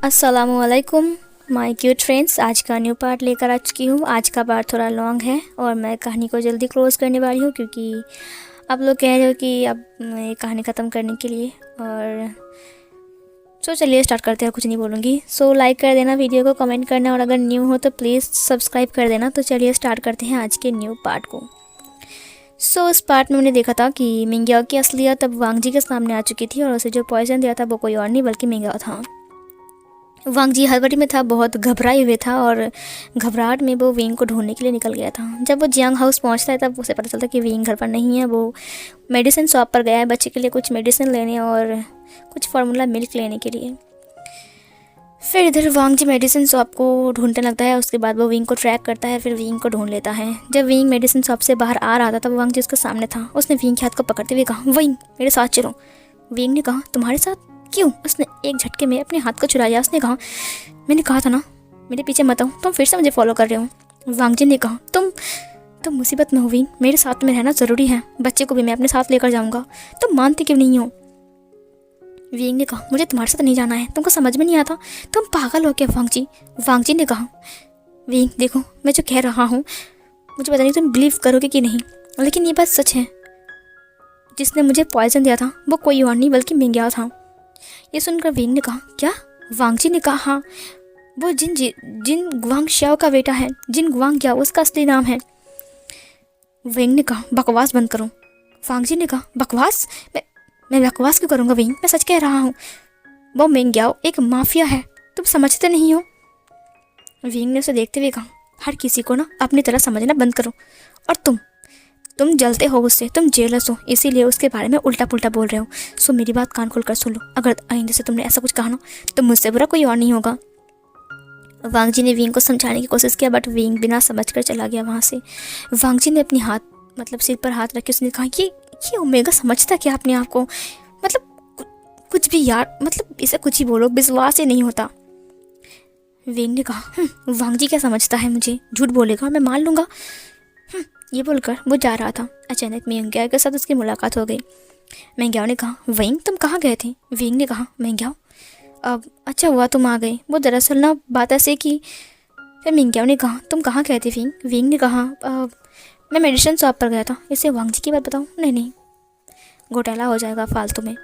अस्सलामुअलैकुम my cute friends. आज का न्यू पार्ट लेकर आ चुकी हूँ। आज का पार्ट थोड़ा लॉन्ग है और मैं कहानी को जल्दी क्लोज़ करने वाली हूँ क्योंकि आप लोग कह रहे हो कि अब ये कहानी ख़त्म करने के लिए। और चलिए स्टार्ट करते हैं, कुछ नहीं बोलूँगी। लाइक कर देना वीडियो को, कमेंट करना और अगर न्यू हो तो प्लीज़ सब्सक्राइब कर देना। तो चलिए स्टार्ट करते हैं आज के न्यू पार्ट को। इस पार्ट में मैंने देखा था कि मिंग्याओ की असलियत अब वांग जी के सामने आ चुकी थी और उसे जो पॉइजन दिया था वो कोई और नहीं बल्कि मिंग्याओ था। वांग जी हड़बड़ी में था, बहुत घबराए हुए था और घबराहट में वो विंग को ढूंढने के लिए निकल गया था। जब वो जियांग हाउस पहुंचता है तब उसे पता चलता है कि विंग घर पर नहीं है। वो मेडिसिन शॉप पर गया है बच्चे के लिए कुछ मेडिसिन लेने और कुछ फार्मूला मिल्क लेने के लिए। फिर इधर वांग जी मेडिसिन शॉप को ढूंढने लगता है। उसके बाद वो विंग को ट्रैक करता है, फिर विंग को ढूंढ लेता है। जब विंग मेडिसिन शॉप से बाहर आ रहा था तब वांग जी उसके सामने था। उसने विंग के हाथ को पकड़ते हुए कहा, विंग मेरे साथ चलो। विंग ने कहा, तुम्हारे साथ? क्यों? उसने एक झटके में अपने हाथ को चुरा लिया। उसने कहा, मैंने कहा था ना मेरे पीछे मत आओ, तुम फिर से मुझे फॉलो कर रहे हो। वांग जी ने कहा, तुम मुसीबत में हो विंग, मेरे साथ में रहना ज़रूरी है, बच्चे को भी मैं अपने साथ लेकर जाऊंगा। तुम मानती क्यों नहीं हो? विंग ने कहा, मुझे तुम्हारे साथ नहीं जाना है, तुमको समझ में नहीं आता, तुम पागल हो क्या वांग जी? वांग जी ने कहा, विंग देखो मैं जो कह रहा हूँ मुझे पता नहीं तुम बिलीव करोगे कि नहीं, लेकिन ये बात सच है। जिसने मुझे पॉइजन दिया था वो कोई और नहीं बल्कि मिंग्याओ था। ये सुनकर विंग ने कहा, क्या? वांग जी ने कहा, हाँ वो जिन गुआंग श्याओ का बेटा है। जिन गुआंग याओ उसका असली नाम है। विंग ने कहा, बकवास बंद करो। वांग जी ने कहा, बकवास? मैं बकवास क्यों करूँगा विंग, मैं सच कह रहा हूँ। वो मिंग्याओ एक माफिया है, तुम समझते नहीं हो। विंग ने उसे देखते हुए कहा, हर किसी को ना अपनी तरह समझना बंद करो। और तुम जलते हो उससे, तुम जेलस हो, इसीलिए उसके बारे में उल्टा पुल्टा बोल रहे हो। मेरी बात कान खोल कर सुन लो, अगर आइंदे से तुमने ऐसा कुछ कहा ना तो मुझसे बुरा कोई और नहीं होगा। वांग जी ने विंग को समझाने की कोशिश किया बट विंग बिना समझ कर चला गया वहाँ से। वांग जी ने अपने हाथ सिर पर हाथ रखे उसने कहा, ये ओमेगा समझता क्या अपने आप को? कुछ भी यार, इसे कुछ ही बोलो, विश्वास ही नहीं होता। विंग ने कहा, वांग जी क्या समझता है मुझे, झूठ बोलेगा मैं मान लूँगा। ये बोलकर वो जा रहा था। अचानक मिंग्याओ के साथ उसकी मुलाकात हो गई। मिंग्याओ ने कहा, विंग तुम कहाँ गए थे? विंग ने कहा, मिंग्याओ अब अच्छा हुआ तुम आ गए, वो दरअसल ना बात ऐसे की। फिर मिंग्याओ ने कहा, तुम कहाँ गए थे विंग? विंग ने कहा, मैं मेडिसिन शॉप पर गया था। इसे वांग जी की बात बताऊँ? नहीं घोटाला हो जाएगा फालतू में।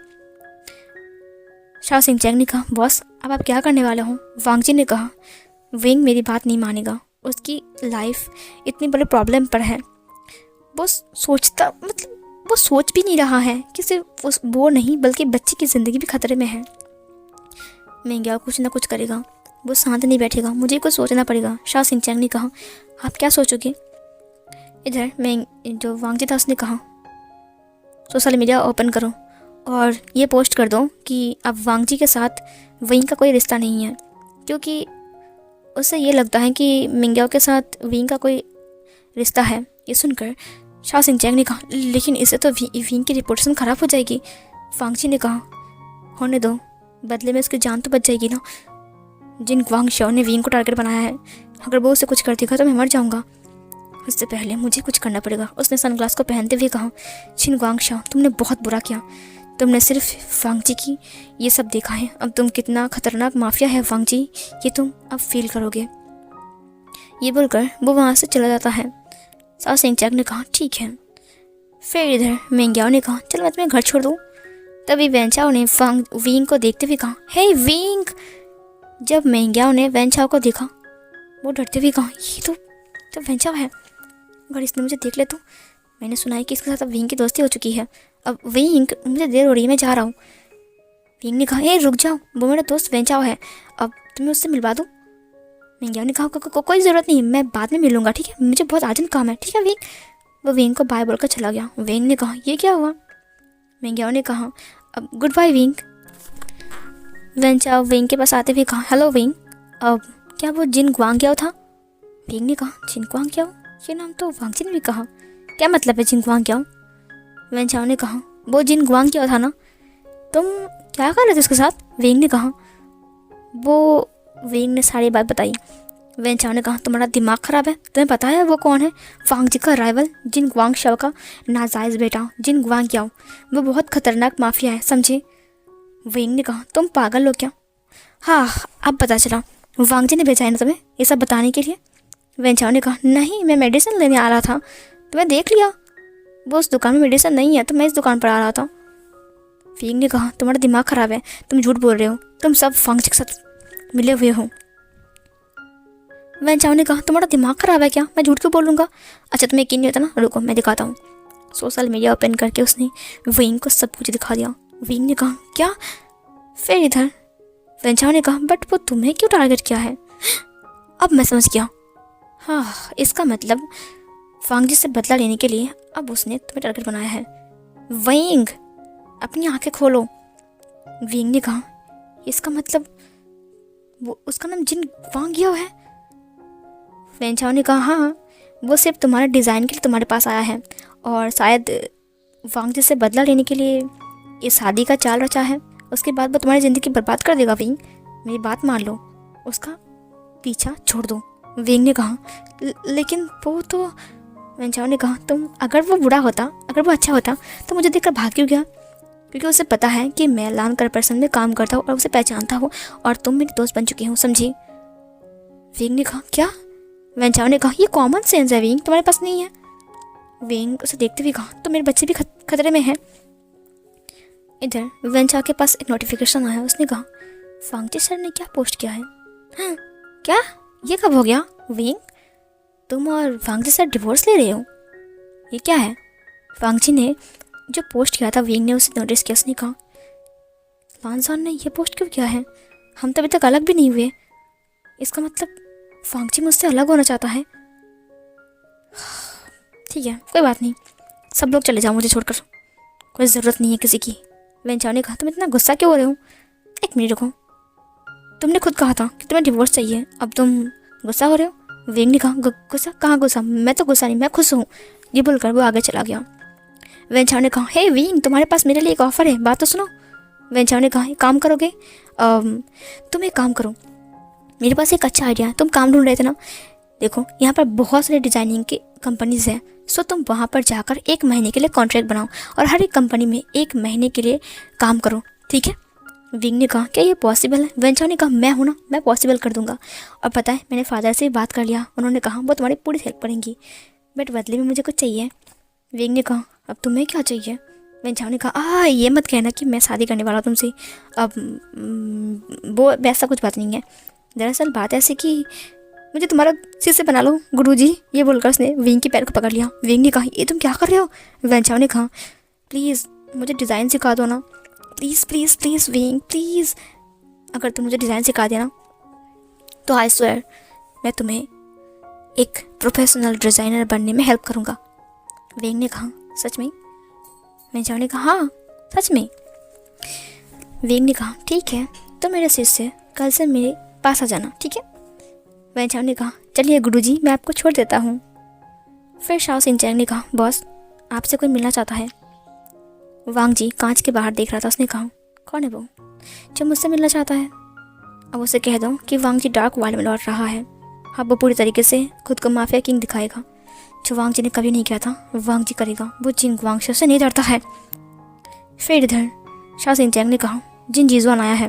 शाओ सिंचैंग ने कहा, बॉस अब आप क्या करने वाले हो? वांग जी ने कहा, विंग मेरी बात नहीं मानेगा, उसकी लाइफ इतनी बड़ी प्रॉब्लम पर है। वो सोच भी नहीं रहा है कि सिर्फ वो नहीं बल्कि बच्चे की ज़िंदगी भी खतरे में है। मिंग्याओ कुछ ना कुछ करेगा, वो शांत नहीं बैठेगा, मुझे कुछ सोचना पड़ेगा। शाओ सिंचैंग ने कहा, आप क्या सोचोगे? इधर जो वांग जी था उसने कहा, सोशल मीडिया ओपन करो और ये पोस्ट कर दो कि अब वांग जी के साथ विंग का कोई रिश्ता नहीं है, क्योंकि उससे ये लगता है कि मिंग्याओ के साथ विंग का कोई रिश्ता है। ये सुनकर शाओ सिंचैंग ने कहा, लेकिन इससे तो विंग की रिपोर्टेशन ख़राब हो जाएगी। वांग जी ने कहा, होने दो, बदले में उसकी जान तो बच जाएगी ना। जिन गुआंग श्याओ ने विंग को टारगेट बनाया है, अगर वो उसे कुछ कर देगा तो मैं मर जाऊंगा। उससे पहले मुझे कुछ करना पड़ेगा। उसने सनग्लास को पहनते हुए कहा, जिन गुआंग श्याओ तुमने बहुत बुरा किया, तुमने सिर्फ वांग जी की ये सब देखा है। अब तुम कितना खतरनाक माफिया है वांग जी, ये तुम अब फील करोगे। ये बोलकर वो वहाँ से चला जाता है। शाओ सिंचैंग ने कहा, ठीक है। फिर इधर मिंग्याओ ने कहा, चलो मैं तुम्हें घर छोड़ दूँ। तभी वेंचाओ ने विंग को देखते हुए कहा, हे विंग। जब मिंग्याओ ने वेंचाओ को देखा वो डरते हुए कहा, ये तो वेंचाओ है, अगर इसने मुझे देख ले तो। मैंने सुना है कि इसके साथ अब विंग की दोस्ती हो चुकी है। अब विंग मुझे देर हो रही है, मैं जा रहा हूँ। विंग ने कहा, ए रुक जाओ, वो मेरा दोस्त वेंचाओ है, अब तुम्हें उससे मिलवा दूँ? मिंग्याओ ने कहा, कोई ज़रूरत नहीं, मैं बाद में मिलूँगा, ठीक है, मुझे बहुत अर्जेंट काम है। ठीक है विंग। वो विंग को बाय बोलकर चला गया। विंग ने कहा, ये क्या हुआ? मिंग्याओ ने कहा, अब गुड बाय विंग। वेंचाओ विंग के पास आते हुए कहा, हेलो विंग, अब क्या वो जिन गुआंग याओ था? विंग ने कहा, जिन गुआंग याओ? ये नाम तो वांग जी ने भी कहा, क्या मतलब है जिन गुआंग याओ? वेंचाओ ने कहा, वो जिन गुआंग याओ था ना, तुम क्या कर रहे थे उसके साथ? विंग ने कहा, विंग ने सारी बात बताई। वेंचाओ ने कहा, तुम्हारा दिमाग ख़राब है, तुम्हें पता है वो कौन है? वांग जी का राइवल, जिन गुआंग शाओ का नाजायज़ बेटा जिन गुआंग याओ। वो बहुत खतरनाक माफिया है, समझे? विंग ने कहा, तुम पागल हो क्या? हाँ, अब पता चला, वांग जी ने भेजा है ना तुम्हें ये सब बताने के लिए? वेंचाओ ने कहा, नहीं, मैं मेडिसिन लेने आ रहा था, तुम्हें देख लिया, वो उस दुकान में मेडिसिन नहीं है तो मैं इस दुकान पर आ रहा था। वींग ने कहा, तुम्हारा दिमाग ख़राब है, तुम झूठ बोल रहे हो, तुम सब वांग जी के साथ मिले हुए हो। वेंचाओ ने कहा, तुम्हारा दिमाग ख़राब है क्या, मैं झूठ क्यों बोलूँगा? अच्छा तुम्हें यकीन नहीं होता ना, रुको मैं दिखाता हूँ। सोशल मीडिया ओपन करके उसने वींग को सब कुछ दिखा दिया। वींग ने कहा, क्या? फिर इधर वेंचाओ ने कहा, बट वो तुम्हें क्यों टारगेट किया है? अब मैं समझ गया, हाँ, इसका मतलब वांग जी से बदला लेने के लिए अब उसने तुम्हें टारगेट बनाया है। वींग, अपनी आंखें खोलो। वींग ने कहा, इसका मतलब वो उसका नाम जिन वांग याओ है? वेंचाओ ने कहा, हाँ, वो सिर्फ तुम्हारे डिज़ाइन के लिए तुम्हारे पास आया है और शायद वांग जी से बदला लेने के लिए ये शादी का चाल रचा है। उसके बाद वो तुम्हारी ज़िंदगी बर्बाद कर देगा। वींग, मेरी बात मान लो, उसका पीछा छोड़ दो। वींग ने कहा, लेकिन वो तो। वेंचाओ ने कहा, तुम, अगर वो बुरा होता, अगर वो अच्छा होता तो मुझे देखकर भाग क्यों गया? क्योंकि उसे पता है कि मैं लान कॉर्पोरेशन में काम करता हूँ और उसे पहचानता हूँ और तुम मेरी दोस्त बन चुकी हो, समझी? वींग ने कहा, क्या? वेंचाओ ने कहा, ये कॉमन सेंस है वींग, तुम्हारे पास नहीं है? वींग उसे देखते हुए कहा, तो मेरे बच्चे भी खतरे में हैं। इधर वेंचाओ के पास एक नोटिफिकेशन आया। उसने कहा, वांगजी सर ने क्या पोस्ट किया है? हाँ, क्या? ये कब हो गया? वींग, तुम और वांगजी सर डिवोर्स ले रहे हो? ये क्या है? वांगजी ने जो पोस्ट किया था, वींग ने उसे नोटिस किया। उसने कहा, लानसान ने ये पोस्ट क्यों किया है? हम तो अभी तक अलग भी नहीं हुए, इसका मतलब वांगजी मुझसे अलग होना चाहता है। ठीक है, कोई बात नहीं, सब लोग चले जाओ मुझे छोड़कर, कोई ज़रूरत नहीं है किसी की। वेंचाओ ने कहा, तुम इतना गुस्सा क्यों हो रहे हो? एक मिनट रुको, तुमने खुद कहा था कि तुम्हें डिवोर्स चाहिए, अब तुम गुस्सा हो रहे हो? वींग ने कहा, गुस्सा? कहाँ गुस्सा? मैं तो गुस्सा नहीं, मैं खुश हूँ। ये बोलकर वो आगे चला गया। वेंचाओ ने कहा, हे वींग, तुम्हारे पास मेरे लिए एक ऑफ़र है, बात तो सुनो। वेंचाओ ने कहा, एक काम करोगे? तुम एक काम करो, मेरे पास एक अच्छा आइडिया है। तुम काम ढूंढ रहे थे ना, देखो यहाँ पर बहुत सारे डिज़ाइनिंग की कंपनीज़ हैं, सो तुम वहाँ पर जाकर 1 महीने के लिए कॉन्ट्रैक्ट बनाओ और हर एक कंपनी में 1 महीने के लिए काम करो, ठीक है? वींग ने कहा, क्या ये पॉसिबल है? वेंचाओ ने कहा, मैं हूँ ना, मैं पॉसिबल कर दूंगा। और पता है, मैंने फादर से भी बात कर लिया, उन्होंने कहा वो तुम्हारी पूरी हेल्प करेंगी, बट बदले में मुझे कुछ चाहिए। वींग ने कहा, अब तुम्हें क्या चाहिए? वेंचाओ ने कहा, ये मत कहना कि मैं शादी करने वाला हूँ तुमसे, अब वो वैसा कुछ बात नहीं है। दरअसल बात ऐसी कि मुझे तुम्हारा शिष्य बना लो गुरुजी। ये बोलकर उसने वींग के पैर को पकड़ लिया। वींग ने कहा, ये तुम क्या कर रहे हो? वेंचाओ ने कहा, प्लीज़ मुझे डिज़ाइन सिखा दो ना, please please please wing, please, अगर तुम मुझे डिज़ाइन सिखा देना तो आई स्वेयर मैं तुम्हें एक प्रोफेशनल डिज़ाइनर बनने में हेल्प करूँगा। वींग ने कहा, सच में? वेंचाओ ने कहा, हाँ सच में। वींग ने कहा, ठीक है, तो मेरे शिष्य कल से मेरे पास आ जाना, ठीक है? वेंचाओ ने कहा, चलिए गुरुजी, मैं आपको छोड़ देता हूँ। फिर शाओ सिंचैंग ने कहा, बॉस, आपसे कोई मिलना चाहता है। वांग जी कांच के बाहर देख रहा था। उसने कहा, कौन है वो जो मुझसे मिलना चाहता है? अब उसे कह दो कि वांग जी डार्क वर्ल्ड में लौट रहा है। अब वो पूरी तरीके से खुद को माफिया किंग दिखाएगा, जो वांग जी ने कभी नहीं किया था वांग जी करेगा। वो जिन गुआंगशो से नहीं डरता है। फिर इधर शाओ सिंचैंग ने कहा, जिन जीजुआन आया है।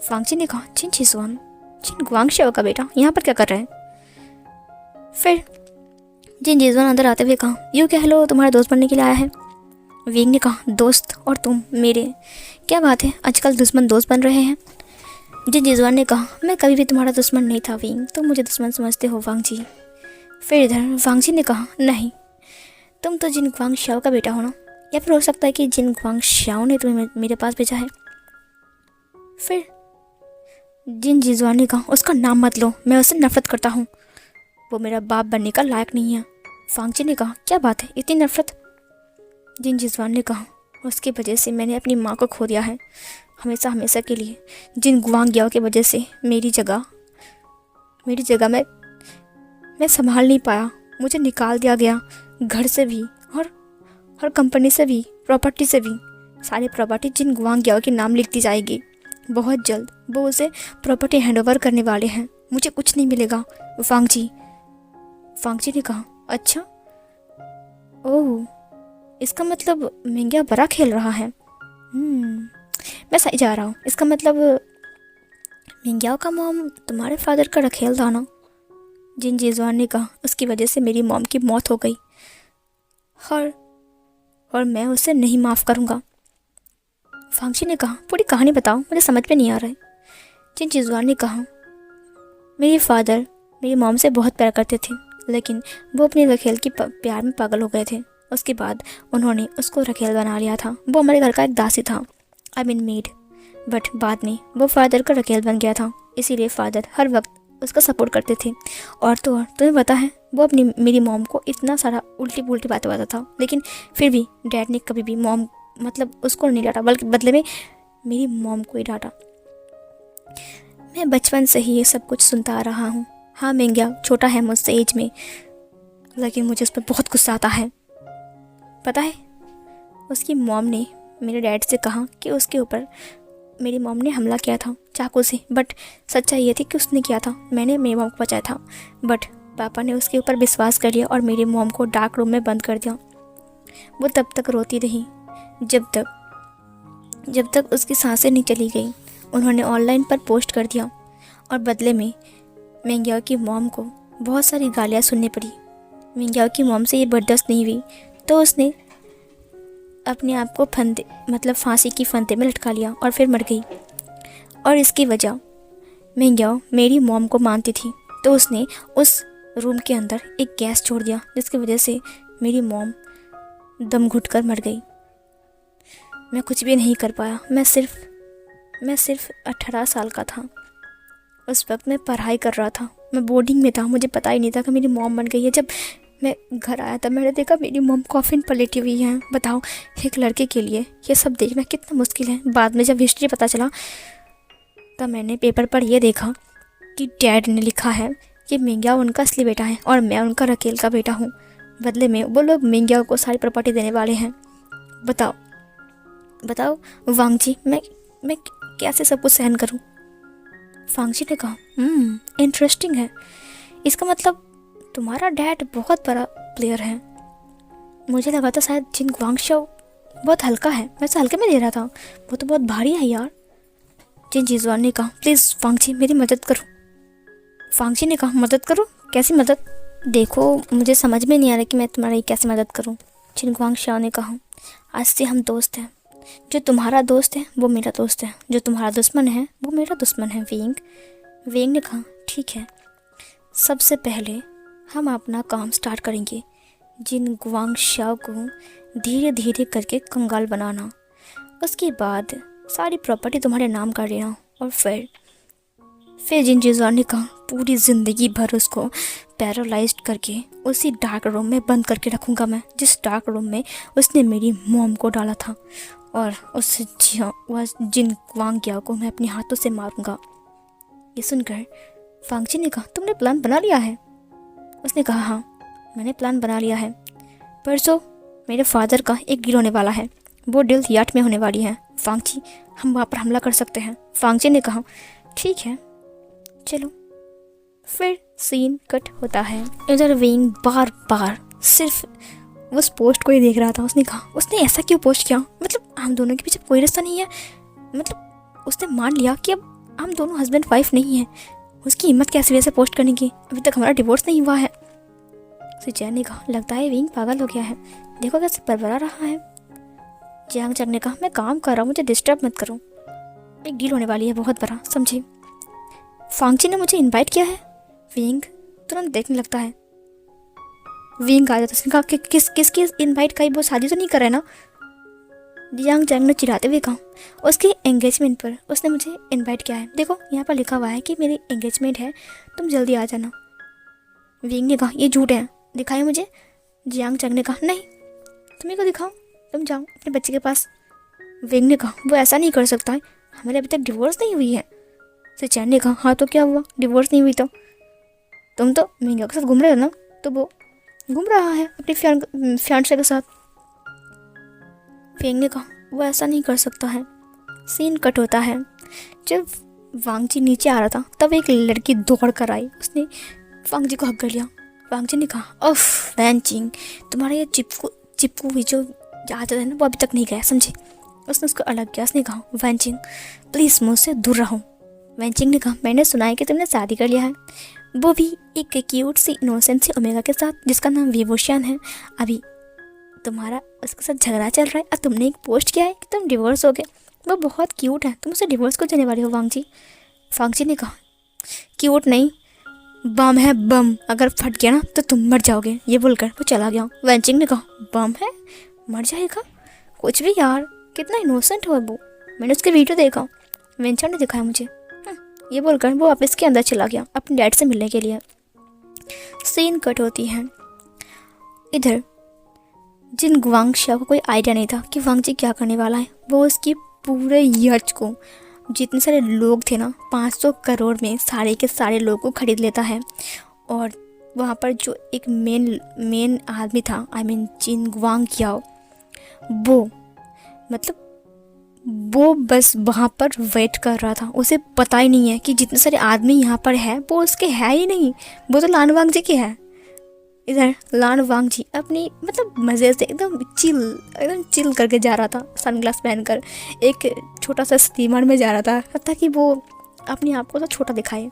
वांग जी ने कहा, जिन जीजुआन? जिन गुआंगशो का बेटा यहाँ पर क्या कर रहे हैं? फिर जिन जीजुआन अंदर आते हुए कहा, यूँ कह लो तुम्हारा दोस्त बनने के लिए आया है। वींग ने कहा, दोस्त? और तुम मेरे? क्या बात है, आजकल दुश्मन दोस्त बन रहे हैं। जिन जीजुआन ने कहा, मैं कभी भी तुम्हारा दुश्मन नहीं था वींग, तुम मुझे दुश्मन समझते हो वांग जी। फिर इधर वांग जी ने कहा, नहीं, तुम तो जिन गुआंगशो का बेटा हो ना, या फिर हो सकता है कि जिन गुआंगशो ने तुम्हें मेरे पास भेजा है। फिर जिन जीजुआन ने कहा, उसका नाम मत लो, मैं उससे नफरत करता हूँ, वो मेरा बाप बनने का लायक नहीं है। वांग जी ने कहा, क्या बात है, इतनी नफरत? जिन जीजुआन ने कहा, उसकी वजह से मैंने अपनी माँ को खो दिया है, हमेशा हमेशा के लिए। जिन गुआंगयाओ की वजह से मेरी जगह मैं संभाल नहीं पाया, मुझे निकाल दिया गया, घर से भी और कंपनी से भी, प्रॉपर्टी से भी। सारी प्रॉपर्टी जिन गुआंगयाओ के नाम लिख दी जाएगी। बहुत जल्द वो उसे प्रॉपर्टी हैंडओवर करने वाले हैं, मुझे कुछ नहीं मिलेगा। वांग जी ने कहा, अच्छा, ओह, इसका मतलब मिंग्या बड़ा खेल रहा है। मैं सही जा रहा हूँ, इसका मतलब मिंग्याओ का मॉम तुम्हारे फादर का रखेल था ना? जिन जीजवान ने कहा, उसकी वजह से मेरी मॉम की मौत हो गई और मैं उसे नहीं माफ़ करूँगा। फांगची ने कहा, पूरी कहानी बताओ, मुझे समझ में नहीं आ रहा है। जिन जीजवान ने कहा, मेरे फादर मेरी मॉम से बहुत प्यार करते थे, लेकिन वो अपनी रखेल की प्यार में पागल हो गए थे। उसके बाद उन्होंने उसको रखेल बना लिया था। वो हमारे घर का एक दासी था, आई मीन मेड। बट बाद में वो फादर का रखेल बन गया था, इसीलिए फादर हर वक्त उसका सपोर्ट करते थे। और तो और तुम्हें पता है, वो अपनी मेरी मॉम को इतना सारा उल्टी पुल्टी बातें बताता था, लेकिन फिर भी डैड ने कभी भी मॉम उसको नहीं डांटा, बल्कि बदले में मेरी मॉम को ही डांटा। मैं बचपन से ही ये सब कुछ सुनता आ रहा हूँ। हाँ, मिंग्या छोटा है मुझसे एज में, लेकिन मुझे उस पर बहुत गुस्सा आता है। पता है, उसकी मॉम ने मेरे डैड से कहा कि उसके ऊपर मेरी मॉम ने हमला किया था चाकू से, बट सच्चाई ये थी कि उसने किया था, मैंने मेरी मॉम को बचाया था। बट पापा ने उसके ऊपर विश्वास कर लिया और मेरी मॉम को डार्क रूम में बंद कर दिया। वो तब तक रोती रही जब तक उसकी सांसें नहीं चली गई। उन्होंने ऑनलाइन पर पोस्ट कर दिया और बदले में मिंग्याओ की मॉम को बहुत सारी गालियाँ सुननी पड़ी। मिंग्याओ की मॉम से ये बर्दाश्त नहीं हुई, तो उसने अपने आप को फांसी की फंदे में लटका लिया और फिर मर गई। और इसकी वजह मिंग्याओ मेरी मॉम को मानती थी, तो उसने उस रूम के अंदर एक गैस छोड़ दिया, जिसकी वजह से मेरी मॉम दम घुट कर मर गई। मैं कुछ भी नहीं कर पाया। मैं सिर्फ 18 साल का था। उस वक्त मैं पढ़ाई कर रहा था, मैं बोर्डिंग में था। मुझे पता ही नहीं था कि मेरी मॉम मर गई है। जब मैं घर आया था, मैंने देखा मेरी मॉम कॉफिन पर लेटी हुई है। बताओ, एक लड़के के लिए ये सब देखना कितना मुश्किल है। बाद में जब हिस्ट्री पता चला, तब मैंने पेपर पर यह देखा कि डैड ने लिखा है कि मिंग्याओ उनका असली बेटा है और मैं उनका रकेल का बेटा हूँ। बदले में वो लोग मिंग्याओ को सारी प्रॉपर्टी देने वाले हैं। बताओ वांगजी, मैं कैसे सब कुछ सहन करूं? फांगची ने कहा, इंटरेस्टिंग है। इसका मतलब तुम्हारा डैड बहुत बड़ा प्लेयर है। मुझे लगा था शायद जिन ग्वांगशाओ बहुत हल्का है, मैं उसे हल्के में दे रहा था। वो तो बहुत भारी है यार। जिन जीजवान ने कहा, प्लीज़ फांगची मेरी मदद करो। फांगची ने कहा, मदद करो? कैसी मदद? देखो, मुझे समझ में नहीं आ रहा कि मैं तुम्हारी कैसे मदद करूं। जिन ग्वांगशाओ ने कहा, आज से हम दोस्त हैं। जो तुम्हारा दोस्त है वो मेरा दोस्त है, जो तुम्हारा दुश्मन है वो मेरा दुश्मन है। वेंग ने कहा, ठीक है, सबसे पहले हम अपना काम स्टार्ट करेंगे। जिन ग्वांगशाओ को धीरे धीरे करके कंगाल बनाना, उसके बाद सारी प्रॉपर्टी तुम्हारे नाम कर लेना, और फिर जिन जीजवान ने कहा, पूरी ज़िंदगी भर उसको पैरालाइज्ड करके उसी डार्क रूम में बंद करके रखूँगा मैं, जिस डार्क रूम में उसने मेरी मॉम को डाला था, और उस जिन ग्वांगशाओ को मैं अपने हाथों से मारूंगा। ये सुनकर फांगची ने कहा, तुमने प्लान बना लिया है? उसने कहा, हाँ, मैंने प्लान बना लिया है। परसों मेरे फादर का एक डील होने वाला है। वो डील याट में होने वाली है। फांगची, हम वहाँ पर हमला कर सकते हैं। फांगची ने कहा, ठीक है, चलो। फिर सीन कट होता है। इधर वेंग बार बार सिर्फ उस पोस्ट को ही देख रहा था। उसने कहा, उसने ऐसा क्यों पोस्ट किया? मतलब हम दोनों के पीछे कोई रिश्ता नहीं है। मतलब उसने मान लिया कि अब हम दोनों हस्बैंड वाइफ नहीं हैं। उसकी हिम्मत कैसे वैसे पोस्ट करने की? अभी तक हमारा डिवोर्स नहीं हुआ है। सुचैन ने कहा, लगता है वेंग पागल हो गया है, देखो कैसे बरबरा रहा है। जियांग चंग ने कहा, मैं काम कर रहा हूँ, मुझे डिस्टर्ब मत करो। एक डील होने वाली है बहुत बड़ा, समझे? फांगची ने मुझे इनवाइट किया है। वेंग तुरंत देखने लगता है। वेंग आ जाता है। उसने कहा कि किसकी इनवाइट का? वो शादी तो नहीं कर रहे ना? जियांग चंग ने चिढ़ाते हुए कहा, उसकी एंगेजमेंट पर उसने मुझे इनवाइट किया है। देखो यहाँ पर लिखा हुआ है कि मेरी एंगेजमेंट है, तुम जल्दी आ जाना। वेंग ने कहा, ये झूठ है, दिखाए मुझे। जियांग चंग ने कहा, नहीं, तुम्हें को दिखाओ, तुम जाओ अपने बच्चे के पास। वेंग ने कहा, वो ऐसा नहीं कर सकता है, हमारे अभी तक डिवोर्स नहीं हुई है। सुचैन ने कहा, हाँ तो क्या हुआ, डिवोर्स नहीं हुई तो तुम तो मिंग्याओ के साथ घूम रहे हो ना? तो वो घूम रहा है अपनी फियांसे के साथ। वेंग ने कहा, वो ऐसा नहीं कर सकता है। सीन कट होता है। जब वांगजी नीचे आ रहा था, तब एक लड़की दौड़ कर आई। उसने वांगजी को हक कर लिया। वांगजी ने कहा, उफ वैनचिंग, तुम्हारा ये चिपकू हुई जो आदत है ना, वो अभी तक नहीं गया, समझे? उसने उसको अलग किया। उसने कहा, वैनचिंग प्लीज़ मुझसे दूर रहो। वेंचिंग ने कहा, मैंने सुना है कि तुमने शादी कर लिया है, वो भी एक क्यूट सी इनोसेंट सी ओमेगा के साथ जिसका नाम विवोशियन है। अभी तुम्हारा उसके साथ झगड़ा चल रहा है और तुमने एक पोस्ट किया है कि तुम डिवोर्स हो गए। वो बहुत क्यूट है, तुम उसे डिवोर्स को देने वाले हो वांग जी। वांग जी ने कहा, क्यूट नहीं, बम है बम, अगर फट गया ना तो तुम मर जाओगे। ये बोलकर वो चला गया। वेंचिंग ने कहा, बम है, मर जाएगा, कुछ भी यार, कितना इनोसेंट हो वो, मैंने उसके वीडियो देखा, वेंचर ने दिखाया मुझे। ये बोलकर वो वापस के अंदर चला गया अपने डैड से मिलने के लिए। सीन कट होती है। इधर जिन गुआंगशिया को कोई आइडिया नहीं था कि वांग जी क्या करने वाला है, वो उसकी पूरे यच को, जितने सारे लोग थे ना, 500 करोड़ में सारे के सारे लोगों को खरीद लेता है। और वहाँ पर जो एक मेन आदमी था, आई मीन जिन गुआंगयाओ, वो मतलब वो बस वहाँ पर वेट कर रहा था। उसे पता ही नहीं है कि जितने सारे आदमी यहाँ पर है वो उसके है ही नहीं, वो तो लान वांग जी के है। इधर लान वांग जी अपनी मतलब मज़े से एकदम चिल करके जा रहा था, सनग्लास पहनकर एक छोटा सा स्टीमर में जा रहा था ताकि वो अपने आप को तो छोटा दिखाए।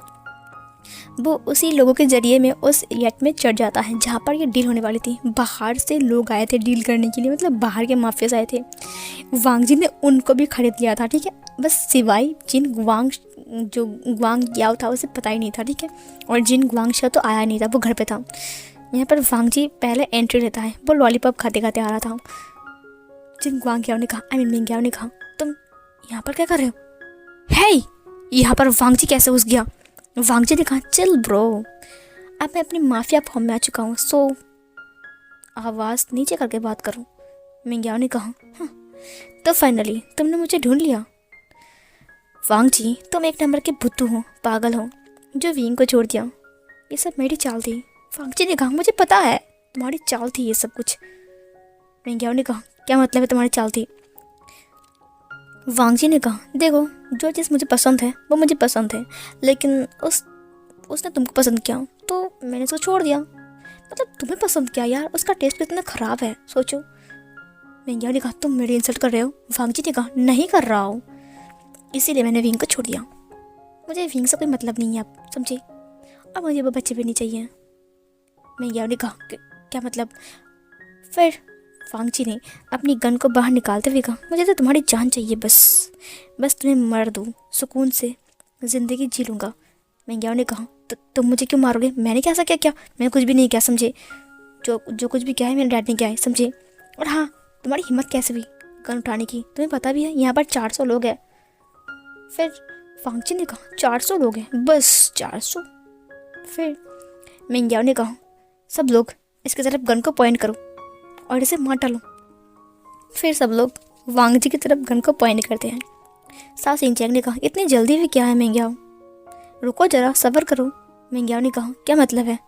वो उसी लोगों के ज़रिए में उस याट में चढ़ जाता है जहाँ पर ये डील होने वाली थी। बाहर से लोग आए थे डील करने के लिए, मतलब बाहर के माफियाज आए थे। वांग जी ने उनको भी खरीद लिया था, ठीक है, बस सिवाय जिन गुआंग याओ था उसे पता ही नहीं था, ठीक है, और जिन गुआंगशिया तो आया नहीं था, वो घर पे था। यहाँ पर वांग जी पहले एंट्री लेता है, वो लॉलीपॉप खाते खाते आ रहा था। जिन गुआंगयाओ ने कहा, आई मीन मिंगयाओ ने कहा, तुम यहाँ पर क्या कर रहे हो? हे, यहाँ पर वांग जी कैसे घुस गया? वांग जी ने कहा, चिल ब्रो, अब मैं अपनी माफिया फॉर्म में आ चुका हूँ, सो आवाज़ नीचे करके बात करूँ। मिंगयाओ ने कहा, तो फाइनली तुमने मुझे ढूंढ लिया। वांग जी, तुम एक नंबर के बुद्धू हो, पागल हो, जो विंग को छोड़ दिया। ये सब मेरी चाल थी। वांग जी ने कहा, मुझे पता है तुम्हारी चाल थी ये सब कुछ। मिंगयाओ ने कहा, क्या मतलब है तुम्हारी चाल थी? वांग जी ने कहा, देखो, जो चीज़ मुझे पसंद है वो मुझे पसंद है, लेकिन उसने तुमको पसंद किया तो मैंने उसको छोड़ दिया। मतलब तुम्हें पसंद किया यार, उसका टेस्ट कितना ख़राब है, सोचो। मिंगयाओ ने कहा, तुम मेरी इंसल्ट कर रहे हो? वांग जी ने कहा, नहीं कर रहा हूँ, इसीलिए मैंने विंग को छोड़ दिया। मुझे विंग से कोई मतलब नहीं है, आप समझे, और मुझे वो बच्चे भी नहीं चाहिए। मिंगयाओ ने कहा, क्या मतलब? फिर वांग जी ने अपनी गन को बाहर निकालते हुए कहा, मुझे तो तुम्हारी जान चाहिए, बस तुम्हें मर दूँ, सुकून से ज़िंदगी जी लूँगा। मिंगयाओ ने कहा, तो तुम मुझे क्यों मारोगे? मैंने क्या ऐसा क्या? मैंने कुछ भी नहीं किया, समझे, जो कुछ भी किया है मेरे डैड ने किया है, समझे। और हाँ, तुम्हारी हिम्मत कैसे हुई गन उठाने की? तुम्हें पता भी है यहाँ पर 400 लोग हैं। फिर वांग जी ने कहा, 400 लोग हैं, बस 400? फिर मिंगयाओ ने कहा, सब लोग इसकी तरफ गन को पॉइंट करो और इसे मार डालो। फिर सब लोग वांग जी की तरफ गन को पॉइंट करते हैं। शाओ सिंचैंग ने कहा, इतनी जल्दी भी क्या है मिंगयाओ, रुको जरा, सब्र करो। मिंगयाओ ने कहा, क्या मतलब है?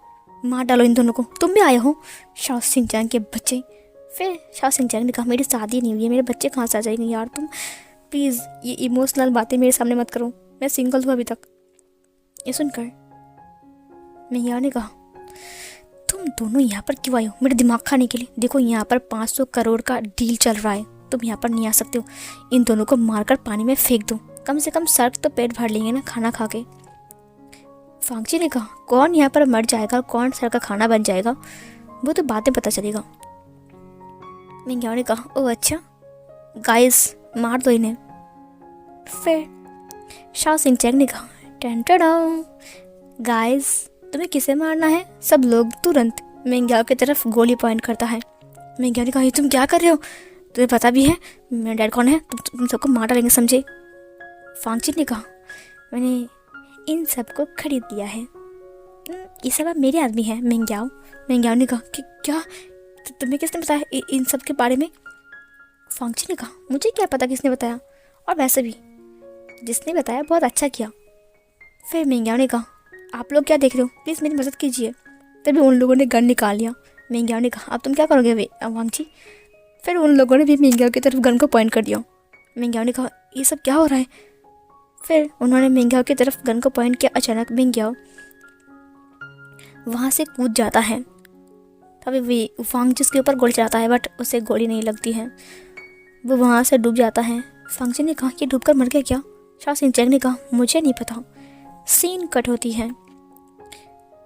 मार डालो इन दोनों को, तुम भी आए हो शाओ सिंचैंग के बच्चे। फिर शाओ सिंचैंग ने कहा, मेरी शादी नहीं हुई है, मेरे बच्चे कहाँ से आ जाएंगे यार, तुम प्लीज़ ये इमोशनल बातें मेरे सामने मत करो, मैं सिंगल हूँ अभी तक। ये सुनकर मिंगयाओ ने कहा, तुम दोनों यहाँ पर क्यों आए हो? मेरे दिमाग खाने के लिए? देखो, यहाँ पर 500 करोड़ का डील चल रहा है, तुम यहाँ पर नहीं आ सकते हो। इन दोनों को मारकर पानी में फेंक दो, कम से कम सर्क तो पेट भर लेंगे ना खाना खा के। वांग जी ने कहा, कौन यहाँ पर मर जाएगा और कौन सर का खाना बन जाएगा वो तो बाद में पता चलेगा। मिंगयाओ ने कहा, ओह अच्छा, गाइस मार दो इन्हें। फिर शाओ सिंचैंग ने कहा, टेंटडाउ, गाइस तुम्हें किसे मारना है? सब लोग तुरंत मिंगयाओ की तरफ गोली पॉइंट करता है। मिंगयाओ ने कहा, ये तुम क्या कर रहे हो? तुम्हें पता भी है मेरा डैड कौन है? तुम सबको मार डालेंगे, समझे। वांग जी ने कहा, मैंने इन सबको खरीद लिया है, ये सब अब मेरे आदमी हैं। मिंगयाओ ने कहा, कि क्या तुम्हें किसने बताया इन सब के बारे में? वांग जी ने कहा, मुझे क्या पता किसने बताया, और वैसे भी जिसने बताया बहुत अच्छा किया। फिर मिंगयाओ ने कहा, आप लोग क्या देख रहे हो, प्लीज़ मेरी मदद कीजिए। तभी उन लोगों ने गन निकाल लिया। मिंगयाओ ने कहा, अब तुम क्या करोगे वांग जी? फिर उन लोगों ने भी मिंगयाओ की तरफ गन को पॉइंट कर दिया। मिंगयाओ ने कहा, ये सब क्या हो रहा है? फिर उन्होंने मिंगयाओ की तरफ गन को पॉइंट किया। अचानक मिंगयाओ वहाँ से कूद जाता है। तभी वांग जी उसके ऊपर गोली चलाता है, बट उसे गोली नहीं लगती है, वो वहाँ से डूब जाता है। वांग जी ने कहा, कि डूब कर मर गया क्या? शा सिंचैन ने कहा मुझे नहीं पता। सीन कट होती है।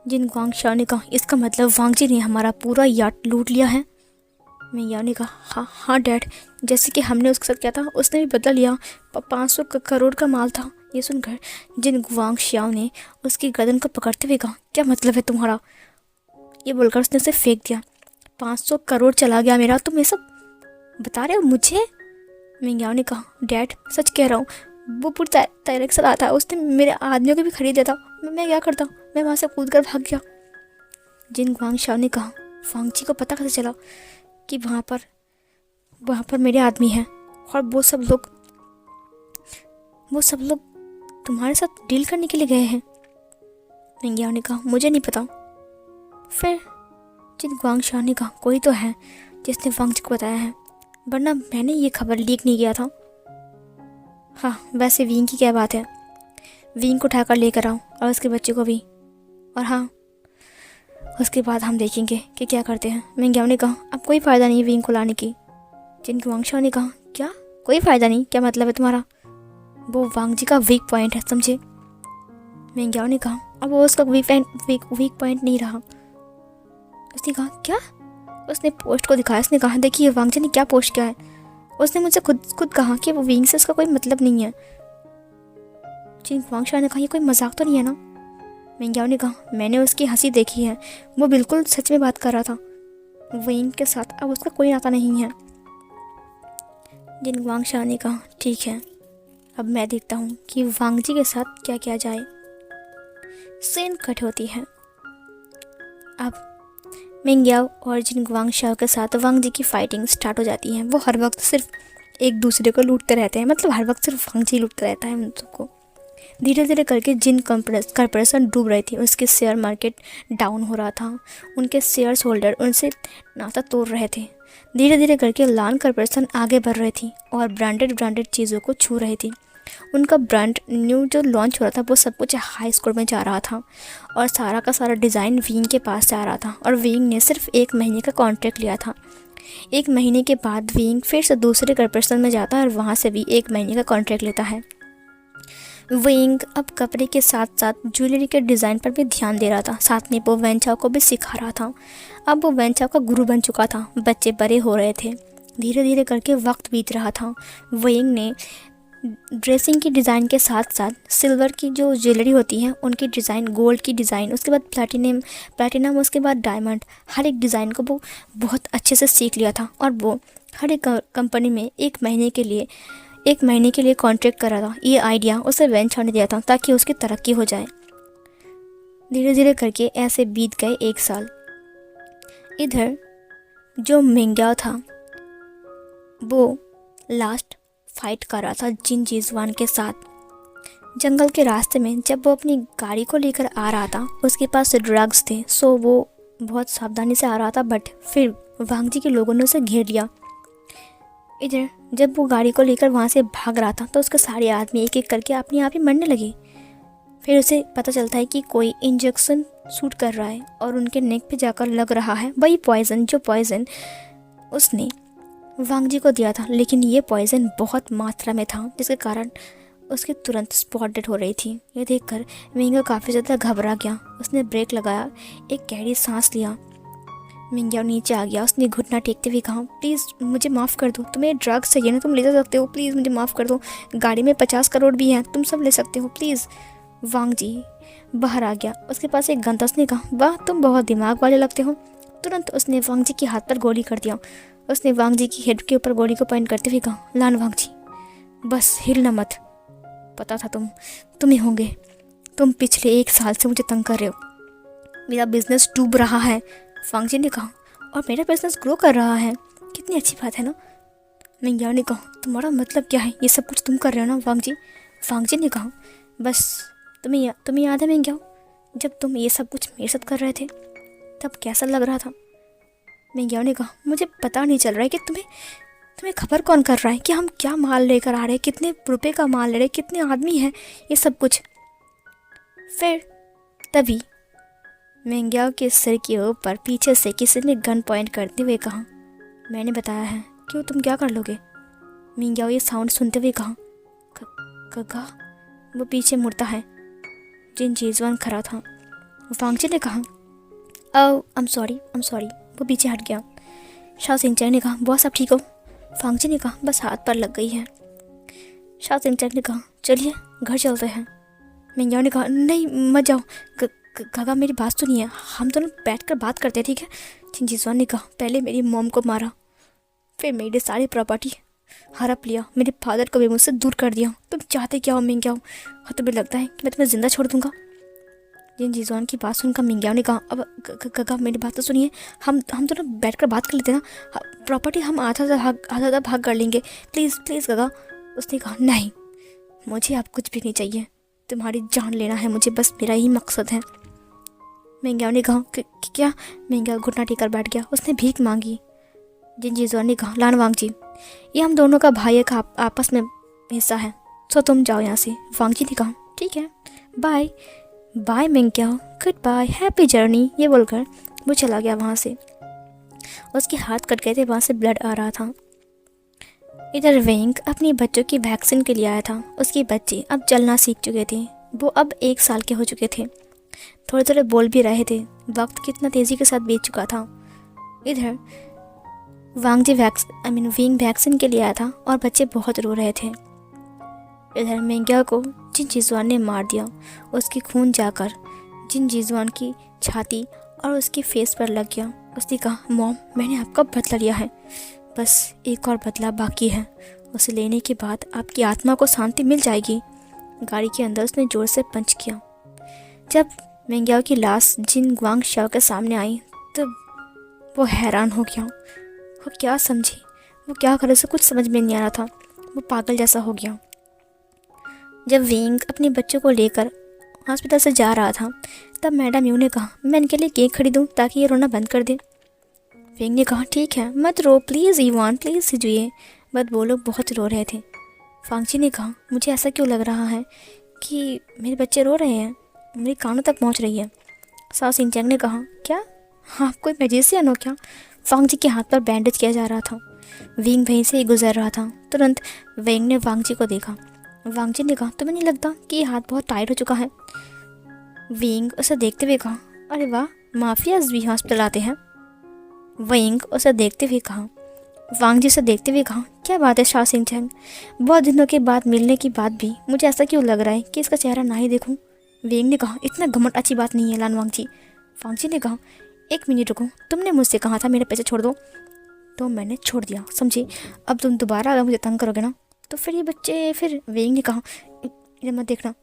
जिन गुआंगशाओ ने कहा इसका मतलब वांग जी ने हमारा पूरा याट लूट लिया है। मिंग ने कहा हाँ हाँ डैड, जैसे कि हमने उसके साथ किया था उसने भी बदला लिया। 500 करोड़ का माल था। ये सुनकर जिन गुआंगशाओ ने उसकी गर्दन को पकड़ते हुए कहा क्या मतलब है तुम्हारा। ये बोलकर उसने उसे फेंक दिया। 500 करोड़ चला गया मेरा, तुम ये सब बता रहे हो मुझे। मिंग ने कहा डैड सच कह रहा हूँ, वो पूरी तैयारी के साथ आता है, उसने मेरे आदमियों को भी खरीद दिया था। मैं क्या करता, मैं वहाँ से कूद कर भाग गया। जिन गुआंगशाओ ने कहा वांग जी को पता कैसे चला कि वहाँ पर मेरे आदमी हैं और वो सब लोग तुम्हारे साथ डील करने के लिए गए हैं। मिंग ने कहा मुझे नहीं पता। फिर जिन गुआंगशाओ ने कहा कोई तो है जिसने वांग जी को बताया है, वरना मैंने ये खबर लीक नहीं किया था। हाँ वैसे विंग की क्या बात है, विंग को उठाकर लेकर आओ और उसके बच्चे को भी, और हाँ उसके बाद हम देखेंगे कि क्या करते हैं। मिंग ने कहा अब कोई फ़ायदा नहीं विंग को लाने की। जिन गुआंगशाओ ने कहा क्या कोई फ़ायदा नहीं, क्या मतलब है तुम्हारा। वो वांग जी का वीक पॉइंट है समझे। मिंग ने कहा अब वो उसका वीक पॉइंट नहीं रहा। उसने कहा क्या। उसने पोस्ट को दिखाया। उसने कहा देखिए वांग जी ने क्या पोस्ट किया है। उसने मुझसे खुद कहा कि वो विंग से उसका कोई मतलब नहीं है। जिन गुआंगशाओ ने कहा ये कोई मजाक तो नहीं है ना। मिंग ने कहा मैंने उसकी हंसी देखी है, वो बिल्कुल सच में बात कर रहा था। विंग के साथ अब उसका कोई नाता नहीं है। जिन गुआंगशाओ ने कहा ठीक है, अब मैं देखता हूँ कि वांग जी के साथ क्या किया जाए। सीन कट होती है। अब मिंग और जिन गुआंगशाओ के साथ वांग जी की फाइटिंग स्टार्ट हो जाती है। वो हर वक्त सिर्फ एक दूसरे को लूटते रहते हैं, मतलब हर वक्त सिर्फ वांग जी लूटता रहता है उन सबको। धीरे धीरे करके जिन कॉर्पोरेशन डूब रही थी, उसके शेयर मार्केट डाउन हो रहा था। उनके शेयर्स होल्डर उनसे नाता तोड़ रहे थे। धीरे धीरे करके लान कॉर्पोरेशन आगे बढ़ रही थी और ब्रांडेड चीज़ों को छू रही थी। उनका ब्रांड न्यू जो लॉन्च हो रहा था वो सब कुछ हाई स्कोर में जा रहा था और सारा का सारा डिज़ाइन विंग के पास जा रहा था। और विंग ने सिर्फ 1 महीने का कॉन्ट्रैक्ट लिया था। 1 महीने के बाद विंग फिर से दूसरे कॉर्पोरेशन में जाता है और वहाँ से भी 1 महीने का कॉन्ट्रैक्ट लेता है। विंग अब कपड़े के साथ साथ ज्वेलरी के डिज़ाइन पर भी ध्यान दे रहा था। साथ में वो वेंचाओ को भी सिखा रहा था। अब वो वेंचाओ का गुरु बन चुका था। बच्चे बड़े हो रहे थे। धीरे धीरे करके वक्त बीत रहा था। विंग ने ड्रेसिंग की डिज़ाइन के साथ साथ सिल्वर की जो ज्वेलरी होती है उनकी डिज़ाइन, गोल्ड की डिज़ाइन, उसके बाद प्लैटिनम, उसके बाद डायमंड, हर एक डिज़ाइन को वो बहुत अच्छे से सीख लिया था। और वो हर एक कंपनी में 1 महीने के लिए कॉन्ट्रैक्ट कर रहा था। ये आइडिया उसे वेंचाओ ने दिया था ताकि उसकी तरक्की हो जाए। धीरे धीरे करके ऐसे बीत गए 1 साल। इधर जो मिंग्याओ था वो लास्ट फाइट कर रहा था जिन जिजवान के साथ। जंगल के रास्ते में जब वो अपनी गाड़ी को लेकर आ रहा था, उसके पास ड्रग्स थे, सो वो बहुत सावधानी से आ रहा था। बट फिर वांग जी के लोगों ने उसे घेर लिया। इधर जब वो गाड़ी को लेकर वहाँ से भाग रहा था तो उसके सारे आदमी एक एक करके अपने आप ही मरने लगे। फिर उसे पता चलता है कि कोई इंजेक्शन शूट कर रहा है और उनके नेक पे जाकर लग रहा है वही पॉइज़न जो पॉइज़न उसने वांग जी को दिया था। लेकिन ये पॉइज़न बहुत मात्रा में था जिसके कारण उसकी तुरंत स्पॉट डेड हो रही थी। ये देखकर मिंग काफ़ी ज़्यादा घबरा गया। उसने ब्रेक लगाया, एक गहरी सांस लिया। मिंग नीचे आ गया। उसने घुटना टेकते हुए कहा प्लीज़ मुझे माफ़ कर दो, तुम्हें ड्रग्स चाहिए ना, तुम ले जा सकते हो, प्लीज़ मुझे माफ़ कर दो, गाड़ी में 50 करोड़ भी हैं, तुम सब ले सकते हो प्लीज़। वांग जी बाहर आ गया। उसके पास एक गन था। उसने कहा वाह तुम बहुत दिमाग वाले लगते हो। तुरंत उसने वांग जी के हाथ पर गोली कर दिया। उसने वांग जी की हेड के ऊपर गोली को पॉइंट करते हुए कहा लान वांग जी बस हिलना मत, पता था तुम ही होंगे, तुम पिछले 1 साल से मुझे तंग कर रहे हो, मेरा बिजनेस डूब रहा है। वांग जी ने कहा और मेरा बिजनेस ग्रो कर रहा है, कितनी अच्छी बात है ना। मिंग ने कहा तुम्हारा मतलब क्या है, ये सब कुछ तुम कर रहे हो ना वांग जी। वांग जी ने कहा बस तुम्हें याद है मिंग जब तुम ये सब कुछ मेरे साथ कर रहे थे तब कैसा लग रहा था। मिंग ने कहा मुझे पता नहीं चल रहा है कि तुम्हें खबर कौन कर रहा है कि हम क्या माल लेकर आ रहे हैं, कितने रुपए का माल ले रहे हैं, कितने आदमी हैं, ये सब कुछ। फिर तभी मिंग के सिर के ऊपर पीछे से किसी ने गन पॉइंट करते हुए कहा मैंने बताया है, क्यों तुम क्या कर लोगे। मिंग ये साउंड सुनते हुए कहा गगा। वो पीछे मुड़ता है। जिन जीजवान खड़ा था। वांगजी ने कहा, आई एम सॉरी। वो पीछे हट गया। शाओ सिंह-चैन ने कहा, बॉस आप ठीक हो? वांगजी ने कहा, बस हाथ पर लग गई है। शाओ सिंह-चैन ने कहा, चलिए घर चलते हैं। मिंग्याओ ने कहा, नहीं मत जाओ, काका मेरी बात सुनिए, हम दोनों बैठकर बात करते हैं, ठीक है? जिन जीजवान ने कहा, पहले मेरी मॉम को मारा, फिर मेरी सारी प्रॉपर्टी हड़प लिया, मेरे फादर को भी मुझसे दूर कर दिया। तुम चाहते क्या हो मिंग्याओ? और तुम्हें लगता है कि मैं तुम्हें जिंदा छोड़ दूंगा? जिन जीजवान की बात सुनकर मिंग्याओ ने कहा, अब काका मेरी बात तो सुनिए, हम दोनों बैठकर बात कर लेते ना, प्रॉपर्टी हम आधा भाग कर लेंगे, प्लीज़ काका। उसने कहा, नहीं मुझे अब कुछ भी नहीं चाहिए, तुम्हारी जान लेना है मुझे, बस मेरा ही मकसद है। मिंग्याओ ने कहा, क्या? मिंग्याओ घुटना टेकर बैठ गया। उसने भीख मांगी। जिन जीजवान ने कहा, लान वांगजी, ये हम दोनों का भाई का आपस में हिस्सा है, सो तुम जाओ यहाँ से। वांगजी ने कहा, ठीक है, bye Mingyao, goodbye, happy journey. ये बोलकर वो चला गया वहाँ से। उसके हाथ कट गए थे, वहाँ से ब्लड आ रहा था। इधर वेंग अपनी बच्चों की वैक्सीन के लिए आया था। उसके बच्चे अब चलना सीख चुके थे। वो अब 1 साल के हो चुके थे, थोड़े थोड़े बोल भी रहे थे। वक्त कितना तेज़ी के साथ बीत चुका था। इधर वेंग वैक्सीन के लिए आया था और बच्चे बहुत रो रहे थे। इधर मिंग्याओ को जिन जीजवान ने मार दिया, उसकी खून जाकर जिन जीजवान की छाती और उसके फेस पर लग गया। उसने कहा, मॉम मैंने आपका बदला लिया है, बस एक और बदला बाकी है, उसे लेने के बाद आपकी आत्मा को शांति मिल जाएगी। गाड़ी के अंदर उसने ज़ोर से पंच किया। जब मिंग्याओ की लाश जिन ग्वांगशाओ के सामने आई तो वो हैरान हो गया। वो क्या समझे, वो क्या करे, उसे कुछ समझ में नहीं आ रहा था। वो पागल जैसा हो गया। जब वेंग अपने बच्चों को लेकर हॉस्पिटल से जा रहा था, तब मैडम यू ने कहा, मैं इनके लिए केक खरीदूं ताकि ये रोना बंद कर दे। वेंग ने कहा, ठीक है, मत रो प्लीज़ ईवान, प्लीज़ सिजुए। बट वो लोग बहुत रो रहे थे। वांगजी ने कहा, मुझे ऐसा क्यों लग रहा है कि मेरे बच्चे रो रहे हैं, मेरे कानों तक पहुंच रही है। शाओ सिंह-चैन ने कहा, क्या आप कोई मैजिशियन हो क्या? वांगजी के हाथ पर बैंडेज किया जा रहा था। वेंग वहीं से ही गुजर रहा था। तुरंत वेंग ने वांगजी को देखा। वांगजी ने कहा, तुम्हें नहीं लगता कि ये हाथ बहुत टाइट हो चुका है? वेंग उसे देखते हुए कहा, अरे वाह, माफियाज भी हॉस्पिटल आते हैं। वेंग उसे देखते हुए कहा, वांगजी उसे देखते हुए कहा, क्या बात है शाओ सिंह-चैन, बहुत दिनों के बाद मिलने के बाद भी मुझे ऐसा क्यों लग रहा है कि इसका चेहरा ना ही देखूं? वेंग ने कहा, इतना घमंड अच्छी बात नहीं है लान वांगजी। वांगजी ने कहा, 1 मिनट रुको, तुमने मुझसे कहा था मेरे पैसे छोड़ दो, तो मैंने छोड़ दिया, समझे? अब तुम दोबारा अगर मुझे तंग करोगे ना तो फिर ये बच्चे। फिर वेंग ने कहा, इधर मत देखना।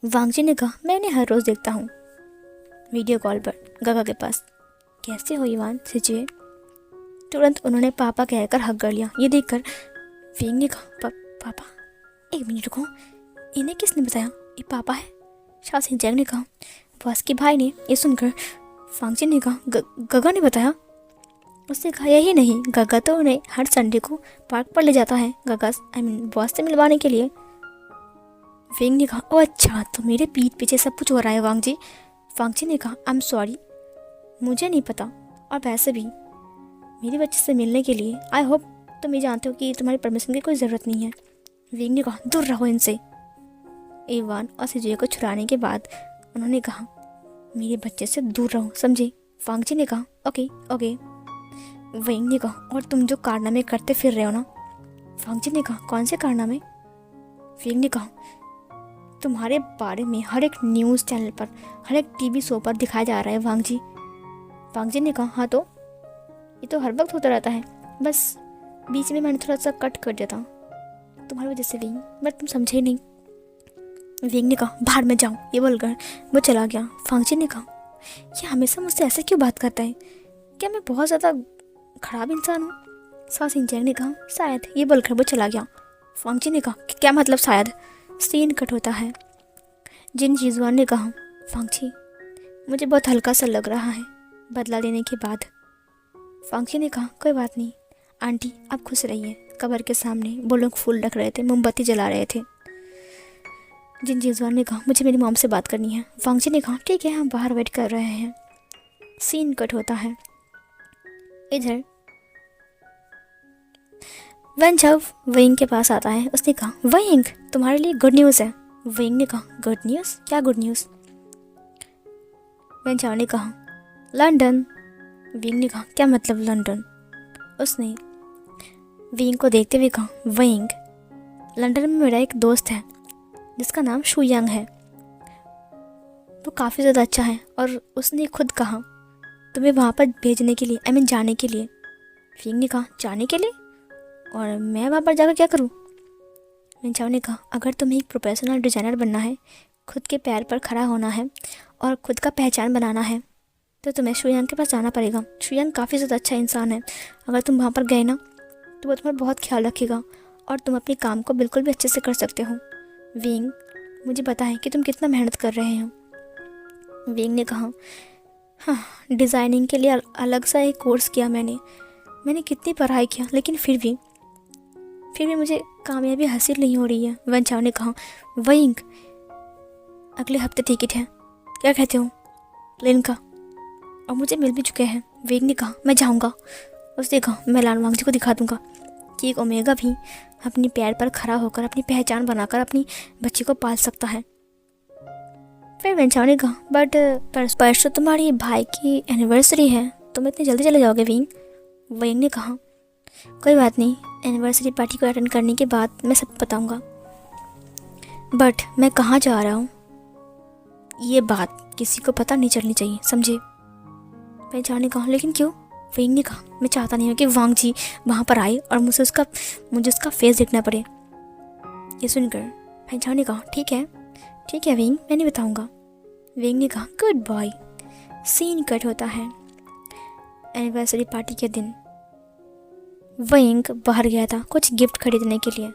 वांगजी ने कहा, मैंने हर रोज़ देखता हूँ वीडियो कॉल पर गगा के पास। कैसे हो ईवान, सिजुए? तुरंत उन्होंने पापा कहकर हक कर लिया। ये देखकर वेंग ने कहा, पापा? 1 मिनट रुको, इन्हें किसने बताया ये पापा है? शाओ सिंह-चैन ने कहा, बॉस के भाई ने। ये सुनकर वांगजी ने कहा, गगा ने बताया? उसने कहा, यही नहीं, गगा तो उन्हें हर संडे को पार्क पर ले जाता है, बॉस से मिलवाने के लिए। वेंग ने कहा, ओ अच्छा, तो मेरे पीठ पीछे सब कुछ हो रहा है वांगजी। वांगजी ने कहा, आई एम सॉरी, मुझे नहीं पता, और वैसे भी मेरे बच्चे से मिलने के लिए आई होप तुम ये जानते हो कि तुम्हारी परमिशन की कोई ज़रूरत नहीं है। वेंग ने कहा, दूर रहो इनसे। ईवान और सिजुए को छुड़ाने के बाद उन्होंने कहा, मेरे बच्चे से दूर रहो, समझे? वांगजी ने कहा, ओके। वेंग ने कहा, और तुम जो कारनामे करते फिर रहे हो ना? वांगजी ने कहा, कौन से कारनामे? वेंग ने कहा, तुम्हारे बारे में हर एक न्यूज़ चैनल पर, हर एक टीवी शो पर दिखाया जा रहा है वांगजी। वांगजी ने कहा, हाँ तो ये तो हर वक्त होता रहता है, बस बीच में मैंने थोड़ा सा कट कर दिया था तुम्हारी वजह से वेंग, बट तुम समझे नहीं। वेंग ने कहा, बाहर में जाऊँ। ये बोलकर वो चला गया। वांगजी ने कहा, ये हमेशा मुझसे ऐसे क्यों बात करता है? क्या मैं बहुत ज़्यादा खराब इंसान हूँ? शाओ सिंह-चैन ने कहा, शायद। ये बोलकर वो चला गया। वांगजी ने कहा, क्या मतलब शायद? सीन कट होता है। जिन जीजवान ने कहा, वांगजी मुझे बहुत हल्का सा लग रहा है बदला लेने के बाद। वांगजी ने कहा, कोई बात नहीं आंटी, आप खुश रहिए। कब्र के सामने वो लोग फूल रख रहे थे, मोमबत्ती जला रहे थे। जिन जीजवान ने कहा, मुझे मेरी मॉम से बात करनी है। वांगजी ने कहा, ठीक है, हम बाहर वेट कर रहे हैं। सीन कट होता है। इधर वन जब विंग के पास आता है उसने कहा, विंग तुम्हारे लिए गुड न्यूज़ है। विंग ने कहा, गुड न्यूज़? क्या गुड न्यूज़? वन चाओ ने कहा, लंदन। विंग ने कहा, क्या मतलब लंदन? उसने विंग को देखते हुए कहा, विंग लंदन में मेरा एक दोस्त है जिसका नाम शू यंग है। वो काफ़ी ज़्यादा अच्छा है और उसने खुद कहा तुम्हें वहाँ पर भेजने के लिए, जाने के लिए। विंग ने कहा, जाने के लिए? और मैं वहाँ पर जाकर क्या करूँ? मिनचाओ ने कहा, अगर तुम्हें एक प्रोफेशनल डिज़ाइनर बनना है, खुद के पैर पर खड़ा होना है और खुद का पहचान बनाना है, तो तुम्हें शुयांग के पास जाना पड़ेगा। शुयांग काफ़ी ज़्यादा अच्छा इंसान है। अगर तुम वहाँ पर गए ना तो वो तुम्हारा बहुत ख्याल रखेगा और तुम अपने काम को बिल्कुल भी अच्छे से कर सकते हो। विंग मुझे पता है कि तुम कितना मेहनत कर रहे हो। विंग ने कहा, हाँ, डिज़ाइनिंग के लिए अलग सा एक कोर्स किया मैंने कितनी पढ़ाई किया, लेकिन फिर भी मुझे कामयाबी हासिल नहीं हो रही है। वन चाओ ने कहा, विंग अगले हफ्ते टिकट है, क्या कहते हो प्लेन का? और मुझे मिल भी चुके हैं। विंग ने कहा, मैं जाऊँगा। उसने कहा, मैं लानवांग जी को दिखा दूँगा कि एक ओमेगा भी अपनी पैर पर खड़ा होकर अपनी पहचान बनाकर अपनी बच्ची को पाल सकता है। फिर वन चाओ ने कहा, बट परसों तुम्हारी भाई की एनिवर्सरी है, तुम इतनी जल्दी चले जाओगे विंग? विंग ने कहा, कोई बात नहीं, एनिवर्सरी पार्टी को अटेंड करने के बाद मैं सब बताऊंगा, बट मैं कहाँ जा रहा हूँ ये बात किसी को पता नहीं चलनी चाहिए, समझे? मैं जाने कहा, लेकिन क्यों? विंग ने कहा, मैं चाहता नहीं हूँ कि वांग जी वहाँ पर आए और मुझे उसका फेस देखना पड़े। ये सुनकर मैं जाने कहा, ठीक है विंग, मैं नहीं बताऊँगा। विंग ने कहा, गुड बॉय। सीन कट होता है। एनिवर्सरी पार्टी के दिन विंग बाहर गया था कुछ गिफ्ट खरीदने के लिए।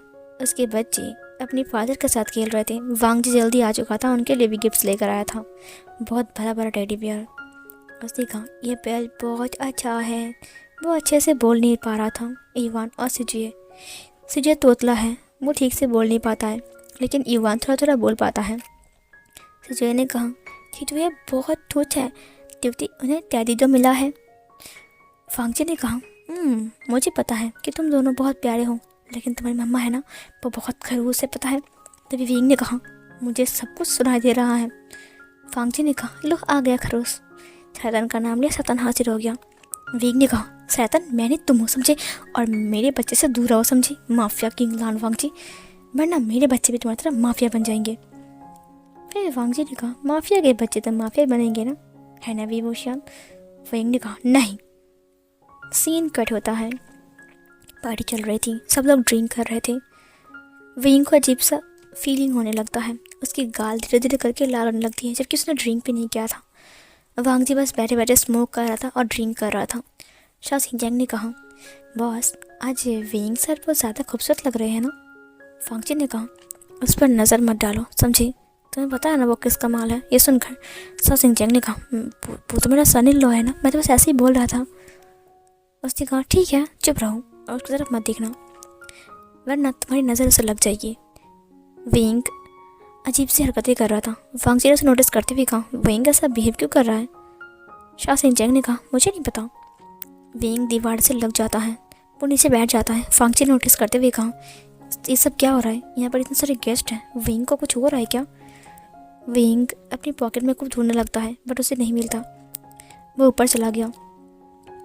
उसके बच्चे अपने फादर के साथ खेल रहे थे। वांग जी जल्दी आ चुका था, उनके लिए भी गिफ्ट्स लेकर आया था, बहुत बड़ा टेडी बियर। उसने कहा, ये बेल बहुत अच्छा है। वो अच्छे से बोल नहीं पा रहा था। इवान और सिजे तोतला है, वो ठीक से बोल नहीं पाता है, लेकिन इवान थोड़ा थोड़ा बोल पाता है। सिजे ने कहा कि तो ये बहुत तुच्छ है क्योंकि उन्हें टेडी जो मिला है। वांग जी ने कहा, मुझे पता है कि तुम दोनों बहुत प्यारे हो, लेकिन तुम्हारी मम्मा है ना, वो बहुत खड़ूस है, पता है? तभी विंग ने कहा, मुझे सब कुछ सुनाई दे रहा है। वांग जी ने कहा, लो आ गया खड़ूस। शैतान का नाम लिया, शैतान हाजिर हो गया। विंग ने कहा, शैतान मैंने तुम हो, समझे? और मेरे बच्चे से दूर रहो, समझे? माफिया किंग लानवांग जी, वरना मेरे बच्चे भी तुम्हारी तरह माफिया बन जाएंगे। फिर वांग जी ने कहा, माफिया के बच्चे तो माफिया बनेंगे ना, है ना विभूषण? विंग ने कहा, नहीं। सीन कट होता है। पार्टी चल रही थी, सब लोग ड्रिंक कर रहे थे। विंग को अजीब सा फीलिंग होने लगता है, उसकी गाल धीरे धीरे करके लाल होने लगती है, जबकि उसने ड्रिंक भी नहीं किया था। वांग जी बस बैठे बैठे स्मोक कर रहा था और ड्रिंक कर रहा था। शा सिंह ने कहा, बॉस आज विंग सर बहुत ज़्यादा खूबसूरत लग रहे हैं ना? वांग जी ने कहा, उस पर नज़र मत डालो, समझे? तुम्हें पता है ना वो किसका माल है? ये सुनकर शा सिंह ने कहा, वो तो मेरा सन इन लॉ है ना, मैं तो बस ऐसे ही बोल रहा था। उसने कहा, ठीक है, चुप रहो और उसकी तरफ मत देखना, वरना तुम्हारी नज़र उसे लग जाएगी। विंग अजीब सी हरकतें कर रहा था। वांग जी ने उसे नोटिस करते हुए कहा, विंग ऐसा बिहेव क्यों कर रहा है? शा सिंह ने कहा, मुझे नहीं पता। विंग दीवार से लग जाता है, वो नीचे बैठ जाता है। वांग जी ने नोटिस करते हुए कहा, ये सब क्या हो रहा है? यहाँ पर इतने सारे गेस्ट हैं, विंग को कुछ हो रहा है क्या? विंग अपनी पॉकेट में कुछ ढूंढने लगता है, बट उसे नहीं मिलता। वो ऊपर चला गया।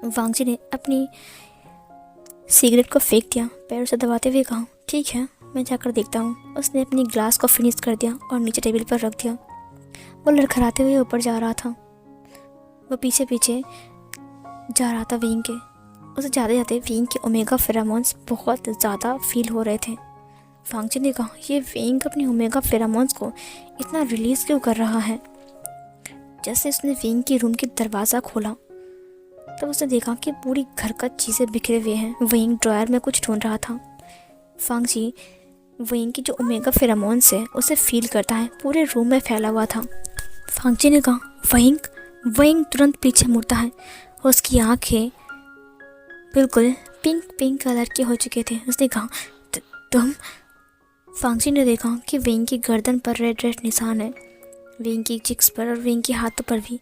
वांग जी ने अपनी सिगरेट को फेंक दिया, पैरों से दबाते हुए कहा, ठीक है, मैं जाकर देखता हूँ। उसने अपनी ग्लास को फिनिश कर दिया और नीचे टेबल पर रख दिया। वो लड़खड़ाते हुए ऊपर जा रहा था। वो पीछे पीछे जा रहा था विंग के। उसे जाते जाते विंग के ओमेगा फेरामोन्स बहुत ज़्यादा फील हो रहे थे। वांग जी ने कहा, ये विंग अपने ओमेगा फेरामोन्स को इतना रिलीज़ क्यों कर रहा है? जैसे उसने विंग के रूम की दरवाज़ा खोला तब उसने देखा कि पूरी घर का चीज़ें बिखरे हुए हैं। विंग ड्रॉयर में कुछ ढूंढ रहा था। वांग जी विंग की जो ओमेगा फेरामोन्स है उसे फील करता है, पूरे रूम में फैला हुआ था। वांग जी ने कहा, विंग तुरंत पीछे मुड़ता है। उसकी आंखें बिल्कुल पिंक कलर के हो चुके थे। उसने कहा, तुम? वांग जी ने देखा कि विंग की गर्दन पर रेड निशान है, विंग की चिक्स पर और विंग के हाथों पर भी।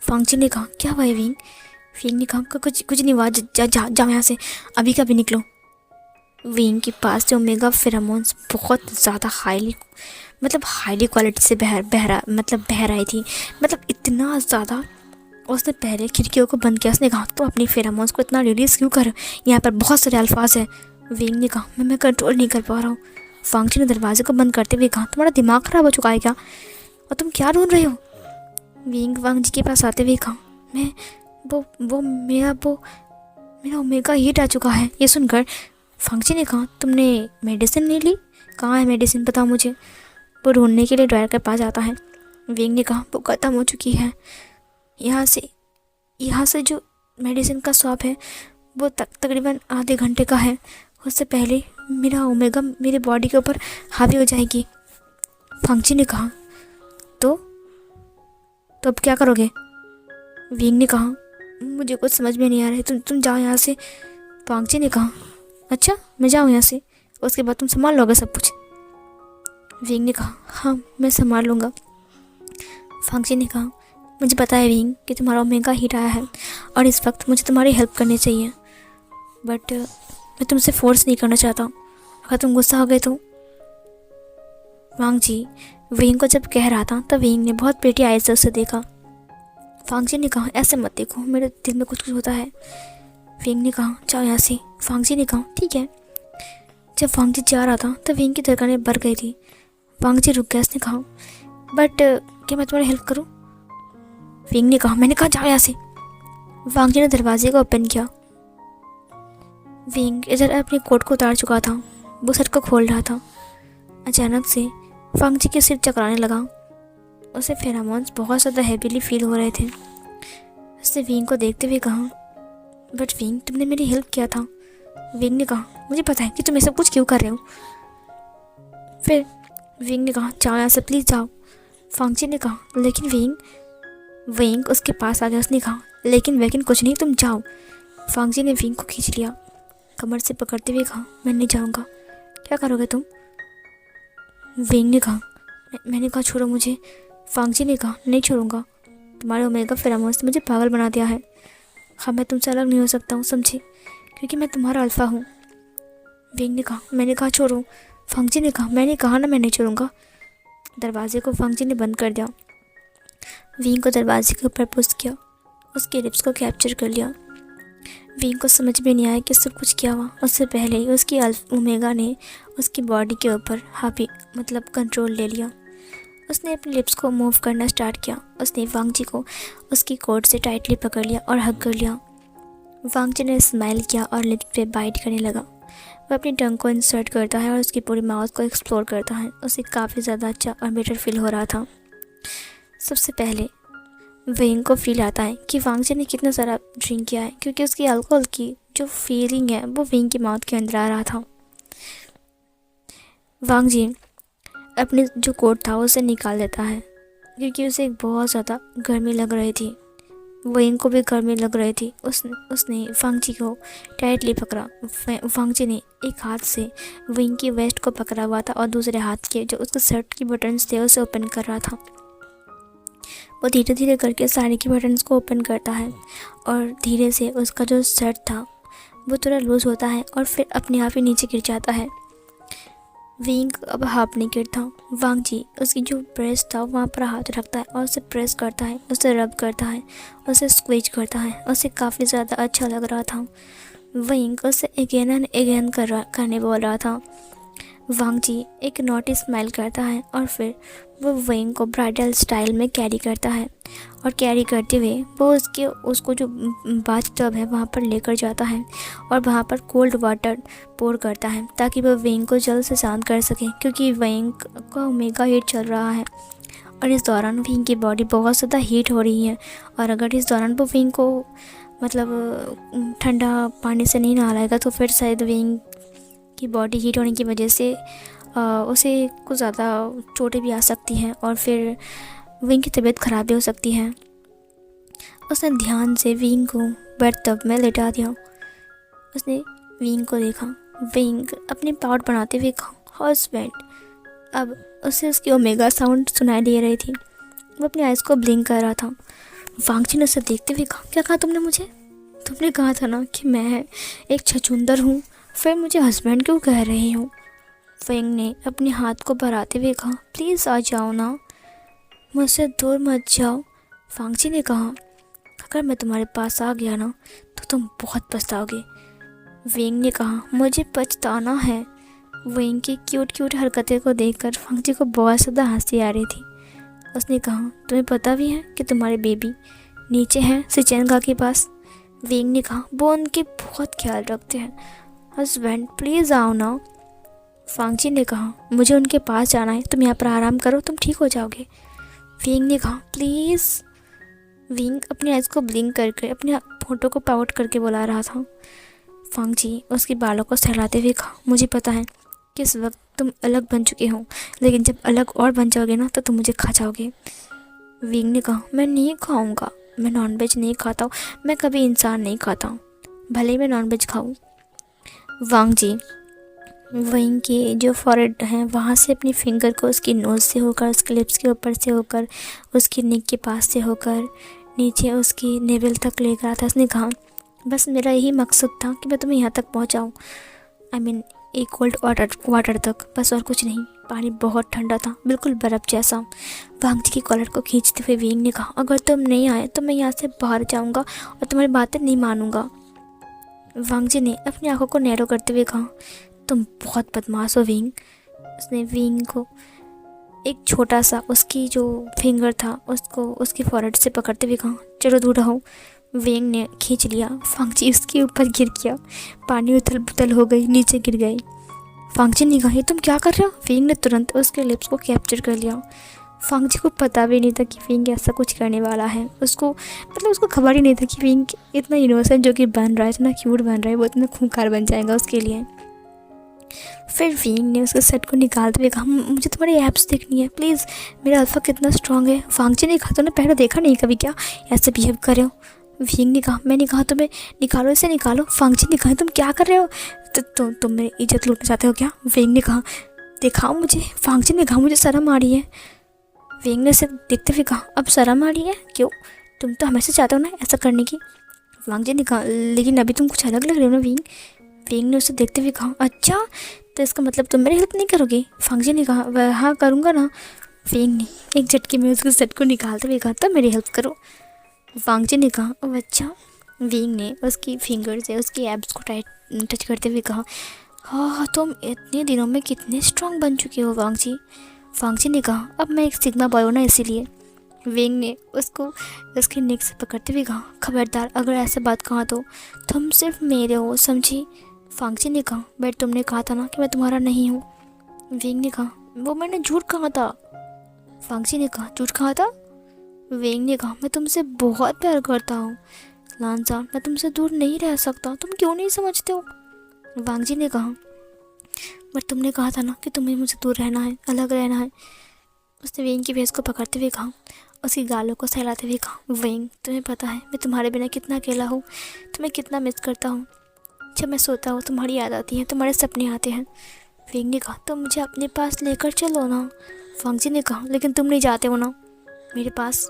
वांग जी ने कहा, क्या हुआ है विंग? विंग ने कहा, कुछ नहीं हुआ, जाओ यहाँ से, अभी का भी निकलो। विंग के पास से ओमेगा फेरोमोन्स बहुत ज़्यादा हाईली क्वालिटी से बह रही थी, मतलब इतना ज़्यादा। उसने पहले खिड़कियों को बंद किया। उसने कहा तो अपनी फेरोमोन्स को इतना रिलीज़ क्यों कर, यहाँ पर बहुत सारे अल्फाज है। विंग ने कहा मैं कंट्रोल नहीं कर पा रहा हूँ। फांगची ने दरवाजे को बंद करते हुए कहा तुम्हारा दिमाग ख़राब हो चुका है क्या, और तुम क्या ढूंढ रहे हो। विंग वांगजी के पास आते हुए कहा मैं मेरा ओमेगा हीट आ चुका है। ये सुनकर फांगची ने कहा तुमने मेडिसिन नहीं ली, कहाँ है मेडिसिन, बताओ मुझे। वो ढूंढने के लिए ड्रायर के पास आता है। विंग ने कहा वो ख़त्म हो चुकी है। यहाँ से जो मेडिसिन का शॉप है वो तकरीबन आधे घंटे का है, उससे पहले मेरा ओमेगा मेरे बॉडी के ऊपर हावी हो जाएगी। फांगची ने कहा तो अब क्या करोगे। विंग ने कहा मुझे कुछ समझ में नहीं आ रहा है, तुम जाओ यहाँ से। फांगची ने कहा अच्छा मैं जाऊँ यहाँ से, उसके बाद तुम संभाल लोगे सब कुछ। विंग ने कहा हाँ मैं संभाल लूँगा। फांगची ने कहा मुझे पता है विंग कि तुम्हारा ओमेगा हीट आया है और इस वक्त मुझे तुम्हारी हेल्प करनी चाहिए, बट मैं तुमसे फोर्स नहीं करना चाहता। अगर तुम गुस्सा हो गए तो। वांगजी विंग को जब कह रहा था तब विंग ने बहुत पेटी आय से उसे देखा। फांगजी ने कहा ऐसे मत देखो, मेरे दिल में कुछ होता है। विंग ने कहा जाओ यहाँ से। फांगजी ने कहा ठीक है। जब वांगजी जा रहा था तब विंग की धड़कनें बढ़ गई थी। वांगजी रुक गया। उसने कहा बट क्या मैं तुम्हारी हेल्प करूँ। विंग ने कहा मैंने कहा जाओ यहाँ से। वांगजी ने दरवाजे को ओपन किया। विंग इधर अपने कोट को उतार चुका था, वो सर को खोल रहा था। अचानक से वांगजी के सिर चकराने लगा। उसे फेरोमोन्स बहुत ज़्यादा हैवीली फील हो रहे थे। उसने विंग को देखते हुए कहा बट विंग तुमने मेरी हेल्प किया था। विंग ने कहा मुझे पता है कि तुम ये सब कुछ क्यों कर रहे हो। फिर विंग ने कहा जाओ यहाँ से प्लीज़ जाओ। फांगजी ने कहा लेकिन विंग उसके पास आ गया। उसने कहा लेकिन कुछ नहीं, तुम जाओ। फांगजी ने विंग को खींच लिया, कमर से पकड़ते हुए कहा मैं नहीं जाऊँगा। क्या करोगे तुम। विंग ने कहा मैंने कहा छोड़ो मुझे। फांगजी ने कहा नहीं छोड़ूंगा, तुम्हारे ओमेगा फेरोमोन्स ने मुझे पागल बना दिया है। हाँ मैं तुमसे अलग नहीं हो सकता हूँ समझे, क्योंकि मैं तुम्हारा अल्फा हूँ। विंग ने कहा मैंने कहा छोड़ो। फांगजी ने कहा मैंने कहा ना मैं नहीं छोड़ूंगा। दरवाजे को फांगजी ने बंद कर दिया। विंग को दरवाजे के ऊपर पुश किया, उसके लिप्स को कैप्चर कर लिया। विंग को समझ में नहीं आया कि सब कुछ क्या हुआ। उससे पहले ही उसकी ओमेगा ने उसकी बॉडी के ऊपर हावी कंट्रोल ले लिया। उसने अपने लिप्स को मूव करना स्टार्ट किया। उसने वांगजी को उसकी कोट से टाइटली पकड़ लिया और हग कर लिया। वांगजी ने स्माइल किया और लिप्स पे बाइट करने लगा। वह अपनी टंग को इंसर्ट करता है और उसकी पूरी माउथ को एक्सप्लोर करता है। उसे काफ़ी ज़्यादा अच्छा और बेटर फील हो रहा था। सबसे पहले विंग को फील आता है कि वांगजी ने कितना सारा ड्रिंक किया है, क्योंकि उसकी अल्कोहल की जो फीलिंग है वो विंग की माउथ के अंदर आ रहा था। वांगजी अपने जो कोट था उसे निकाल देता है, क्योंकि उसे बहुत ज़्यादा गर्मी लग रही थी। विंग को भी गर्मी लग रही थी। उसने वांगजी को टाइटली पकड़ा। वांगजी ने एक हाथ से विंग की वेस्ट को पकड़ा हुआ था और दूसरे हाथ के जो उसके शर्ट की बटन्स थे उसे ओपन कर रहा था। वो धीरे धीरे करके साड़ी के बटन्स को ओपन करता है और धीरे से उसका जो शर्ट था वो थोड़ा लूज़ होता है और फिर अपने आप ही नीचे गिर जाता है। विंग अब हाथ नहीं गिरता। वांगजी उसकी जो ब्रेस्ट था वहाँ पर हाथ रखता है और उसे प्रेस करता है, उसे रब करता है, उसे स्क्वीज करता है। उसे काफ़ी ज़्यादा अच्छा लग रहा था। विंग उसे अगेन एंड अगेन करने बोल रहा था। वांगजी एक नॉटी स्माइल करता है और फिर वो विंग को ब्राइडल स्टाइल में कैरी करता है और कैरी करते हुए वो उसको जो बाथ टब है वहाँ पर लेकर जाता है और वहाँ पर कोल्ड वाटर पोर करता है ताकि वो विंग को जल्द से शांत कर सके, क्योंकि विंग का ओमेगा हीट चल रहा है और इस दौरान विंग की बॉडी बहुत ज़्यादा हीट हो रही है। और अगर इस दौरान वो विंग को ठंडा पानी से नहीं नहलाएगा तो फिर शायद विंग की बॉडी हीट होने की वजह से उसे कुछ ज़्यादा चोटें भी आ सकती हैं और फिर विंग की तबीयत ख़राब भी हो सकती है। उसने ध्यान से विंग को बेड टब में लेटा दिया। उसने विंग को देखा। विंग अपनी पाउट बनाते हुए कहा हस्बैंड। अब उसे उसकी ओमेगा साउंड सुनाई दे रही थी। वो अपनी आइज़ को ब्लिंक कर रहा था। वांगजी ने उसे देखते हुए कहा क्या कहा तुमने मुझे। तुमने कहा था ना कि मैं एक छछूंदर हूँ। फिर मुझे हस्बैंड क्यों कह रही हूँ? वेंग ने अपने हाथ को बढ़ाते हुए कहा, प्लीज़ आ जाओ ना, मुझसे दूर मत जाओ। फांगची ने कहा, अगर मैं तुम्हारे पास आ गया ना तो तुम बहुत पछताओगे। वेंग ने कहा, मुझे पछताना है। वेंग की क्यूट क्यूट हरकतें को देखकर फांगची को बहुत ज़्यादा हंसी आ रही थी। उसने कहा, तुम्हें पता भी है कि तुम्हारे बेबी नीचे हैं सिचेंगा के पास? वेंग ने कहा, वो उनके बहुत ख्याल रखते हैं। हस्बैंड प्लीज़ आओ ना। फांगची ने कहा, मुझे उनके पास जाना है, तुम यहाँ पर आराम करो, तुम ठीक हो जाओगे। वेंग ने कहा, प्लीज़। वेंग अपने आइज़ को ब्लिंक करके अपने फोटो को पाउट करके बुला रहा था। फांगची उसके बालों को सहलाते हुए कहा, मुझे पता है कि इस वक्त तुम अलग बन चुके हो, लेकिन जब अलग और बन जाओगे ना तो तुम मुझे खा जाओगे। वेंग ने कहा, मैं नहीं खाऊंगा, मैं नॉनवेज नहीं खाता हूँ, मैं कभी इंसान नहीं खाता हूँ, भले ही मैं नॉनवेज खाऊँ। वांगजी वेंग की जो फॉरहेड है वहाँ से अपनी फिंगर को उसकी नोज़ से होकर, उसके लिप्स के ऊपर से होकर, उसकी नेक के पास से होकर नीचे उसकी नेवल तक लेकर आता। उसने कहा, बस मेरा यही मकसद था कि मैं तुम्हें यहाँ तक पहुँचाऊँ, आई मीन एक कोल्ड वाटर तक, बस और कुछ नहीं। पानी बहुत ठंडा था, बिल्कुल बर्फ़ जैसा। वांगजी की कॉलर को खींचते हुए वेंग ने कहा, अगर तुम नहीं आए तो मैं यहाँ से बाहर जाऊँगा और तुम्हारी बातें नहीं मानूंगा। वांगजी ने अपनी आंखों को नैरो करते हुए कहा, तुम बहुत बदमाश हो वेंग। उसने वेंग को एक छोटा सा उसकी जो फिंगर था उसको उसकी फॉरहेड से पकड़ते हुए कहा, चलो दूर रहो। वेंग ने खींच लिया। फांगची उसके ऊपर गिर गया, पानी उथल पुथल हो गई, नीचे गिर गई। फांगची ने कहा, तुम क्या कर रहे हो? वेंग ने तुरंत उसके लिप्स को कैप्चर कर लिया। फांगची को पता भी नहीं था कि वेंग ऐसा कुछ करने वाला है। उसको खबर ही नहीं था कि वेंग इतना इनोसेंट जो कि बन रहा है, इतना क्यूट बन रहा है, वो इतना खूंखार बन जाएगा उसके लिए। फिर वेंग ने उसके सेट को निकालते हुए कहा, मुझे तुम्हारी एब्स देखनी है प्लीज़, मेरा अल्फा कितना स्ट्रांग है। फांगची ने कहा, तुमने पहले देखा नहीं कभी क्या ऐसे बिहेव कर रहे हो? वेंग ने कहा, मैंने कहा तुम्हें निकालो, इसे निकालो। फांगची ने कहा, तुम क्या कर रहे हो? तुम मेरी इज्जत लूटना चाहते हो क्या? वेंग ने कहा, दिखाओ मुझे। फांगची ने कहा, मुझे शर्म आ रही है। वेंग ने सिर्फ देखते हुए कहा, अब शर्म आ रही है? क्यों, तुम तो हमेशा चाहते हो ना ऐसा करने की। फांगची ने कहा, लेकिन अभी तुम कुछ अलग लग रहे हो ना वेंग। वेंग ने उसे देखते हुए कहा, अच्छा तो इसका मतलब तुम मेरी हेल्प नहीं करोगे? फांगची ने कहा, वह हाँ करूँगा ना। वेंग ने एक झटके में उसके सेट को निकालते हुए कहा, तब मेरी हेल्प करो। फांगची ने कहा, ओह अच्छा। वेंग ने उसकी फिंगर से उसकी एब्स को टच करते हुए कहा, हाँ तुम इतने दिनों में कितने स्ट्रांग बन चुके हो वांगजी। फांगची ने कहा, अब मैं एक सिग्मा बॉय हूँ ना इसीलिए। वेंग ने उसको उसके नेक से पकड़ते हुए कहा, खबरदार अगर ऐसा बात कहा तो तुम सिर्फ मेरे हो, समझी? फांगची ने कहा, बट तुमने कहा था ना कि मैं तुम्हारा नहीं हूँ। वेंग ने कहा, वो मैंने झूठ कहा था। फांगची ने कहा, झूठ कहा था? वेंग ने कहा, मैं तुमसे बहुत प्यार करता हूँ लानसा, मैं तुमसे दूर नहीं रह सकता, तुम क्यों नहीं समझते हो? वांगजी ने कहा, बट तुमने कहा था ना कि तुम्हें मुझसे दूर रहना है, अलग रहना है। उसने वेंग की फेस को पकड़ते हुए कहा, उसकी गालों को सहलाते हुए कहा, वेंग तुम्हें पता है मैं तुम्हारे बिना कितना अकेला हूँ, तुम्हें कितना मिस करता हूँ। जब मैं सोता हूँ तुम्हारी याद आती है, तुम्हारे सपने आते हैं। वेंग ने कहा, तुम मुझे अपने पास लेकर चलो ना। फांगजी ने कहा, लेकिन तुम नहीं जाते हो ना मेरे पास,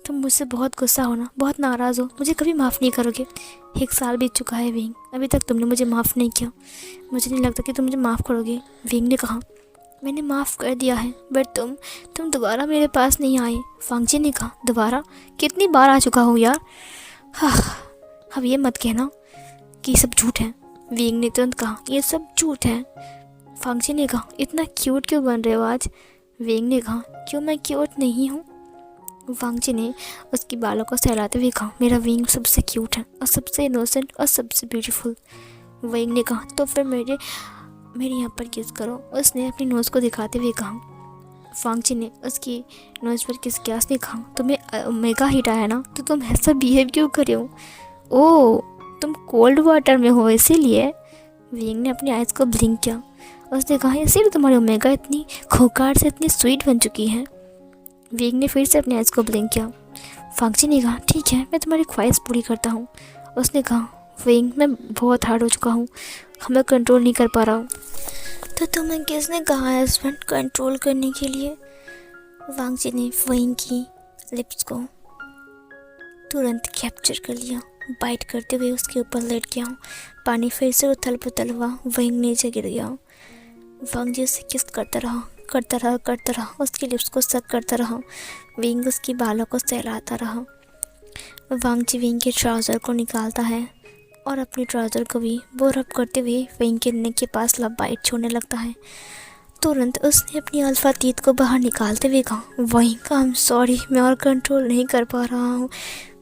तुम मुझसे बहुत गुस्सा हो ना, बहुत नाराज़ हो, मुझे कभी माफ़ नहीं करोगे। 1 साल बीत चुका है वेंग, अभी तक तुमने मुझे माफ़ नहीं किया, मुझे नहीं लगता कि तुम मुझे माफ़ करोगे। वेंग ने कहा, मैंने माफ़ कर दिया है, बट तुम दोबारा मेरे पास नहीं आए। फांगजी ने कहा, दोबारा? कितनी बार आ चुका हूँ यार। हाँ, अब ये मत कहना कि सब झूठ है। वेंग ने तुरंत कहा, ये सब झूठ है। फांगजी ने कहा, इतना क्यूट क्यों बन रहे हो आज? वेंग ने कहा, क्यों मैं क्यूट नहीं हूँ? वांगजी ने उसकी बालों को सहलाते हुए कहा, मेरा वेंग सबसे क्यूट है और सबसे इनोसेंट और सबसे ब्यूटीफुल। वेंग ने कहा, तो फिर मेरे यहाँ पर किस करो। उसने अपनी नोज़ को दिखाते हुए कहा। फांगजी ने उसकी नोज़ पर किस किया। उसने कहा, तुम्हें ओमेगा हीट आया ना, तो तुम ऐसा बिहेव क्यों करे हो? ओह, तुम कोल्ड वाटर में हो इसीलिए? वेंग ने अपनी आइज़ को ब्लिंक किया। उसने कहा, इसीलिए तुम्हारी ओमेगा इतनी खोकार से इतनी स्वीट बन चुकी है। वेंग ने फिर से अपने आइज़ को ब्लिंक किया। फांगजी ने कहा, ठीक है मैं तुम्हारी ख्वाहिश पूरी करता हूँ। उसने कहा, वेंग मैं बहुत हार्ड हो चुका हूँ, हमें कंट्रोल नहीं कर पा रहा हूँ। तो तुम्हें किसने कहा है हस्बैंड कंट्रोल करने के लिए? वांगजी ने वेंग की लिप्स को तुरंत कैप्चर कर लिया। बाइट करते हुए उसके ऊपर लेट गया। पानी फिर से उथल पुथल हुआ। विंग नीचे गिर गया। वांग जी उसे किस करता रहा, उसके लिप्स को सक करता रहा। विंग उसकी बालों को सहलाता रहा। वांग जी विंग के ट्राउज़र को निकालता है और अपनी ट्राउज़र को भी वो रब करते हुए विंग के नेक के पास बाइट छोड़ने लगता है। तुरंत उसने अपनी अल्फा तीत को बाहर निकालते हुए कहा, विंग आई एम सॉरी, मैं और कंट्रोल नहीं कर पा रहा हूँ।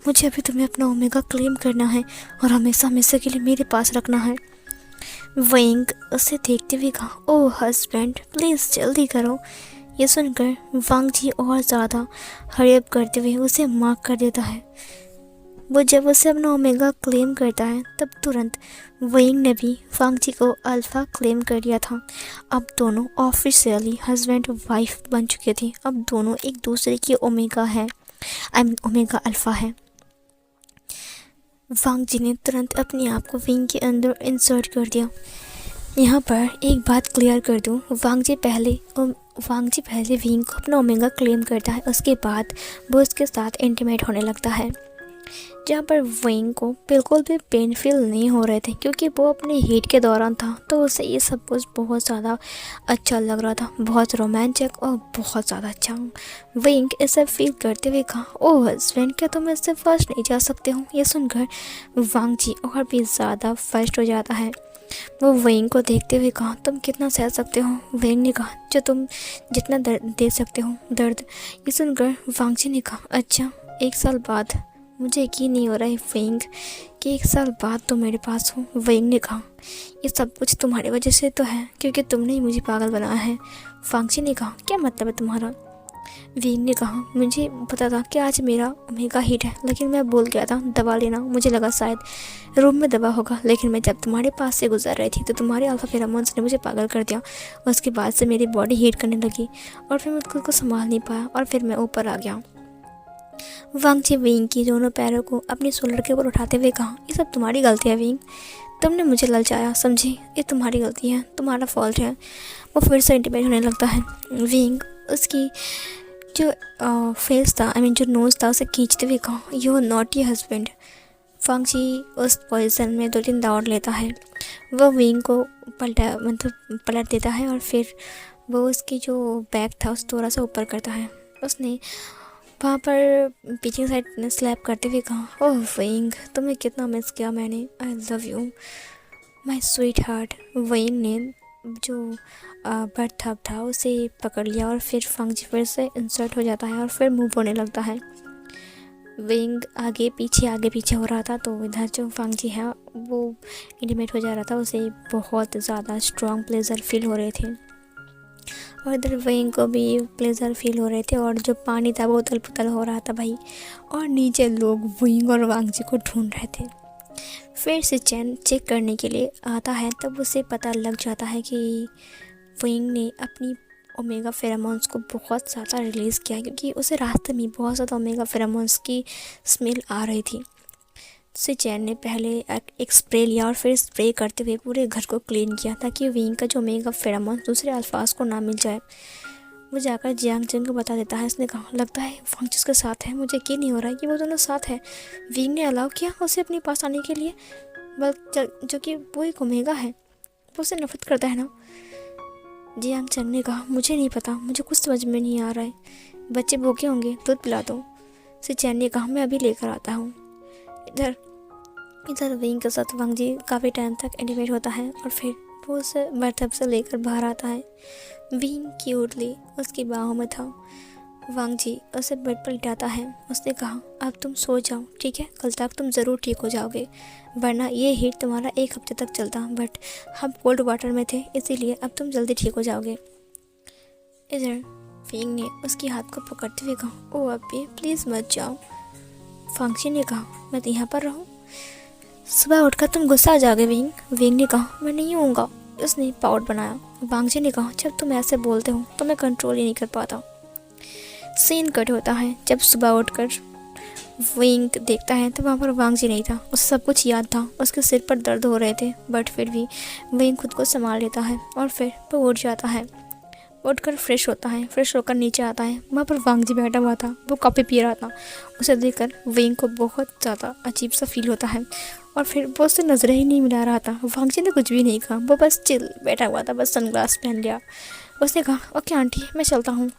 मुझे अभी तुम्हें अपना ओमेगा क्लेम करना है और हमेशा हमेशा के लिए मेरे पास रखना है। विंग उसे देखते हुए कहा, ओह हस्बैंड प्लीज़ जल्दी करो। ये सुनकर वांग जी और ज़्यादा हड़प करते हुए उसे मार्क कर देता है। वो जब उसे अपना ओमेगा क्लेम करता है तब तुरंत विंग ने भी वांग जी को अल्फ़ा क्लेम कर दिया था। अब दोनों ऑफिशियली हस्बैंड वाइफ बन चुके थे। अब दोनों एक दूसरे के ओमेगा है, आई मीन ओमेगा अल्फ़ा है। वांग जी ने तुरंत अपने आप को विंग के अंदर इंसर्ट कर दिया। यहाँ पर एक बात क्लियर कर दूँ, वांग जी पहले विंग को अपना ओमेगा क्लेम करता है, उसके बाद वो उसके साथ इंटीमेट होने लगता है। जहाँ पर विंग को बिल्कुल भी पेन फील नहीं हो रहे थे क्योंकि वो अपने हीट के दौरान था, तो उसे ये सब कुछ बहुत ज़्यादा अच्छा लग रहा था, बहुत रोमांचक और बहुत ज़्यादा अच्छा। विंग इसे फील करते हुए कहा, ओह हस्बैंड क्या तुम इससे फर्स्ट नहीं जा सकते हो। ये सुनकर वांग जी और भी ज़्यादा फर्स्ट हो जाता है। वो विंग को देखते हुए कहा, तुम कितना सह सकते हो। विंग ने कहा, जो तुम जितना दर्द दे सकते हो दर्द। ये सुनकर वांग जी ने कहा, अच्छा 1 साल बाद, मुझे यकीन नहीं हो रहा है विंग कि 1 साल बाद तुम मेरे पास हो। विंग ने कहा, ये सब कुछ तुम्हारी वजह से तो है क्योंकि तुमने ही मुझे पागल बनाया है। वांग जी ने कहा, क्या मतलब है तुम्हारा। विंग ने कहा, मुझे पता था कि आज मेरा ओमेगा हीट है, लेकिन मैं भूल गया था दवा लेना। मुझे लगा शायद रूम में दवा होगा, लेकिन मैं जब तुम्हारे पास से गुजर रही थी तो तुम्हारे अल्फा फेरोमोन्स ने मुझे पागल कर दिया। उसके बाद से मेरी बॉडी हीट करने लगी और फिर मैं खुद को संभाल नहीं पाया और फिर मैं ऊपर आ गया। वांग जी विंग की दोनों पैरों को अपनी शोल्डर के ऊपर उठाते हुए कहा, ये सब तुम्हारी गलती है विंग, तुमने मुझे ललचाया, समझी, ये तुम्हारी गलती है, तुम्हारा फॉल्ट है। वो फिर से इंटीमेट होने लगता है। विंग उसकी जो फेस था, आई मीन जो नोज़ था, उसे खींचते हुए कहा, यू नॉटी हस्बैंड। वांग जी उस पोजीशन में 2-3 दौड़ लेता है। वो विंग को पलट देता है और फिर वो उसकी जो बैग था उस थोड़ा सा ऊपर करता है। उसने वहाँ पर पीछे साइड स्लैप करते हुए कहा, ओह विंग तुम्हें कितना मिस किया मैंने, I love you my sweet heart. Wing ने जो बर्थ हब था उसे पकड़ लिया और फिर वांग जी फिर से इंसर्ट हो जाता है और फिर मूव होने लगता है। विंग आगे पीछे हो रहा था, तो इधर जो वांग जी है वो इंटीमेट हो जा रहा था, उसे बहुत ज़्यादा स्ट्रॉन्ग प्लेजर फील हो रहे थे और इधर विंग को भी प्लेजर फील हो रहे थे और जो पानी था वो उथल पुथल हो रहा था भाई। और नीचे लोग विंग और वांग जी को ढूंढ रहे थे। फिर से चैन चेक करने के लिए आता है, तब उसे पता लग जाता है कि विंग ने अपनी ओमेगा फेरोमोन्स को बहुत ज़्यादा रिलीज़ किया क्योंकि उसे रास्ते में बहुत ज़्यादा ओमेगा फेरोमोन्स की स्मेल आ रही थी। से चैन ने पहले एक स्प्रे लिया और फिर स्प्रे करते हुए पूरे घर को क्लीन किया ताकि विंग का जो ओमेगा फेरोमोन्स दूसरे अल्फाज को ना मिल जाए। वो जाकर जियांग चंग को बता देता है। उसने कहा, लगता है वांग जिसके साथ है, मुझे यकीन नहीं हो रहा है कि वो दोनों साथ है। विंग ने अलाउ किया उसे अपने पास आने के लिए, जो कि वो एक ओमेगा है, वो उसे नफरत करता है ना। जियांग चंग ने कहा, मुझे नहीं पता, मुझे कुछ समझ में नहीं आ रहा है, बच्चे भूखे होंगे, दूध पिला दो। से चैन ने कहा, मैं अभी लेकर आता हूँ। इधर विंग के साथ वांग जी काफ़ी टाइम तक इंटीमेट होता है और फिर वो उसे बर्थब से लेकर बाहर आता है। विंग क्यूटली उसकी बाहों में था। वांग जी उसे बेड पर लिटाता है। उसने कहा, अब तुम सो जाओ, ठीक है, कल तक तुम ज़रूर ठीक हो जाओगे, वरना ये हीट तुम्हारा 1 हफ्ते तक चलता, बट हम कोल्ड वाटर में थे इसीलिए अब तुम जल्दी ठीक हो जाओगे। इधर विंग ने उसके हाथ को पकड़ते हुए कहा, ओह अभी प्लीज़ मत जाओ। वांग जी ने कहा, मैं तो यहाँ पर रहूँ, सुबह उठकर तुम गुस्सा आ जाओगे विंग। विंग ने कहा, मैं नहीं होऊंगा। उसने पाउट बनाया। वांग जी ने कहा, जब तुम ऐसे बोलते हो तो मैं कंट्रोल ही नहीं कर पाता। सीन कट होता है। जब सुबह उठकर विंग देखता है तो वहाँ पर वांग जी नहीं था। उसे सब कुछ याद था, उसके सिर पर दर्द हो रहे थे, बट फिर भी विंग खुद को संभाल लेता है और फिर वो उठ जाता है। उठकर फ्रेश होता है, फ्रेश होकर नीचे आता है। वहाँ पर वांग जी बैठा हुआ था, वो कॉफ़ी पी रहा था। उसे देखकर वेंग को बहुत ज़्यादा अजीब सा फील होता है और फिर वो उससे नज़रें ही नहीं मिला रहा था। वांग जी ने कुछ भी नहीं कहा, वो बस चिल बैठा हुआ था, बस सनग्लास पहन लिया। उसने कहा ओके आंटी मैं चलता हूँ,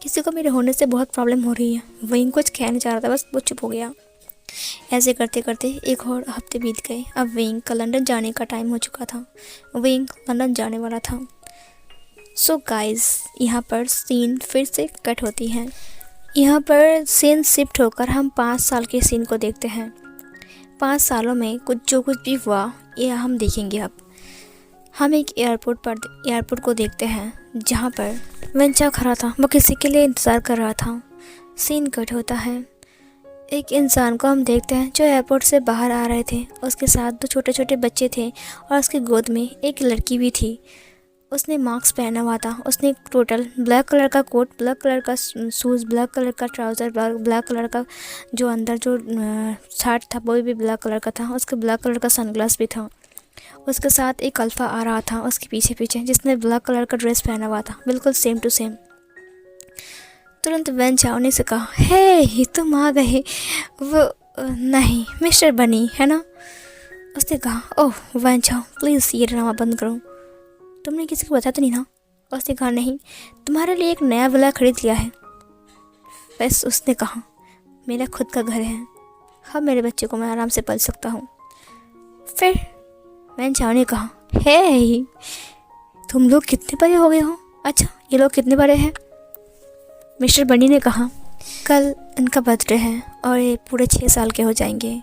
किसी को मेरे होने से बहुत प्रॉब्लम हो रही है। वेंग कुछ कह नहीं चाह रहा था, बस वो चुप हो गया। ऐसे करते करते एक और हफ्ते बीत गए। अब वेंग का लंदन जाने का टाइम हो चुका था, वेंग लंदन जाने वाला था। सो गाइस यहाँ पर सीन फिर से कट होती है। यहाँ पर सीन शिफ्ट होकर हम 5 साल के सीन को देखते हैं। 5 सालों में जो कुछ भी हुआ ये हम देखेंगे। अब हम एक एयरपोर्ट को देखते हैं जहाँ पर वेंचा खड़ा था, वो किसी के लिए इंतज़ार कर रहा था। सीन कट होता है, एक इंसान को हम देखते हैं जो एयरपोर्ट से बाहर आ रहे थे। उसके साथ 2 छोटे छोटे बच्चे थे और उसकी गोद में एक लड़की भी थी। उसने मास्क पहना हुआ था, उसने टोटल ब्लैक कलर का कोट, ब्लैक कलर का शूज़, ब्लैक कलर का ट्राउज़र, ब्लैक कलर का जो अंदर जो शर्ट था वो भी ब्लैक कलर का था। उसके ब्लैक कलर का सनग्लास भी था। उसके साथ एक अल्फ़ा आ रहा था उसके पीछे पीछे, जिसने ब्लैक कलर का ड्रेस पहना हुआ था, बिल्कुल सेम टू सेम। तुरंत वैन चाओ ने से कहा हे तुम आ गए। वो नहीं मिस्टर बनी है ना। उसने कहा ओह वैन चाओ प्लीज़ ये ड्रामा बंद करो, तुमने किसी को बताया तो नहीं ना। उसने कहा नहीं, तुम्हारे लिए एक नया विला खरीद लिया है। बस उसने कहा मेरा खुद का घर है, हाँ मेरे बच्चे को मैं आराम से पाल सकता हूँ। फिर वैन चाओ ने कहा हे तुम लोग कितने बड़े हो गए हो। अच्छा ये लोग कितने बड़े हैं। मिस्टर बनी ने कहा कल इनका बर्थडे है और ये पूरे 6 साल के हो जाएंगे।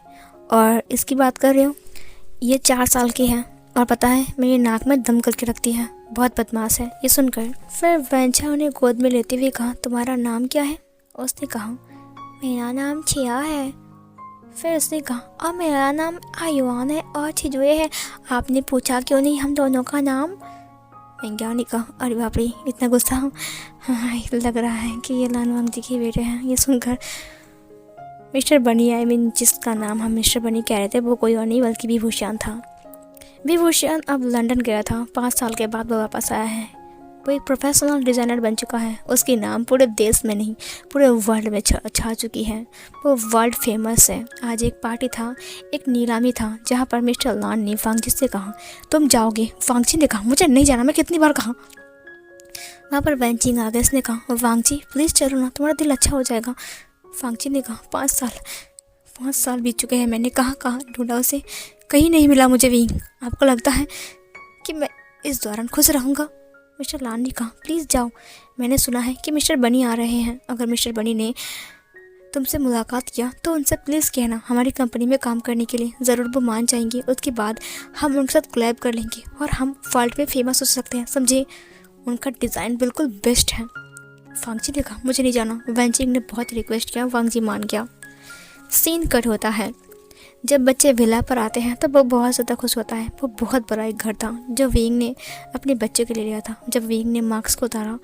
और इसकी बात कर रहे हो, ये 4 साल की है और पता है मेरी नाक में दम करके रखती है, बहुत बदमाश है। ये सुनकर फिर वैंचा उन्हें गोद में लेते हुए कहा तुम्हारा नाम क्या है। उसने कहा मेरा नाम छिया है। फिर उसने कहा और मेरा नाम आयुआन है और छिजुए है, आपने पूछा क्यों नहीं हम दोनों का नाम। मैंग्या ने कहा अरे बाप रे इतना गुस्सा। हाँ लग रहा है कि ये लानवांग जी के बेटे हैं। ये सुनकर मिस्टर बनी जिसका नाम हम मिस्टर बनी कह रहे थे वो कोई और नहीं बल्कि विभूषण था। विभूषण अब लंदन गया था, 5 साल के बाद वो वापस आया है। वो एक प्रोफेशनल डिज़ाइनर बन चुका है। उसकी नाम पूरे देश में नहीं पूरे वर्ल्ड में छा चुकी है, वो वर्ल्ड फेमस है। आज एक पार्टी था, एक नीलामी था जहाँ पर मिस्टर लान ने वांग जी से कहा तुम जाओगे। वांग जी ने कहा मुझे नहीं जाना, मैं कितनी बार कहा। वहाँ पर वैंचिंग आ गया, इसने कहा वांग जी प्लीज़ चलो ना, तुम्हारा दिल अच्छा हो जाएगा। वांग जी ने कहा 5 साल बीत चुके हैं, मैंने कहाँ ढूंढा उसे, कहीं नहीं मिला मुझे विंग। आपको लगता है कि मैं इस दौरान खुश रहूँगा। मिस्टर लान ने कहा प्लीज़ जाओ, मैंने सुना है कि मिस्टर बनी आ रहे हैं। अगर मिस्टर बनी ने तुमसे मुलाकात किया तो उनसे प्लीज़ कहना हमारी कंपनी में काम करने के लिए, ज़रूर वो मान जाएंगे। उसके बाद हम उनके साथ कोलैब कर लेंगे और हम वर्ल्ड में फेमस हो सकते हैं, समझे। उनका डिज़ाइन बिल्कुल बेस्ट है। वांग जी ने कहा मुझे नहीं जाना। वैंचिंग ने बहुत रिक्वेस्ट किया, वांग जी मान गया। सीन कट होता है, जब बच्चे विला पर आते हैं तो वो बहुत ज़्यादा खुश होता है। वो बहुत बड़ा एक घर था जो विंग ने अपने बच्चे के लिए लिया था। जब विंग ने मास्क को उतारा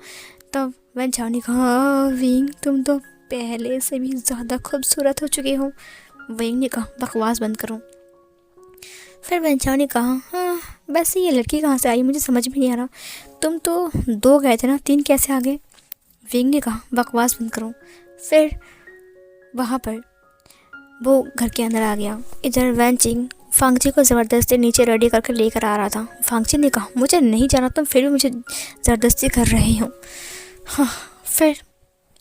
तब वैन चाओ ने कहा विंग तुम तो पहले से भी ज़्यादा खूबसूरत हो चुके हो। विंग ने कहा बकवास बंद करो। फिर वैन चाओ ने कहा हाँ वैसे ये लड़की कहाँ से आई मुझे समझ में नहीं आ रहा, तुम तो 2 गए थे ना, 3 कैसे आ गए। विंग ने कहा बकवास बंद करो। फिर वहाँ पर वो घर के अंदर आ गया। इधर वैंचिंग फांग जी को ज़बरदस्ती नीचे रेडी करके लेकर आ रहा था। फांग जी ने कहा मुझे नहीं जाना, तुम फिर भी मुझे ज़बरदस्ती कर रहे हो। हाँ फिर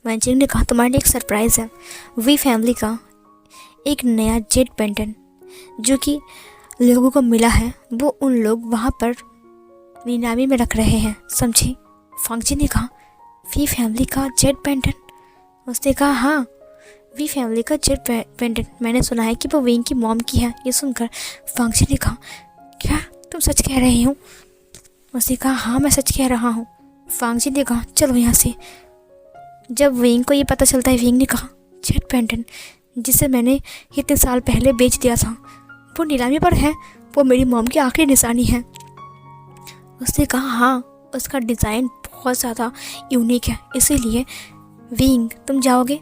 वैंचिंग ने कहा तुम्हारे लिए एक सरप्राइज़ है, वी फैमिली का एक नया जेट पेंडेंट जो कि लोगों को मिला है, वो उन लोग वहाँ पर नीलामी में रख रहे हैं, समझे। फांग जी ने कहा वी फैमिली का जेट पेंडेंट। उसने कहा हाँ वी फैमिली का जेट पेंडेंट, मैंने सुना है कि वो विंग की मॉम की है। ये सुनकर फांग जी ने कहा क्या तुम सच कह रहे हो। उसने कहा हाँ मैं सच कह रहा हूँ। फांग जी ने कहा चलो यहाँ से। जब विंग को ये पता चलता है, विंग ने कहा जेट पेंडेंट जिसे मैंने इतने साल पहले बेच दिया था वो नीलामी पर है, वो मेरी मॉम की आखिरी निशानी है। उसने कहा हाँ उसका डिज़ाइन बहुत ज़्यादा यूनिक है, इसीलिए विंग तुम जाओगे।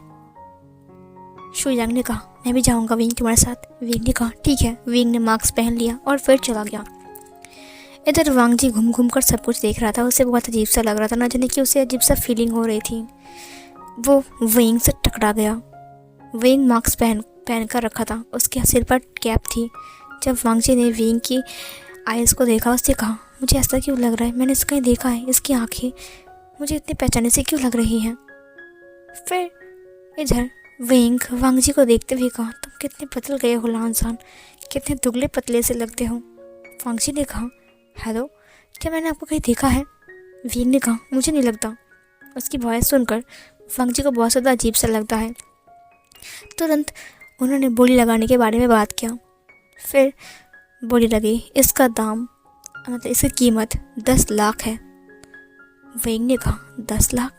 शुयांग ने कहा मैं भी जाऊंगा विंग तुम्हारे साथ। विंग ने कहा ठीक है। विंग ने मास्क पहन लिया और फिर चला गया। इधर वांग जी घूम घूम कर सब कुछ देख रहा था। उसे बहुत अजीब सा लग रहा था, ना जाने कि उसे अजीब सा फीलिंग हो रही थी। वो वेइंग से टकरा गया। वेइंग मास्क पहन कर रखा था, उसके सिर पर कैप थी। जब वांग जी ने वेइंग की आइज़ को देखा, उससे कहा, मुझे ऐसा क्यों लग रहा है, मैंने इसको कहीं देखा है, इसकी आंखें मुझे इतनी पहचाने से क्यों लग रही हैं। फिर इधर वेइंग वांग जी को देखते हुए कहा, तुम कितने बदल गए हो लानसान, कितने दुबले पतले से लगते हो। वांग जी ने कहा, हेलो, क्या मैंने आपको कहीं देखा है। वेइंग ने कहा, मुझे नहीं लगता। उसकी वॉइस सुनकर वांग जी को बहुत ज़्यादा अजीब सा लगता है। तुरंत उन्होंने बोली लगाने के बारे में बात किया। फिर बोली लगी, इसका दाम मतलब इसकी कीमत 10 लाख है। वेइंग ने कहा, 10 लाख,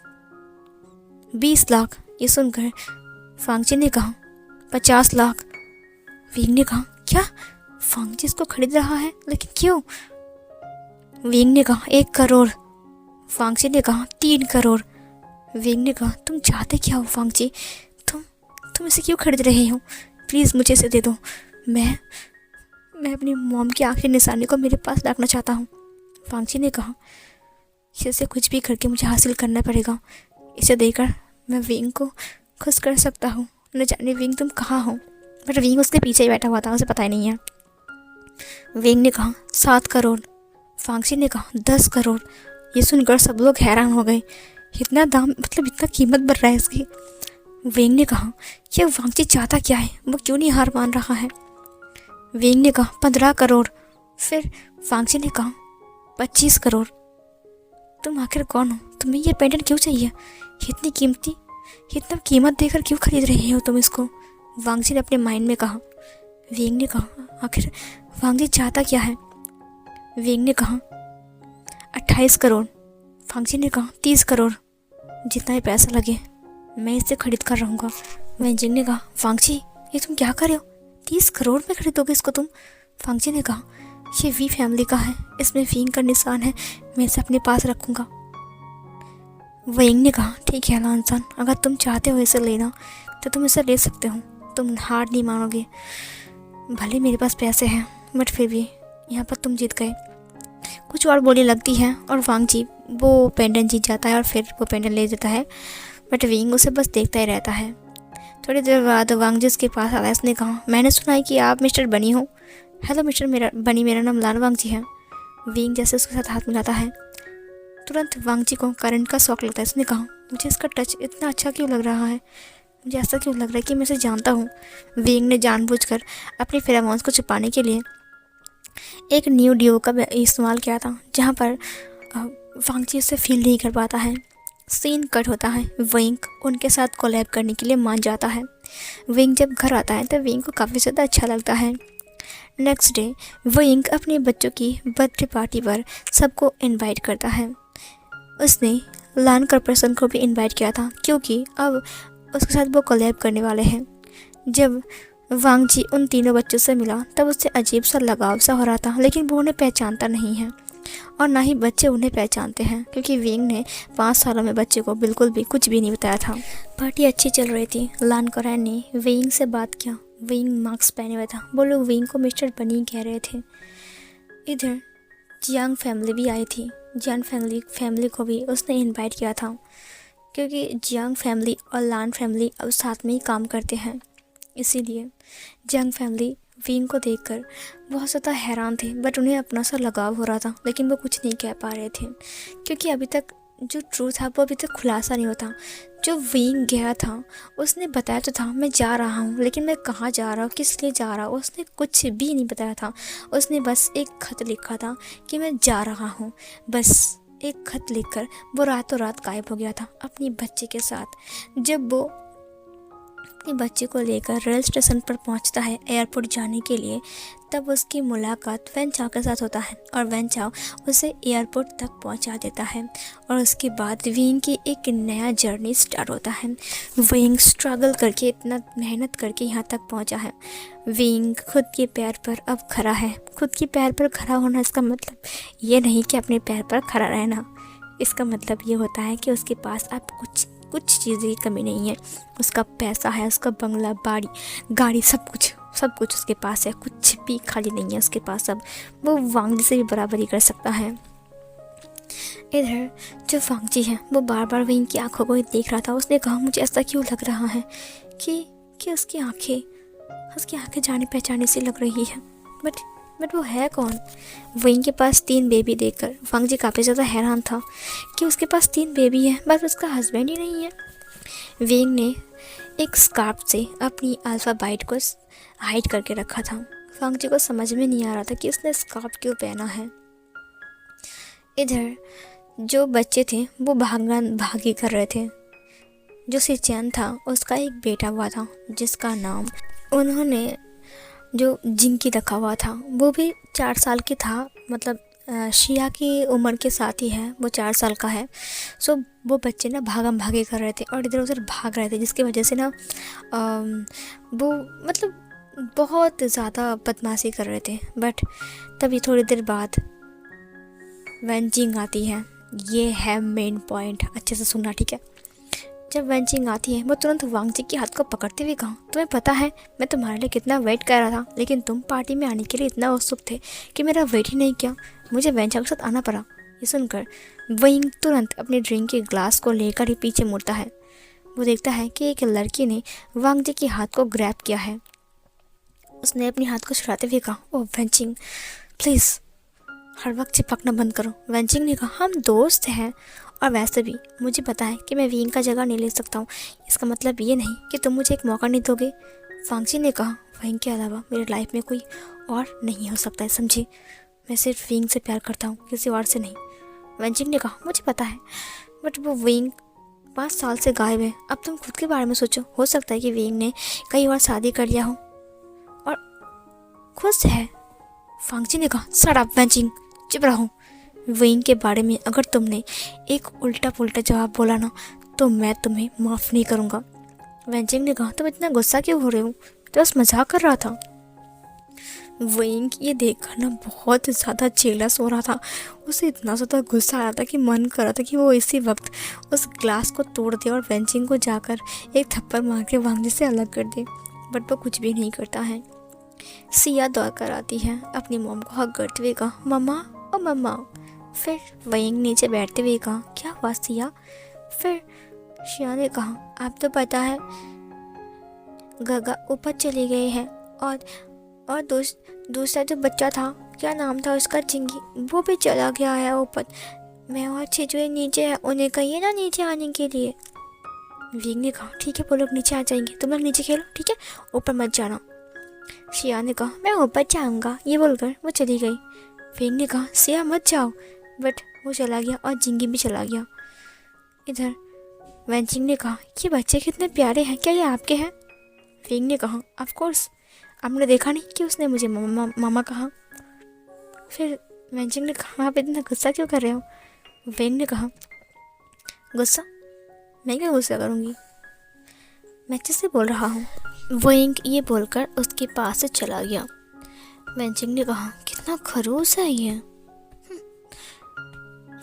20 लाख। ये सुनकर वांग जी ने कहा, 50 लाख। वेइंग ने कहा, क्या वांग जी इसको खरीद रहा है, लेकिन क्यों। वेइंग ने कहा, 1 करोड़। वांग जी ने कहा, 3 करोड़। वेइंग ने कहा, तुम चाहते क्या हो वांग जी, तुम इसे क्यों खरीद रहे हो, प्लीज़ मुझे इसे दे दो। मैं अपनी मॉम की आखिरी निशानी को मेरे पास रखना चाहता हूँ। वांग जी ने कहा, इसे कुछ भी करके मुझे हासिल करना पड़ेगा। इसे देकर मैं वेइंग को खुश कर सकता हूँ। न जाने वेइंग तुम कहाँ हो। बट वेइंग उसके पीछे ही बैठा हुआ था, उसे पता ही नहीं है। वेइंग ने कहा, 7 करोड़। वांग जी ने कहा, 10 करोड़। ये सुनकर सब लोग हैरान हो गए। इतना दाम, मतलब इतना कीमत बढ़ रहा है इसकी। वेइंग ने कहा, ये वांग जी चाहता क्या है, वो क्यों नहीं हार मान रहा है। वेइंग ने कहा, 15 करोड़। फिर वांग जी ने कहा, 25 करोड़। तुम आखिर कौन हो, तुम्हें ये पेंडेंट क्यों चाहिए, इतनी कीमती, इतना कीमत देकर क्यों खरीद रहे हो तुम इसको। वांग जी ने अपने माइंड में कहा। वेइंग ने कहा, आखिर वांग जी चाहता क्या है। वेइंग ने कहा, 28 करोड़। वांग जी ने कहा, 30 करोड़। जितना ही पैसा लगे मैं इसे खरीद कर रहूँगा। वेइंग जी ने कहा, वांग जी ये तुम क्या कर रहे हो, 30 करोड़ में खरीदोगे इसको तुम। वांग जी ने कहा, ये वी फैमिली का है, इसमें वेइंग का निशान है, मैं इसे अपने पास रखूँगा। वेइंग ने कहा, ठीक है लानसान, अगर तुम चाहते हो इसे लेना तो तुम इसे ले सकते हो, तुम हार नहीं मानोगे। भले मेरे पास पैसे हैं बट फिर भी यहाँ पर तुम जीत गए। कुछ और बोली लगती है और वांग जी वो पेंडेंट जीत जाता है और फिर वो पेंडेंट ले जाता है। बट वेइंग उसे बस देखता ही रहता है। थोड़ी देर बाद वांग जी उसके पास आया। उसने कहा, मैंने सुना है कि आप मिस्टर बनी हो। हेलो मिस्टर बनी, मेरा नाम लान वांग जी है। वेइंग जैसे उसके साथ हाथ मिलाता है, तुरंत वांग जी को करंट का शौक लगता है। उसने कहा, मुझे इसका टच इतना अच्छा क्यों लग रहा है, मुझे ऐसा क्यों लग रहा है कि मैं इसे जानता हूँ। वेइंग ने जानबूझकर अपने फेरोमोन्स को छुपाने के लिए एक न्यू डिओ का इस्तेमाल किया था, जहाँ पर वांग जी उसे फील नहीं कर पाता है। सीन कट होता है। वेइंग उनके साथ कोलैब करने के लिए मान जाता है। वेइंग जब घर आता है तो वेइंग को काफ़ी ज़्यादा अच्छा लगता है। नेक्स्ट डे वेइंग अपने बच्चों की बर्थडे पार्टी पर सबको इनवाइट करता है। उसने लान कॉर्पोरेशन को भी इनवाइट किया था, क्योंकि अब उसके साथ वो कोलैब करने वाले हैं। जब वांग जी उन तीनों बच्चों से मिला तब उससे अजीब सा लगाव सा हो रहा था, लेकिन वो उन्हें पहचानता नहीं है और ना ही बच्चे उन्हें पहचानते हैं, क्योंकि वेइंग ने 5 सालों में बच्चे को बिल्कुल भी कुछ भी नहीं बताया था। पार्टी अच्छी चल रही थी। लान कोरैन ने वेइंग से बात किया। वेइंग मास्क पहने हुआ था। वो लोग वेइंग को मिस्टर बनी कह रहे थे। इधर जियांग फैमिली भी आई थी। जियांग फैमिली को भी उसने इनवाइट किया था, क्योंकि जियांग फैमिली और लान फैमिली अब साथ में ही काम करते हैं। इसीलिए जियांग फैमिली वेइंग को देखकर बहुत ज़्यादा हैरान थे, बट उन्हें अपना सा लगाव हो रहा था, लेकिन वो कुछ नहीं कह पा रहे थे, क्योंकि अभी तक जो ट्रूथ था वो अभी तक खुलासा नहीं होता। जो वेइंग गया था उसने बताया तो था मैं जा रहा हूँ, लेकिन मैं कहाँ जा रहा हूँ, किस लिए जा रहा हूँ, उसने कुछ भी नहीं बताया था। उसने बस एक खत लिखा था कि मैं जा रहा हूँ। बस एक खत लिखकर वो रातों रात गायब हो गया था अपनी बच्चे के साथ। जब वो अपने बच्चे को लेकर रेल स्टेशन पर पहुंचता है एयरपोर्ट जाने के लिए, तब उसकी मुलाकात वैन चाओ के साथ होता है और वैन चाओ उसे एयरपोर्ट तक पहुंचा देता है। और उसके बाद वेइंग की एक नया जर्नी स्टार्ट होता है। वेइंग स्ट्रगल करके, इतना मेहनत करके यहाँ तक पहुँचा है। वेइंग खुद के पैर पर अब खड़ा है। खुद के पैर पर खड़ा होना इसका मतलब ये नहीं कि अपने पैर पर खड़ा रहना, इसका मतलब ये होता है कि उसके पास अब कुछ चीज़ें की कमी नहीं है। उसका पैसा है, उसका बंगला, बाड़ी, गाड़ी, सब कुछ सब कुछ उसके पास है, कुछ भी खाली नहीं है उसके पास। अब वो वांगजी से भी बराबरी कर सकता है। इधर जो वांगजी है वो बार बार विंग की आंखों को ही देख रहा था। उसने कहा मुझे ऐसा क्यों लग रहा है कि उसकी आंखें जाने पहचाने सी लग रही है। बट वो है कौन? विंग के पास 3 बेबी देखकर वांगजी काफ़ी ज़्यादा हैरान था कि उसके पास 3 बेबी है, बस उसका हस्बैंड ही नहीं है। विंग ने एक स्कार्फ से अपनी अल्फ़ा बाइट को हाइड करके रखा था। वांगजी को समझ में नहीं आ रहा था कि उसने स्कार्फ क्यों पहना है। इधर जो बच्चे थे वो भागी कर रहे थे। जो सिचैन था उसका एक बेटा हुआ था जिसका नाम उन्होंने जो जिंकी रखा हुआ था वो भी 4 साल की था, मतलब शिया की उम्र के साथ ही है, वो 4 साल का है। सो वो बच्चे ना भागम भागे कर रहे थे और इधर उधर भाग रहे थे, जिसकी वजह से ना वो मतलब बहुत ज़्यादा बदमाशी कर रहे थे। बट तभी थोड़ी देर बाद वेंचिंग आती है। ये है मेन पॉइंट, अच्छे से सुनना, ठीक है। जब वेंचिंग आती है वो तुरंत वांगजी के हाथ को पकड़ते हुए कहा, तुम्हें पता है मैं तुम्हारे लिए कितना वेट कर रहा था, लेकिन तुम पार्टी में आने के लिए इतना उत्सुक थे कि मेरा वेट ही नहीं किया, मुझे वेंचिंग के साथ आना पड़ा। ये सुनकर विंग तुरंत अपने ड्रिंक के ग्लास को लेकर ही पीछे मुड़ता है। वो देखता है कि एक लड़की ने वांगजी के हाथ को ग्रैब किया है। उसने अपने हाथ को छुड़ाते हुए कहा, ओह वेंचिंग प्लीज़ हर वक्त चिपकना बंद करो। वेंचिंग ने कहा, हम दोस्त हैं और वैसे भी मुझे पता है कि मैं विंग का जगह नहीं ले सकता हूँ, इसका मतलब ये नहीं कि तुम मुझे एक मौका नहीं दोगे। वांगजी ने कहा, विंग के अलावा मेरी लाइफ में कोई और नहीं हो सकता है, समझे? मैं सिर्फ विंग से प्यार करता हूँ, किसी और से नहीं। वेंचिंग ने कहा, मुझे पता है, बट वो विंग 5 साल से गायब है। अब तुम खुद के बारे में सोचो, हो सकता है कि विंग ने कई और शादी कर लिया हो और खुश है। वांगजी ने कहा, शट अप वेंचिंग, चुप रहो। विंग के बारे में अगर तुमने एक उल्टा पुल्टा जवाब बोला ना तो मैं तुम्हें माफ़ नहीं करूँगा। वेंचिंग ने कहा, तुम इतना गुस्सा क्यों हो रहे हो? तो बस मजाक कर रहा था। विंग ये देखकर ना बहुत ज़्यादा जेलस हो रहा था। उसे इतना ज़्यादा गुस्सा आ रहा था कि मन कर रहा था कि वो इसी वक्त उस ग्लास को तोड़ दे और वेंचिंग को जाकर एक थप्पड़ मार के वांगजी से अलग कर दे, बट वो कुछ भी नहीं करता है। सिया दौड़ कर आती है, अपनी मॉम को हक करते हुए कहा, मम्मा ओ मम्मा। फिर विंग नीचे बैठते हुए कहा, क्या हुआ सिया? फिर शिया ने कहा, आप तो पता है गगा ऊपर चले गए हैं और दूसरा जो बच्चा था, क्या नाम था उसका, चिंगी, वो भी चला गया है ऊपर। मैं और छिजुए नीचे है, उन्हें कहिए ना नीचे आने के लिए। विंग ने कहा, ठीक है वो लोग नीचे आ जाएंगे, तुम लोग नीचे खेलो, ठीक है, ऊपर मत जाना। शिया ने कहा, मैं ऊपर जाऊँगा, ये बोलकर वो चली गई। विंग ने कहा, सिया मत जाओ, बट वो चला गया और जिंगी भी चला गया। इधर वेंचिंग ने कहा, ये बच्चे कितने प्यारे हैं, क्या ये आपके हैं? विंग ने कहा, ऑफ कोर्स, आपने देखा नहीं कि उसने मुझे मामा कहा। फिर वेंचिंग ने कहा, आप इतना गुस्सा क्यों कर रहे हो? विंग ने कहा, गुस्सा? मैं क्यों गुस्सा करूँगी, मैं अच्छे से बोल रहा हूँ। विंग ये बोलकर उसके पास से चला गया। वेंचिंग ने कहा, कितना खड़ूस है ये।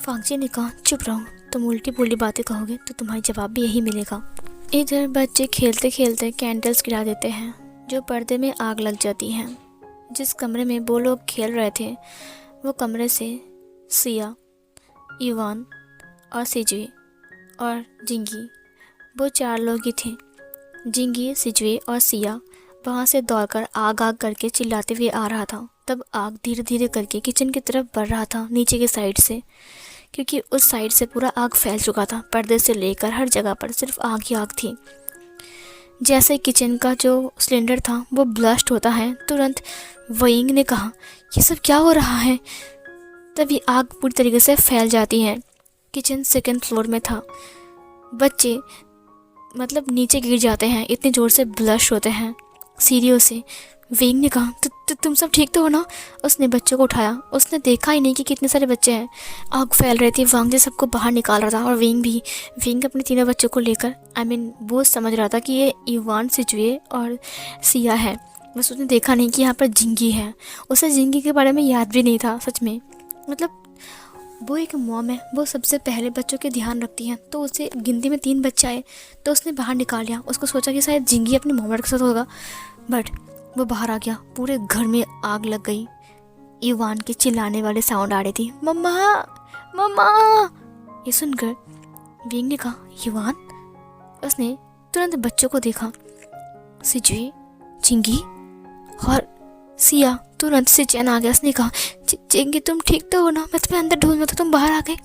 वांगजी ने कहा, चुप रहो, तुम उल्टी पुल्टी बातें कहोगे तो तुम्हारी जवाब भी यही मिलेगा। इधर बच्चे खेलते खेलते कैंडल्स गिरा देते हैं, जो पर्दे में आग लग जाती है। जिस कमरे में वो लोग खेल रहे थे वो कमरे से सिया, इवान और सिजुए और जिंगी, वो 4 लोग ही थे। जिंगी, सिजुए और सिया वहाँ से दौड़कर आग आग करके चिल्लाते हुए आ रहा था। तब आग धीरे धीरे करके किचन की तरफ बढ़ रहा था, नीचे की साइड से, क्योंकि उस साइड से पूरा आग फैल चुका था। पर्दे से लेकर हर जगह पर सिर्फ आग ही आग थी। जैसे किचन का जो सिलेंडर था वो ब्लास्ट होता है, तुरंत विंग ने कहा, ये सब क्या हो रहा है? तभी आग पूरी तरीके से फैल जाती है। किचन 2nd फ्लोर में था। बच्चे मतलब नीचे गिर जाते हैं, इतने ज़ोर से ब्लास्ट होते हैं सीढ़ियों से। विंग ने कहा, तुम सब ठीक तो हो ना? उसने बच्चों को उठाया। उसने देखा ही नहीं कि कितने सारे बच्चे हैं। आग फैल रही थी, वांगजी सबको बाहर निकाल रहा था और विंग अपने 3 बच्चों को लेकर वो समझ रहा था कि ये इवान, सिजुए और सिया है। बस उसने देखा नहीं कि यहाँ पर जिंगी है। उसे जिंगी के बारे में याद भी नहीं था सच में। मतलब वो एक मॉम है, वो सबसे पहले बच्चों के ध्यान रखती हैं, तो उसे गिनती में 3 बच्चे आए तो उसने बाहर निकाल लिया। उसको सोचा कि शायद जिंगी अपनी मॉम के साथ होगा, बट वो बाहर आ गया। पूरे घर में आग लग गई। इवान के चिल्लाने वाले साउंड आ रही थी, मम्मा मम्मा। ये सुनकर विंग ने कहा, इवान। उसने तुरंत बच्चों को देखा, सिजुए, चिंगी और सिया। तुरंत से चैन आ गया। उसने कहा, चिंगी तुम ठीक तो हो ना? मैं तुम्हें अंदर ढूंढ रहा था, तुम बाहर आ गए।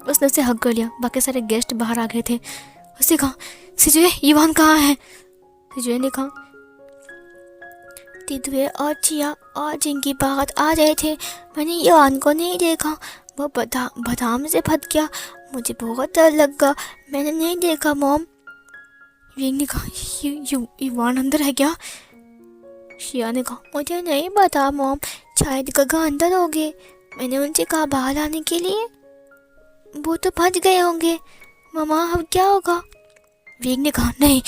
उसने उसे हक कर लिया। बाकी सारे गेस्ट बाहर आ गए थे। उसने कहा, सिजुए इवान कहाँ है? सिजुए ने कहा, तिदुए और चिया और चिंगी बाहर आ रहे थे, मैंने इवान को नहीं देखा, वो बादाम से फट गया, मुझे बहुत डर लगा, मैंने नहीं देखा मॉम। विंग ने कहा, इवान अंदर है क्या? शिया ने कहा, मुझे नहीं पता मॉम, शायद गगा अंदर होंगे, मैंने उनसे कहा बाहर आने के लिए, वो तो फंस गए होंगे, मामा अब क्या होगा? विंग ने कहा, नहीं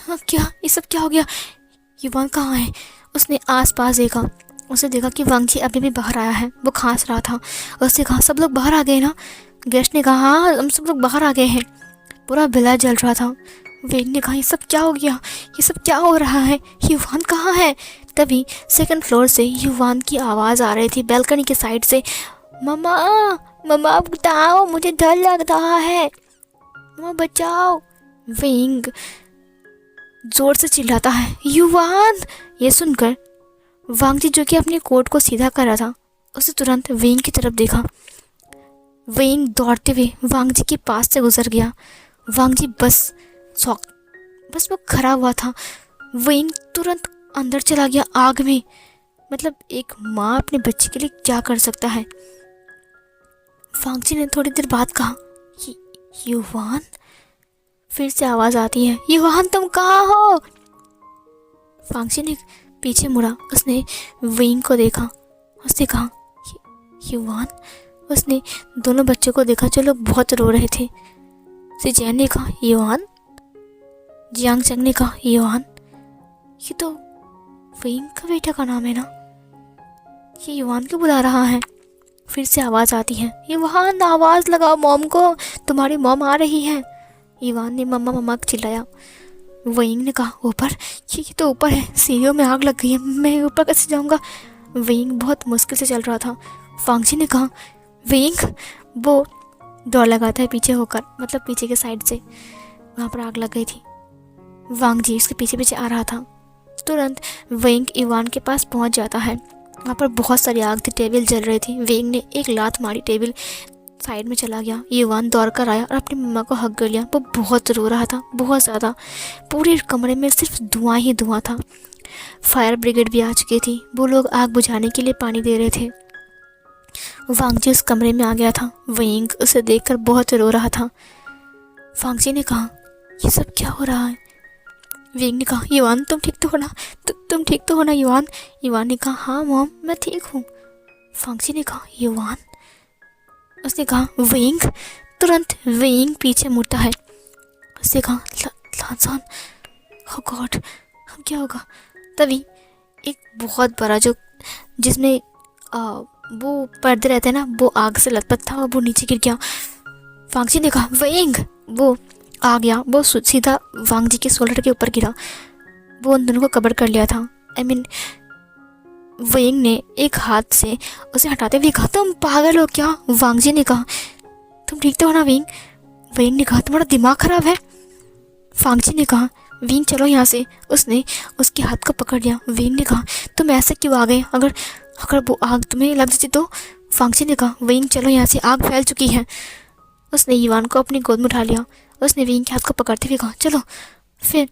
क्या ये सब क्या हो गया? इवान कहाँ है? उसने आसपास देखा। उसे देखा कि वांगजी अभी भी बाहर आया है। वो खांस रहा था। उसने कहा, सब लोग बाहर आ गए ना? गेस्ट ने कहा, हाँ हम सब लोग बाहर आ गए हैं। पूरा बिला जल रहा था। वेग ने कहा, ये सब क्या हो गया? ये सब क्या हो रहा है? युवान कहाँ है? तभी सेकंड फ्लोर से युवान की आवाज़ आ रही थी, बैल्कनी के साइड से, मम्मा मम्मा बताओ, मुझे डर लग रहा है, मम्मा बचाओ। विंग जोर से चिल्लाता है, युवान। ये सुनकर वांगजी, जो कि अपने कोट को सीधा कर रहा था, उसे तुरंत विंग की तरफ देखा। विंग दौड़ते हुए वांगजी के पास से गुजर गया। वांगजी बस वो खड़ा हुआ था। विंग तुरंत अंदर चला गया आग में। मतलब एक माँ अपने बच्चे के लिए क्या कर सकता है। वांगजी ने थोड़ी देर बाद कहा, युवान। फिर से आवाज़ आती है, युवान तुम कहाँ हो? वांगजी ने पीछे मुड़ा। उसने विंग को देखा। उसने कहा, युवान। उसने दोनों बच्चों को देखा जो लोग बहुत रो रहे थे। सिजैन ने कहा, युवान। जियांग चंग ने कहा, युवान, ये तो विंग का बेटा का नाम है ना? ये युवान क्यों बुला रहा है? फिर से आवाज़ आती है, युवान आवाज़ लगाओ मॉम को, तुम्हारी मॉम आ रही है। युवान ने मम्मा मम्मा चिल्लाया। विंग ने कहा, ऊपर? ये तो ऊपर है, सीढ़ियों में आग लग गई है, मैं ऊपर कैसे जाऊँगा? विंग बहुत मुश्किल से चल रहा था। वांगजी ने कहा, विंग। वो दौड़ लगाता है पीछे होकर, मतलब पीछे के साइड से, वहाँ पर आग लग गई थी। वांगजी उसके पीछे पीछे आ रहा था। तुरंत विंग इवान के पास पहुँच जाता है। वहाँ पर बहुत सारी आग थी, टेबल जल रही थी। विंग ने एक लात मारी, टेबल साइड में चला गया। इवान दौड़ कर आया और अपनी मम्मा को हक कर लिया। वो बहुत रो रहा था, बहुत ज़्यादा। पूरे कमरे में सिर्फ धुआं ही धुआं था। फायर ब्रिगेड भी आ चुकी थी। वो लोग आग बुझाने के लिए पानी दे रहे थे। वांगजी उस कमरे में आ गया था। विंग उसे देखकर बहुत रो रहा था। वांगजी ने कहा, ये सब क्या हो रहा है? विंग ने कहा, युवान तुम ठीक तो हो ना? तुम ठीक तो हो ना युवान? युवान ने कहा, हाँ मॉम मैं ठीक हूँ। वांगजी ने कहा, युवान। उसने कहा, विंग। तुरंत विंग पीछे मुड़ता है। उसने कहा, लानसान, ओह गॉड अब क्या होगा? तभी एक बहुत बड़ा जिसमें वो पर्दे रहते हैं ना, वो आग से लथपथ था और वो नीचे गिर गया। वांगजी ने कहा, विंग। वो आ गया, वो सीधा वांगजी के शोल्डर के ऊपर गिरा। वो उन दोनों को कवर कर लिया था। विंग ने एक हाथ से उसे हटाते हुए कहा, तुम पागल हो क्या? वांगजी ने कहा, तुम ठीक तो हो ना विंग? विंग ने कहा, तुम्हारा दिमाग खराब है? वांगजी ने कहा, विंग चलो यहाँ से। उसने उसके हाथ को पकड़ लिया। विंग ने कहा, तुम ऐसे क्यों आ गए? अगर वो आग तुम्हें लग जाती तो? वांगजी ने कहा, विंग चलो यहाँ से, आग फैल चुकी है। उसने युवान को अपनी गोद में उठा लिया। उसने विंग के हाथ को पकड़ते हुए कहा, चलो। फिर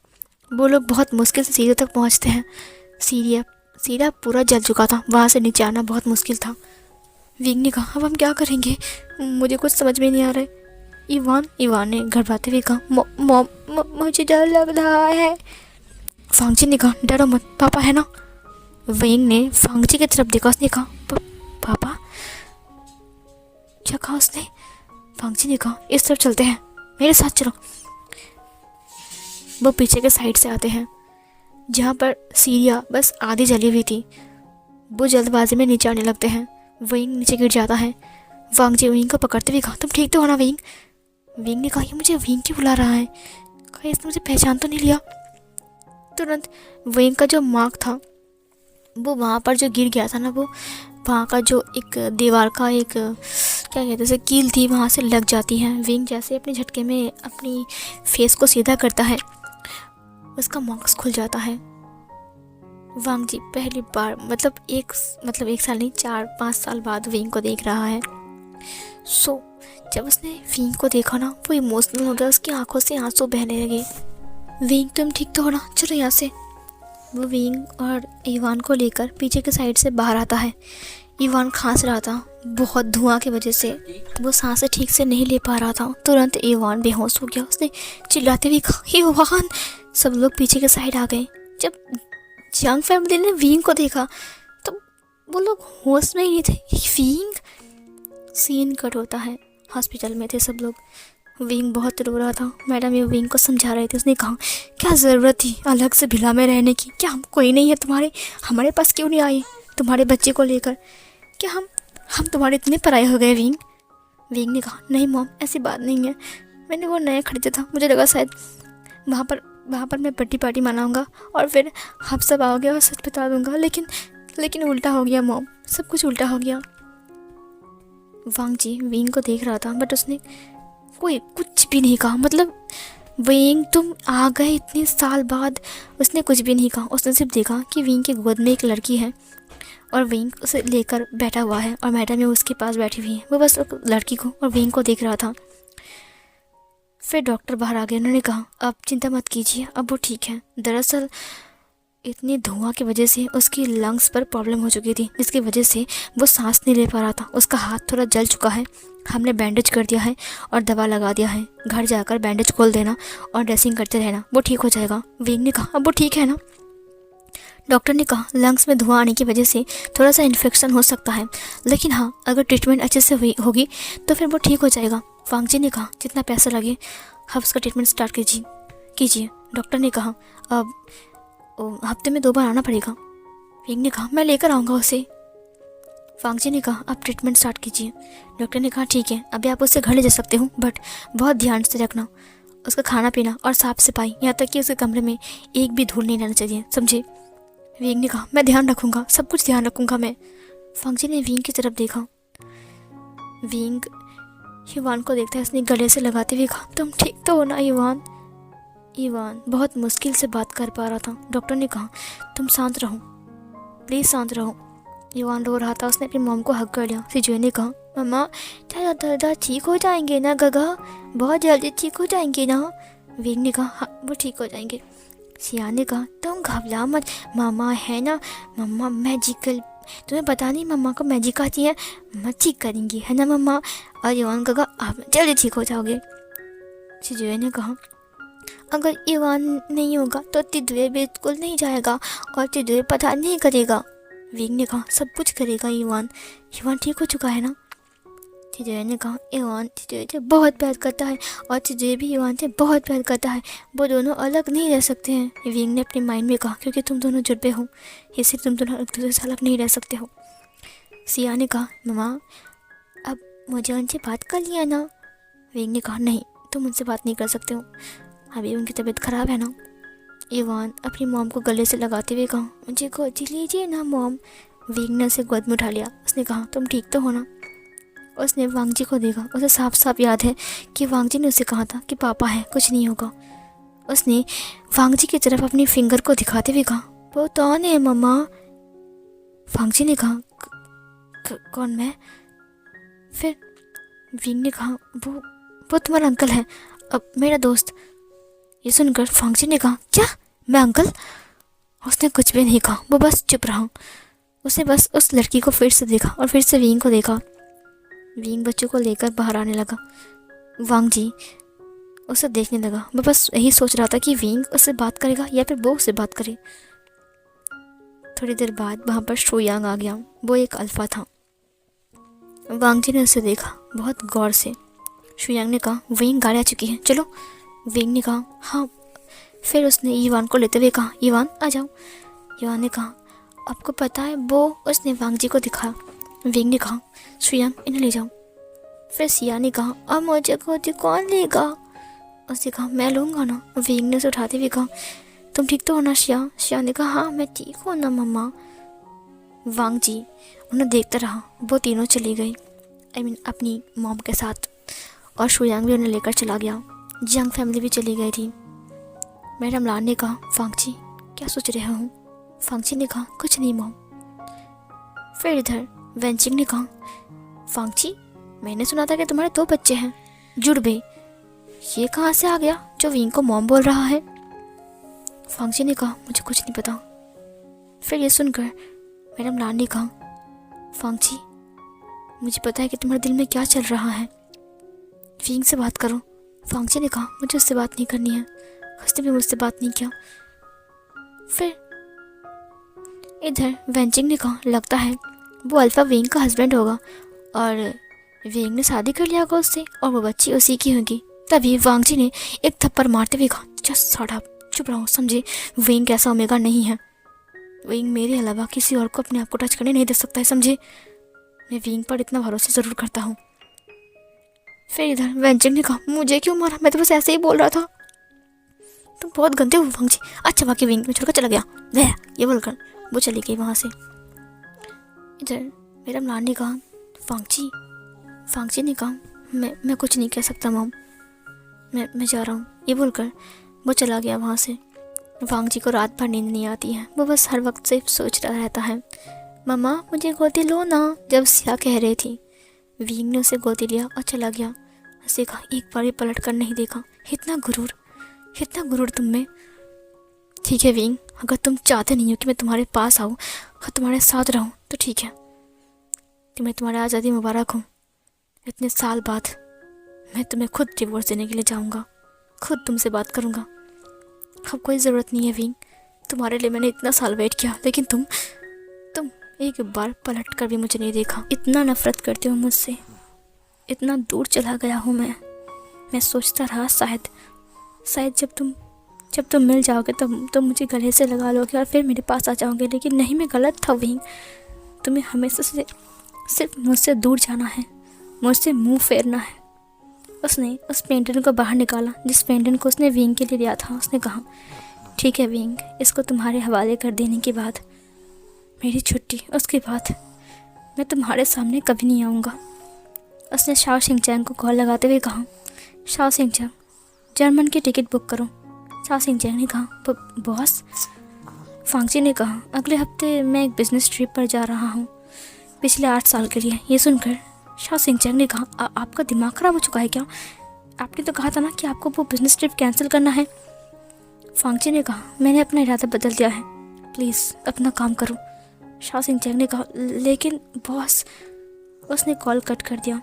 वो लोग बहुत मुश्किल से सीढ़ी तक पहुँचते हैं। सीढ़ी पूरा जल चुका था, वहाँ से नीचे आना बहुत मुश्किल था। विंग ने कहा, अब हम क्या करेंगे? मुझे कुछ समझ में नहीं आ रहा है। इवान ने घबराते हुए कहा, मॉम मुझे डर लग रहा है। वांगजी ने कहा, डरो मत, पापा है ना? विंग ने वांगजी की तरफ देखा। उसने कहा, पापा? क्या कहा उसने? वांगजी ने कहा, इस तरफ चलते हैं, मेरे साथ चलो। वो पीछे के साइड से आते हैं, जहाँ पर सीढ़ियाँ बस आधी जली हुई थी। वो जल्दबाजी में नीचे आने लगते हैं। विंग नीचे गिर जाता है। वांगजी विंग को पकड़ते हुए कहा, तुम ठीक तो हो ना विंग? विंग ने कहा, ये मुझे विंग क्यों बुला रहा है? कहीं इसने मुझे पहचान तो नहीं लिया? तुरंत विंग का जो मार्क था वो वहाँ पर जो गिर गया था ना, वो वहाँ का जो एक दीवार का एक क्या कहते हैं कील थी, वहाँ से लग जाती है। विंग जैसे अपने झटके में अपनी फेस को सीधा करता है, उसका मार्क्स खुल जाता है। वांग जी पहली बार मतलब एक साल नहीं, 4-5 साल बाद विंग को देख रहा है। जब उसने विंग को देखा ना, वो इमोशनल हो गया, उसकी आंखों से आंसू बहने लगे। विंग तुम ठीक तो हो ना, चलो यहाँ से। वो विंग और इवान को लेकर पीछे के साइड से बाहर आता है। इवान खांस रहा था, बहुत धुआं की वजह से वो सांसें ठीक से नहीं ले पा रहा था। तुरंत इवान बेहोश हो गया। उसने चिल्लाते हुए कहा, इवान। सब लोग पीछे के साइड आ गए। जब यंग फैमिली ने विंग को देखा तो वो लोग होश में ही नहीं थे। विंग। सीन कट होता है, हॉस्पिटल में थे सब लोग। विंग बहुत रो रहा था। मैडम ये विंग को समझा रहे थे। उसने कहा, क्या ज़रूरत थी अलग से भिला में रहने की? क्या हम कोई नहीं है तुम्हारे? हमारे पास क्यों नहीं आए तुम्हारे बच्चे को लेकर? क्या हम तुम्हारे इतने पराये हो गए? विंग ने कहा, नहीं मॉम, ऐसी बात नहीं है। मैंने वो नया खरीदा था, मुझे लगा शायद वहाँ पर मैं बर्थडे पार्टी मनाऊंगा और फिर आप सब आओगे और सच बता दूंगा, लेकिन उल्टा हो गया मॉम, सब कुछ उल्टा हो गया। वांग जी विंग को देख रहा था, बट उसने कोई कुछ भी नहीं कहा। मतलब विंग तुम आ गए इतने साल बाद, उसने कुछ भी नहीं कहा। उसने सिर्फ देखा कि विंग की गोद में एक लड़की है और विंग उसे लेकर बैठा हुआ है और मैडम उसके पास बैठी हुई है। वो बस लड़की को और विंग को देख रहा था। फिर डॉक्टर बाहर आ गए। उन्होंने कहा, अब चिंता मत कीजिए, अब वो ठीक है। दरअसल इतनी धुआं की वजह से उसकी लंग्स पर प्रॉब्लम हो चुकी थी, जिसकी वजह से वो सांस नहीं ले पा रहा था। उसका हाथ थोड़ा जल चुका है। हमने बैंडेज कर दिया है और दवा लगा दिया है। घर जाकर बैंडेज खोल देना और ड्रेसिंग करते रहना, वो ठीक हो जाएगा। विंग ने कहा, अब वो ठीक है ना? डॉक्टर ने कहा, लंग्स में धुआं आने की वजह से थोड़ा सा इन्फेक्शन हो सकता है, लेकिन हाँ, अगर ट्रीटमेंट अच्छे से होगी तो फिर वो ठीक हो जाएगा। वांग जी ने कहा, जितना पैसा लगे आप उसका ट्रीटमेंट स्टार्ट कीजिए। डॉक्टर ने कहा, अब हफ्ते में 2 बार आना पड़ेगा। विंग ने कहा, मैं लेकर आऊँगा उसे। वांग जी ने कहा, आप ट्रीटमेंट स्टार्ट कीजिए। डॉक्टर ने कहा, ठीक है, अभी आप उससे घर ले जा सकते हो, बट बहुत ध्यान से रखना उसका खाना पीना और साफ सफाई, यहाँ तक कि उसके कमरे में एक भी धूल नहीं रहना चाहिए, समझे? विंग ने कहा, मैं ध्यान रखूँगा, सब कुछ ध्यान रखूँगा मैं। वांग जी ने विंग की तरफ देखा। विंग इवान को देखता है। उसने गले से लगाते हुए कहा, तुम ठीक तो हो ना इवान? इवान बहुत मुश्किल से बात कर पा रहा था। डॉक्टर ने कहा, तुम शांत रहो, प्लीज़ शांत रहो। इवान रो रहा था। उसने अपनी मॉम को हक कर लिया। सिजुए ने कहा, मम्मा दादा ठीक हो जाएंगे ना? गगा बहुत जल्दी ठीक हो जाएंगे ना? विंग ने कहा, हाँ वो ठीक हो जाएंगे। सिया ने कहा, तुम घबरा मत, मामा है ना, मम्मा मैजिकल, तुम्हें पता नहीं मम्मा को मैजिक आती है, मम्मा ठीक करेंगी, है ना मम्मा? और इवान कहा, आप जल्दी ठीक हो जाओगे। सिजुए ने कहा, अगर इवान नहीं होगा तो तिदुए बिल्कुल नहीं जाएगा और तिदुए पता नहीं करेगा। विंग ने कहा, सब कुछ करेगा इवान ठीक हो चुका है ना? तिदुए ने कहा, इवान तिदुए से बहुत प्यार करता है और तिदुए भी इवान से बहुत प्यार करता है, वो दोनों अलग नहीं रह सकते हैं। विंग ने अपने माइंड में कहा, क्योंकि तुम दोनों जुड़े हो इसलिए तुम दोनों एक दूसरे से अलग नहीं रह सकते हो। सिया ने कहा, मम्मा अब मुझे उनसे बात कर लिया ना? विंग ने कहा, नहीं, तुम उनसे बात नहीं कर सकते हो, अभी उनकी तबीयत ख़राब है ना। इवान अपनी मॉम को गले से लगाते हुए कहा, मुझे गोद लीजिए ना मॉम। विंग ने उसे गोद में उठा लिया। उसने कहा, तुम ठीक तो हो ना? उसने वांग जी को देखा। उसे साफ साफ याद है कि वांग जी ने उसे कहा था कि पापा है, कुछ नहीं होगा। उसने वांग जी की तरफ अपनी फिंगर को दिखाते हुए कहा, वो कौन है मम्मा? वांग जी ने कहा, कौन मैं? फिर विंग ने कहा, वो तुम्हारा अंकल है, अब मेरा दोस्त। ये सुनकर वांग जी ने कहा, क्या मैं अंकल? उसने कुछ भी नहीं कहा, वो बस चुप रहा। उसने बस उस लड़की को फिर से देखा और फिर से विंग को देखा। विंग बच्चों को लेकर बाहर आने लगा। वांग जी उसे देखने लगा। वो बस यही सोच रहा था कि विंग उससे बात करेगा या फिर वो उससे बात करे। थोड़ी देर बाद वहाँ पर शुयांग आ गया। वो एक अल्फा था। वांग जी ने उसे देखा बहुत गौर से। शुयांग ने कहा, विंग गाड़ी आ चुकी है, चलो। विंग ने कहा, हाँ। फिर उसने ईवान को लेते हुए कहा, ईवान आ जाओ। ईवान ने कहा, आपको पता है वो? उसने वांग जी को दिखाया। विंग ने कहा, शुयांग इन्हें ले जाओ। फिर सिया ने कहा, अब मुझे गोदी कौन लेगा? उसने कहा, मैं लूँगा ना। विंग ने उसे उठाते हुए कहा, तुम ठीक तो हो ना शिया? शिया ने कहा हाँ मैं ठीक हूँ ना मम्मा। वांग जी उन्हें देखता रहा। वो तीनों चली गई, अपनी मॉम के साथ, और शुयांग भी उन्हें लेकर चला गया। जियांग फैमिली भी चली गई थी। मैडम लान ने कहा वांग जी क्या सोच रहे हो? वांग जी ने कहा कुछ नहीं मॉम। फिर इधर वेंचिंग ने कहा वांग जी मैंने सुना था कि तुम्हारे 2 बच्चे हैं, जुड़बे, ये कहाँ से आ गया जो विंग को मॉम बोल रहा है? वांग जी ने कहा मुझे कुछ नहीं पता। फिर ये सुनकर मैडम लान ने कहा वांग जी मुझे पता है कि तुम्हारे दिल में क्या चल रहा है, विंग से बात करो। वांग जी ने कहा मुझे उससे बात नहीं करनी है, उसने भी मुझसे बात नहीं किया। फिर इधर वेंचिंग ने कहा लगता है वो अल्फा विंग का हस्बैंड होगा और विंग ने शादी कर लिया होगा उससे और वो बच्ची उसी की होगी। तभी वांग जी ने एक थप्पड़ मारते हुए कहा जस्ट शट अप, चुप रहो, समझे? विंग ऐसा ओमेगा नहीं है। विंग मेरे अलावा किसी और को अपने आप को टच करने नहीं दे सकता है, समझे? मैं विंग पर इतना भरोसा ज़रूर करता हूँ। फिर इधर वेंचिंग ने कहा मुझे क्यों मारा, मैं तो बस ऐसे ही बोल रहा था। तुम बहुत गंदे हो वांग जी। अच्छा बाकी विंग में छोड़कर चला गया वह, ये बोलकर वो चली गई वहाँ से। इधर मेरा लान ने कहा वांग जी ने कहा मैं कुछ नहीं कह सकता मॉम, मैं जा रहा हूँ, ये बोलकर वो चला गया वहाँ से। वांग जी को रात भर नींद नहीं आती है, वो बस हर वक्त सिर्फ सोचता रहता है मम्मा मुझे गोदी लो ना, जब सिया कह रही थी। विंग ने उसे गोदी लिया और चला गया। उसे कहा एक बार भी पलट कर नहीं देखा। इतना गुरूर तुम में। ठीक है विंग, अगर तुम चाहते नहीं हो कि मैं तुम्हारे पास आऊँ और तुम्हारे साथ रहूँ तो ठीक है, तुम्हें तुम्हारी आज़ादी मुबारक हो। इतने साल बाद मैं तुम्हें खुद डिवोर्स देने के लिए जाऊँगा, खुद तुमसे बात करूँगा। अब कोई ज़रूरत नहीं है विंग, तुम्हारे लिए मैंने इतना साल वेट किया, लेकिन तुम एक बार पलट कर भी मुझे नहीं देखा। इतना नफरत करते हो मुझसे, इतना दूर चला गया हूँ मैं सोचता रहा शायद जब तुम मिल जाओगे तब तुम मुझे गले से लगा लोगे और फिर मेरे पास आ जाओगे, लेकिन नहीं, मैं गलत था विंग। तुम्हें हमेशा से सिर्फ मुझसे दूर जाना है, मुझसे मुंह फेरना है। उसने उस पेंडेंट को बाहर निकाला जिस पेंडेंट को उसने विंग के लिए दिया था। उसने कहा ठीक है विंग, इसको तुम्हारे हवाले कर देने के बाद मेरी छुट्टी, उसके बाद मैं तुम्हारे सामने कभी नहीं आऊँगा। उसने शाओ शिंगचैंग को कॉल लगाते हुए कहा शाओ शिंगचैंग जर्मन की टिकट बुक करो। शाओ शिंगचैंग ने कहा बॉस। वांग जी ने कहा अगले हफ्ते मैं एक बिजनेस ट्रिप पर जा रहा हूँ, पिछले 8 साल के लिए। ये सुनकर शाओ शिंगचैंग ने कहा आपका दिमाग ख़राब हो चुका है क्या? आपने तो कहा था ना कि आपको वो बिजनेस ट्रिप कैंसिल करना है। वांग जी ने कहा मैंने अपना इरादा बदल दिया है, प्लीज़ अपना काम करो। शाओ शिंगचैंग ने कहा लेकिन बॉस। उसने कॉल कट कर दिया।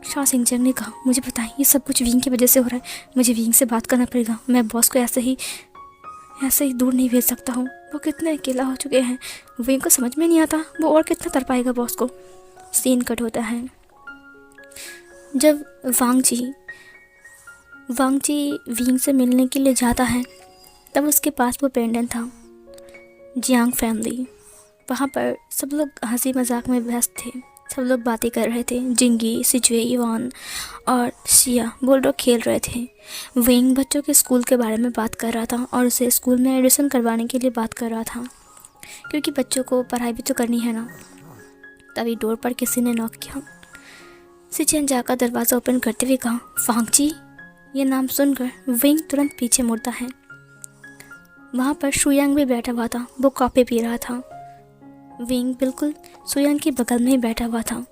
शाओ शिंगचैंग ने कहा मुझे पता है ये सब कुछ विंग की वजह से हो रहा है, मुझे विंग से बात करना पड़ेगा। मैं बॉस को ऐसे ही दूर नहीं भेज सकता हूँ, वो कितने अकेला हो चुके हैं। विंग को समझ में नहीं आता वो और कितना तर पाएगा बॉस को। सीन कट होता है। जब वांग जी विंग से मिलने के लिए जाता है तब उसके पास वो पेंडेंट था। जियांग फैमिली, वहाँ पर सब लोग हंसी मजाक में व्यस्त थे, सब लोग बातें कर रहे थे। जिंगी, सिजुए, इवान और शिया बोल्डो खेल रहे थे। विंग बच्चों के स्कूल के बारे में बात कर रहा था और उसे स्कूल में एडमिशन करवाने के लिए बात कर रहा था, क्योंकि बच्चों को पढ़ाई भी तो करनी है ना। तभी डोर पर किसी ने नॉक किया। सिचेन जाकर दरवाज़ा ओपन करते हुए कहा वांग जी। ये नाम सुनकर विंग तुरंत पीछे मुड़ता है। वहाँ पर शुयांग भी बैठा हुआ था, वो कॉफ़ी पी रहा था। विंग बिल्कुल शुयांग के बगल में ही बैठा हुआ था,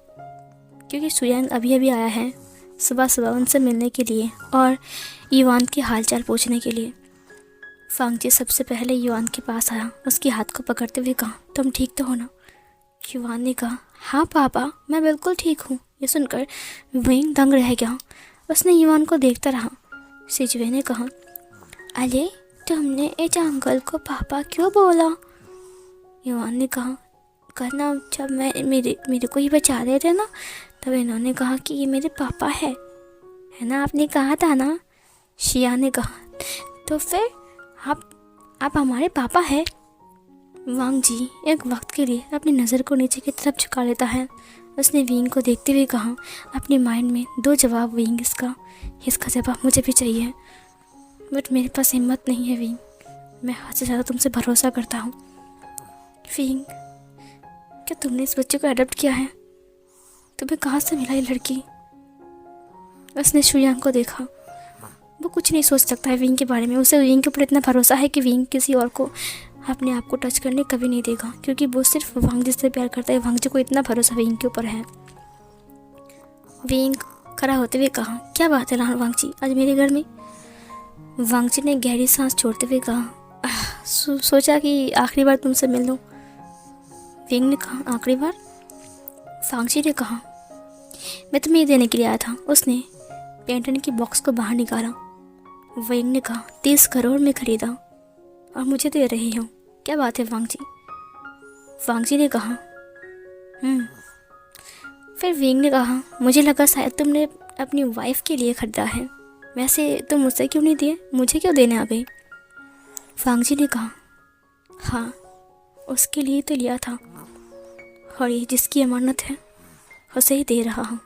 क्योंकि शुयांग अभी अभी आया है सुबह उनसे मिलने के लिए और युवान के हालचाल पूछने के लिए। वांग जी सबसे पहले युवान के पास आया, उसके हाथ को पकड़ते हुए कहा तुम ठीक तो हो ना? युवान ने कहा हाँ पापा मैं बिल्कुल ठीक हूँ। ये सुनकर विंग दंग रह गया। उसने युवान को देखता रहा। सिजुए ने कहा अरे तुमने इस अंकल को पापा क्यों बोला? युवान ने कहा करना जब मेरे को ही बचा रहे थे ना, तब इन्होंने कहा कि ये मेरे पापा है ना, आपने कहा था ना। शिया ने कहा तो फिर आप हमारे पापा हैं। वांग जी एक वक्त के लिए अपनी नज़र को नीचे की तरफ झुका लेता है। उसने विंग को देखते हुए कहा अपने माइंड में 2 जवाब विंग, इसका जवाब मुझे भी चाहिए, बट मेरे पास हिम्मत नहीं है विंग, मैं हद से ज़्यादा तुमसे भरोसा करता हूँ। विंग, क्या तुमने इस बच्चे को अडॉप्ट किया है? तुम्हें कहाँ से मिला ये लड़की? उसने शुयांग को देखा। वो कुछ नहीं सोच सकता है विंग के बारे में। उसे विंग के ऊपर इतना भरोसा है कि विंग किसी और को अपने आप को टच करने कभी नहीं देगा, क्योंकि वो सिर्फ वांग जी से प्यार करता है। वांग जी को इतना भरोसा विंग के ऊपर है। विंग खड़ा होते हुए कहा, क्या बात है वांग जी, आज मेरे घर में? वांग जी ने गहरी सांस छोड़ते हुए कहा, सोचा कि आखिरी बार तुमसे मिल लूं। विंग ने कहा, आखिरी बार? वांग जी ने कहा, मैं तुम्हें ये देने के लिए आया था। उसने पेंटन की बॉक्स को बाहर निकाला। विंग ने कहा, 30 करोड़ में खरीदा और मुझे दे रही हो, क्या बात है वांग जी? वांग जी ने कहा, फिर विंग ने कहा, मुझे लगा शायद तुमने अपनी वाइफ के लिए खरीदा है। वैसे तुम मुझसे क्यों नहीं दिए, मुझे क्यों देने आ गई? वांग जी ने कहा, हाँ, उसके लिए तो लिया था, और ये जिसकी अमानत है उसे ही दे रहा हूँ।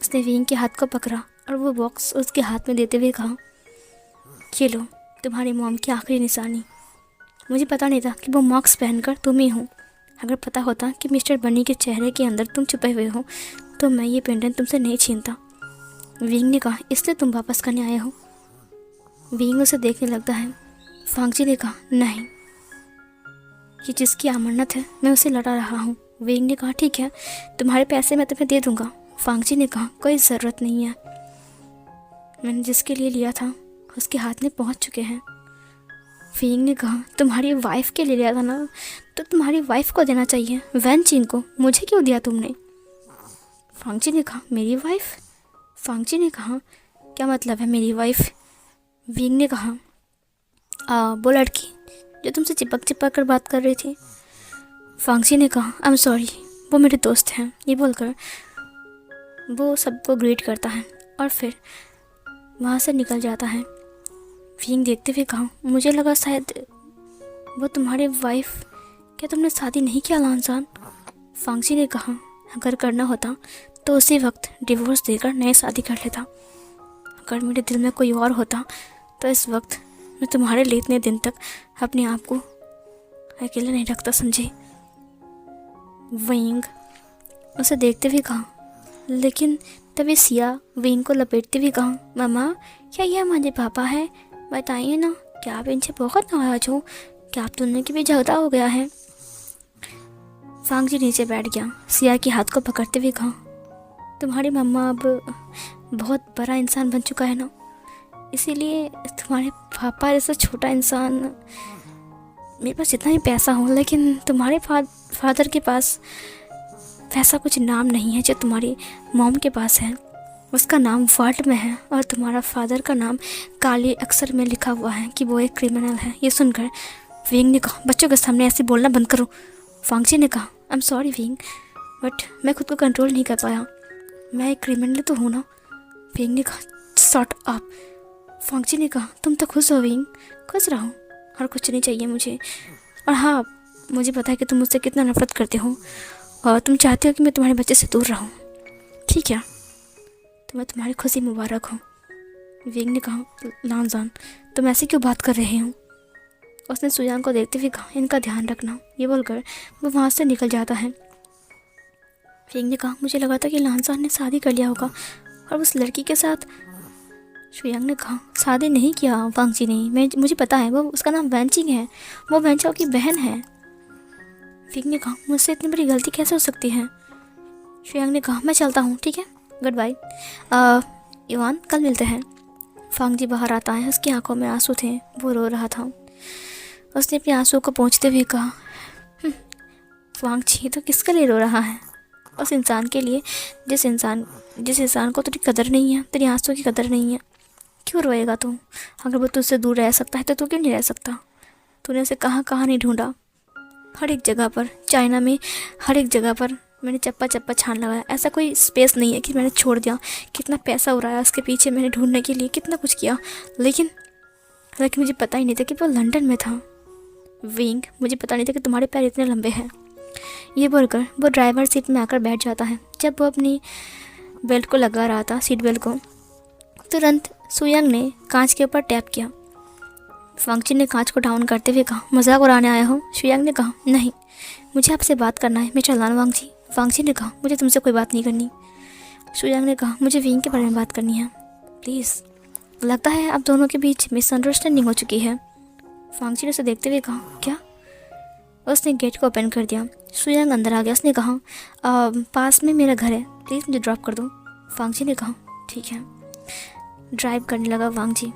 उसने विंग के हाथ को पकड़ा और वो बॉक्स उसके हाथ में देते हुए कहा, ये लो, तुम्हारी मॉम की आखिरी निशानी। मुझे पता नहीं था कि वो मास्क पहनकर तुम ही हो। अगर पता होता कि मिस्टर बनी के चेहरे के अंदर तुम छुपे हुए हो तो मैं ये पेंडेंट तुमसे नहीं छीनता। विंग ने कहा, इसलिए तुम वापस करने आए हो? विंग उसे देखने लगता है। वांग जी ने कहा, नहीं, ये जिसकी अमानत है मैं उसे लड़ा रहा हूँ। विंग ने कहा, ठीक है, तुम्हारे पैसे मैं तुम्हें दे दूँगा। वांग जी ने कहा, कोई ज़रूरत नहीं है, मैंने जिसके लिए लिया था उसके हाथ में पहुँच चुके हैं। विंग ने कहा, तुम्हारी वाइफ के लिए लिया था ना, तो तुम्हारी वाइफ को देना चाहिए, वैन चिन को। मुझे क्यों दिया तुमने? वांग जी ने कहा, मेरी वाइफ? वांग जी ने कहा, क्या मतलब है मेरी वाइफ? विंग ने कहा, वो लड़की जो तुमसे चिपक चिपक कर बात कर रही थी। वांग जी ने कहा, आई एम सॉरी, वो मेरे दोस्त हैं। ये बोलकर वो सबको ग्रीट करता है और फिर वहाँ से निकल जाता है। विंग देखते हुए कहा, मुझे लगा शायद वो तुम्हारी वाइफ। क्या तुमने शादी नहीं किया लानसान? वांग जी ने कहा, अगर करना होता तो उसी वक्त डिवोर्स देकर नई शादी कर लेता। अगर मेरे दिल में कोई और होता तो इस वक्त मैं तुम्हारे लिए इतने दिन तक अपने आप को अकेला नहीं रखता, समझे? विंग उसे देखते हुए कहा, लेकिन तभी सिया विंग को लपेटते हुए कहा, मामा, क्या यह हमारे पापा है? बताइए ना, क्या आप इनसे बहुत नाराज हो? क्या आप दोनों की भी झगड़ा हो गया है? वांग जी नीचे बैठ गया। सिया के हाथ को पकड़ते हुए कहा, तुम्हारी मम्मा अब बहुत बड़ा इंसान बन चुका है ना, इसीलिए तुम्हारे पापा जैसा छोटा इंसान, मेरे पास जितना ही पैसा हो, लेकिन तुम्हारे फादर के पास वैसा कुछ नाम नहीं है जो तुम्हारी मॉम के पास है। उसका नाम वर्ल्ड में है और तुम्हारा फादर का नाम काले अक्षर में लिखा हुआ है कि वो एक क्रिमिनल है। ये सुनकर विंग ने कहा, बच्चों के सामने ऐसे बोलना बंद करो। वांग जी ने कहा, I am sorry wing, but मैं खुद को कंट्रोल नहीं कर पाया, मैं एक क्रिमिनल तो हूँ ना। विंग ने कहा, शट अप। वांग जी ने कहा, तुम तो खुश हो विंग? खुश रहो, और कुछ नहीं चाहिए मुझे। और हाँ, मुझे पता है कि तुम मुझसे कितना नफरत करते हो और तुम चाहते हो कि मैं तुम्हारे बच्चे से दूर रहूं, ठीक है? तुम्हें तुम्हारी खुशी मुबारक हो। विंग ने कहा, लानजान, तुम ऐसे क्यों बात कर रहे हो? उसने सुयांग को देखते हुए कहा, इनका ध्यान रखना। ये बोलकर वो वहाँ से निकल जाता है। विंग ने कहा, मुझे लगा था कि लानजान ने शादी कर लिया होगा और उस लड़की के साथ। शुयांग ने कहा, शादी नहीं किया वांग जी ने, मुझे पता है, वो उसका नाम वैनचिंग है, वो वैनचाओ की बहन है। विंग ने कहा, मुझसे इतनी बड़ी गलती कैसे हो सकती है? शुयांग ने कहा, मैं चलता हूँ, ठीक है, गुड बाय। इवान, कल मिलते हैं। वांग जी बाहर आता है, उसकी आंखों में आंसू थे, वो रो रहा था। उसने अपने आंसू को पोंछते हुए कहा, वांग जी तो किसके लिए रो रहा है? उस इंसान के लिए जिस इंसान को तेरी कदर नहीं है, तेरी आंसू की कदर नहीं है। क्यों रोएगा तू? अगर वो तुझसे दूर रह सकता है तो तू क्यों नहीं रह सकता? तूने उसे कहाँ कहाँ नहीं ढूंढा? हर एक जगह पर, चाइना में हर एक जगह पर मैंने चप्पा चप्पा छान लगाया, ऐसा कोई स्पेस नहीं है कि मैंने छोड़ दिया। कितना पैसा उड़ाया उसके पीछे मैंने ढूंढने के लिए, कितना कुछ किया, लेकिन मुझे पता ही नहीं था कि वो लंदन में था। विंग, मुझे पता नहीं था कि तुम्हारे पैर इतने लंबे हैं। ये बोलकर वो ड्राइवर सीट में आकर बैठ जाता है। जब वो अपनी बेल्ट को लगा रहा था, सीट बेल्ट को, तुरंत सुयांग ने कांच के ऊपर टैप किया। फांगची ने कांच को डाउन करते हुए कहा, मजाक उड़ाने आया हो? शुयांग ने कहा, नहीं, मुझे आपसे बात करना है, मैं चलान वांगची। फांगची ने कहा, मुझे तुमसे कोई बात नहीं करनी। शुयांग ने कहा, मुझे विंग के बारे में बात करनी है, प्लीज़। लगता है आप दोनों के बीच मिसअंडरस्टैंडिंग हो चुकी है। फांगची ने उसे देखते हुए कहा, क्या? उसने गेट को ओपन कर दिया। शुयांग अंदर आ गया। उसने कहा, पास में मेरा घर है, प्लीज़ मुझे ड्रॉप कर दो। फांगची ने कहा, ठीक है। ड्राइव करने लगा वांगची।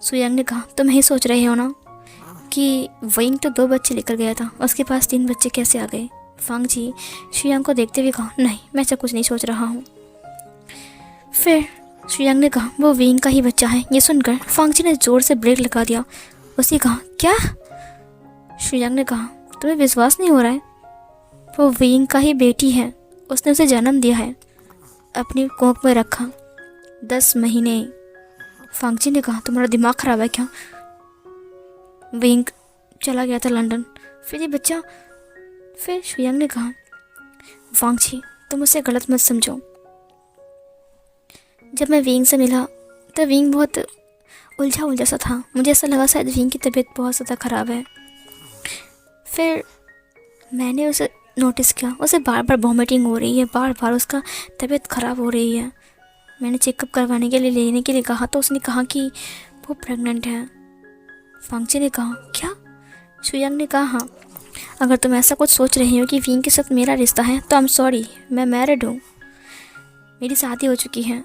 शुयांग ने कहा, तुम यही सोच रहे हो ना कि विंग तो 2 बच्चे लेकर गया था, उसके पास 3 बच्चे कैसे आ गए? फांगची शुयांग को देखते हुए कहा, नहीं, मैं ऐसा कुछ नहीं सोच रहा हूँ। फिर शुयांग ने कहा, वो विंग का ही बच्चा है। ये सुनकर फांगची ने ज़ोर से ब्रेक लगा दिया। उसने कहा, क्या? शुयांग ने कहा, तुम्हें विश्वास नहीं हो रहा है? वो विंग का ही बेटी है, उसने उसे जन्म दिया है, अपनी कोख में रखा 10 महीने। फांगची ने कहा, तुम्हारा दिमाग ख़राब है क्या? विंग चला गया था लंदन, फिर ये बच्चा। फिर शुयांग ने कहा, फांगची तुम उसे गलत मत समझो। जब मैं विंग से मिला तो विंग बहुत उलझा सा था। मुझे ऐसा लगा शायद विंग की तबीयत बहुत ज़्यादा ख़राब है। फिर मैंने उसे नोटिस किया, उसे बार बार वॉमिटिंग हो रही है, बार बार उसका तबीयत ख़राब हो रही है। मैंने चेकअप करवाने के लिए लेने के लिए कहा तो उसने कहा कि वो प्रेग्नेंट है। फांगची ने कहा, क्या? शुयांग ने कहा, हाँ, अगर तुम ऐसा कुछ सोच रही हो कि विंग के साथ मेरा रिश्ता है तो आई एम सॉरी, मैं मैरिड हूँ, मेरी शादी हो चुकी है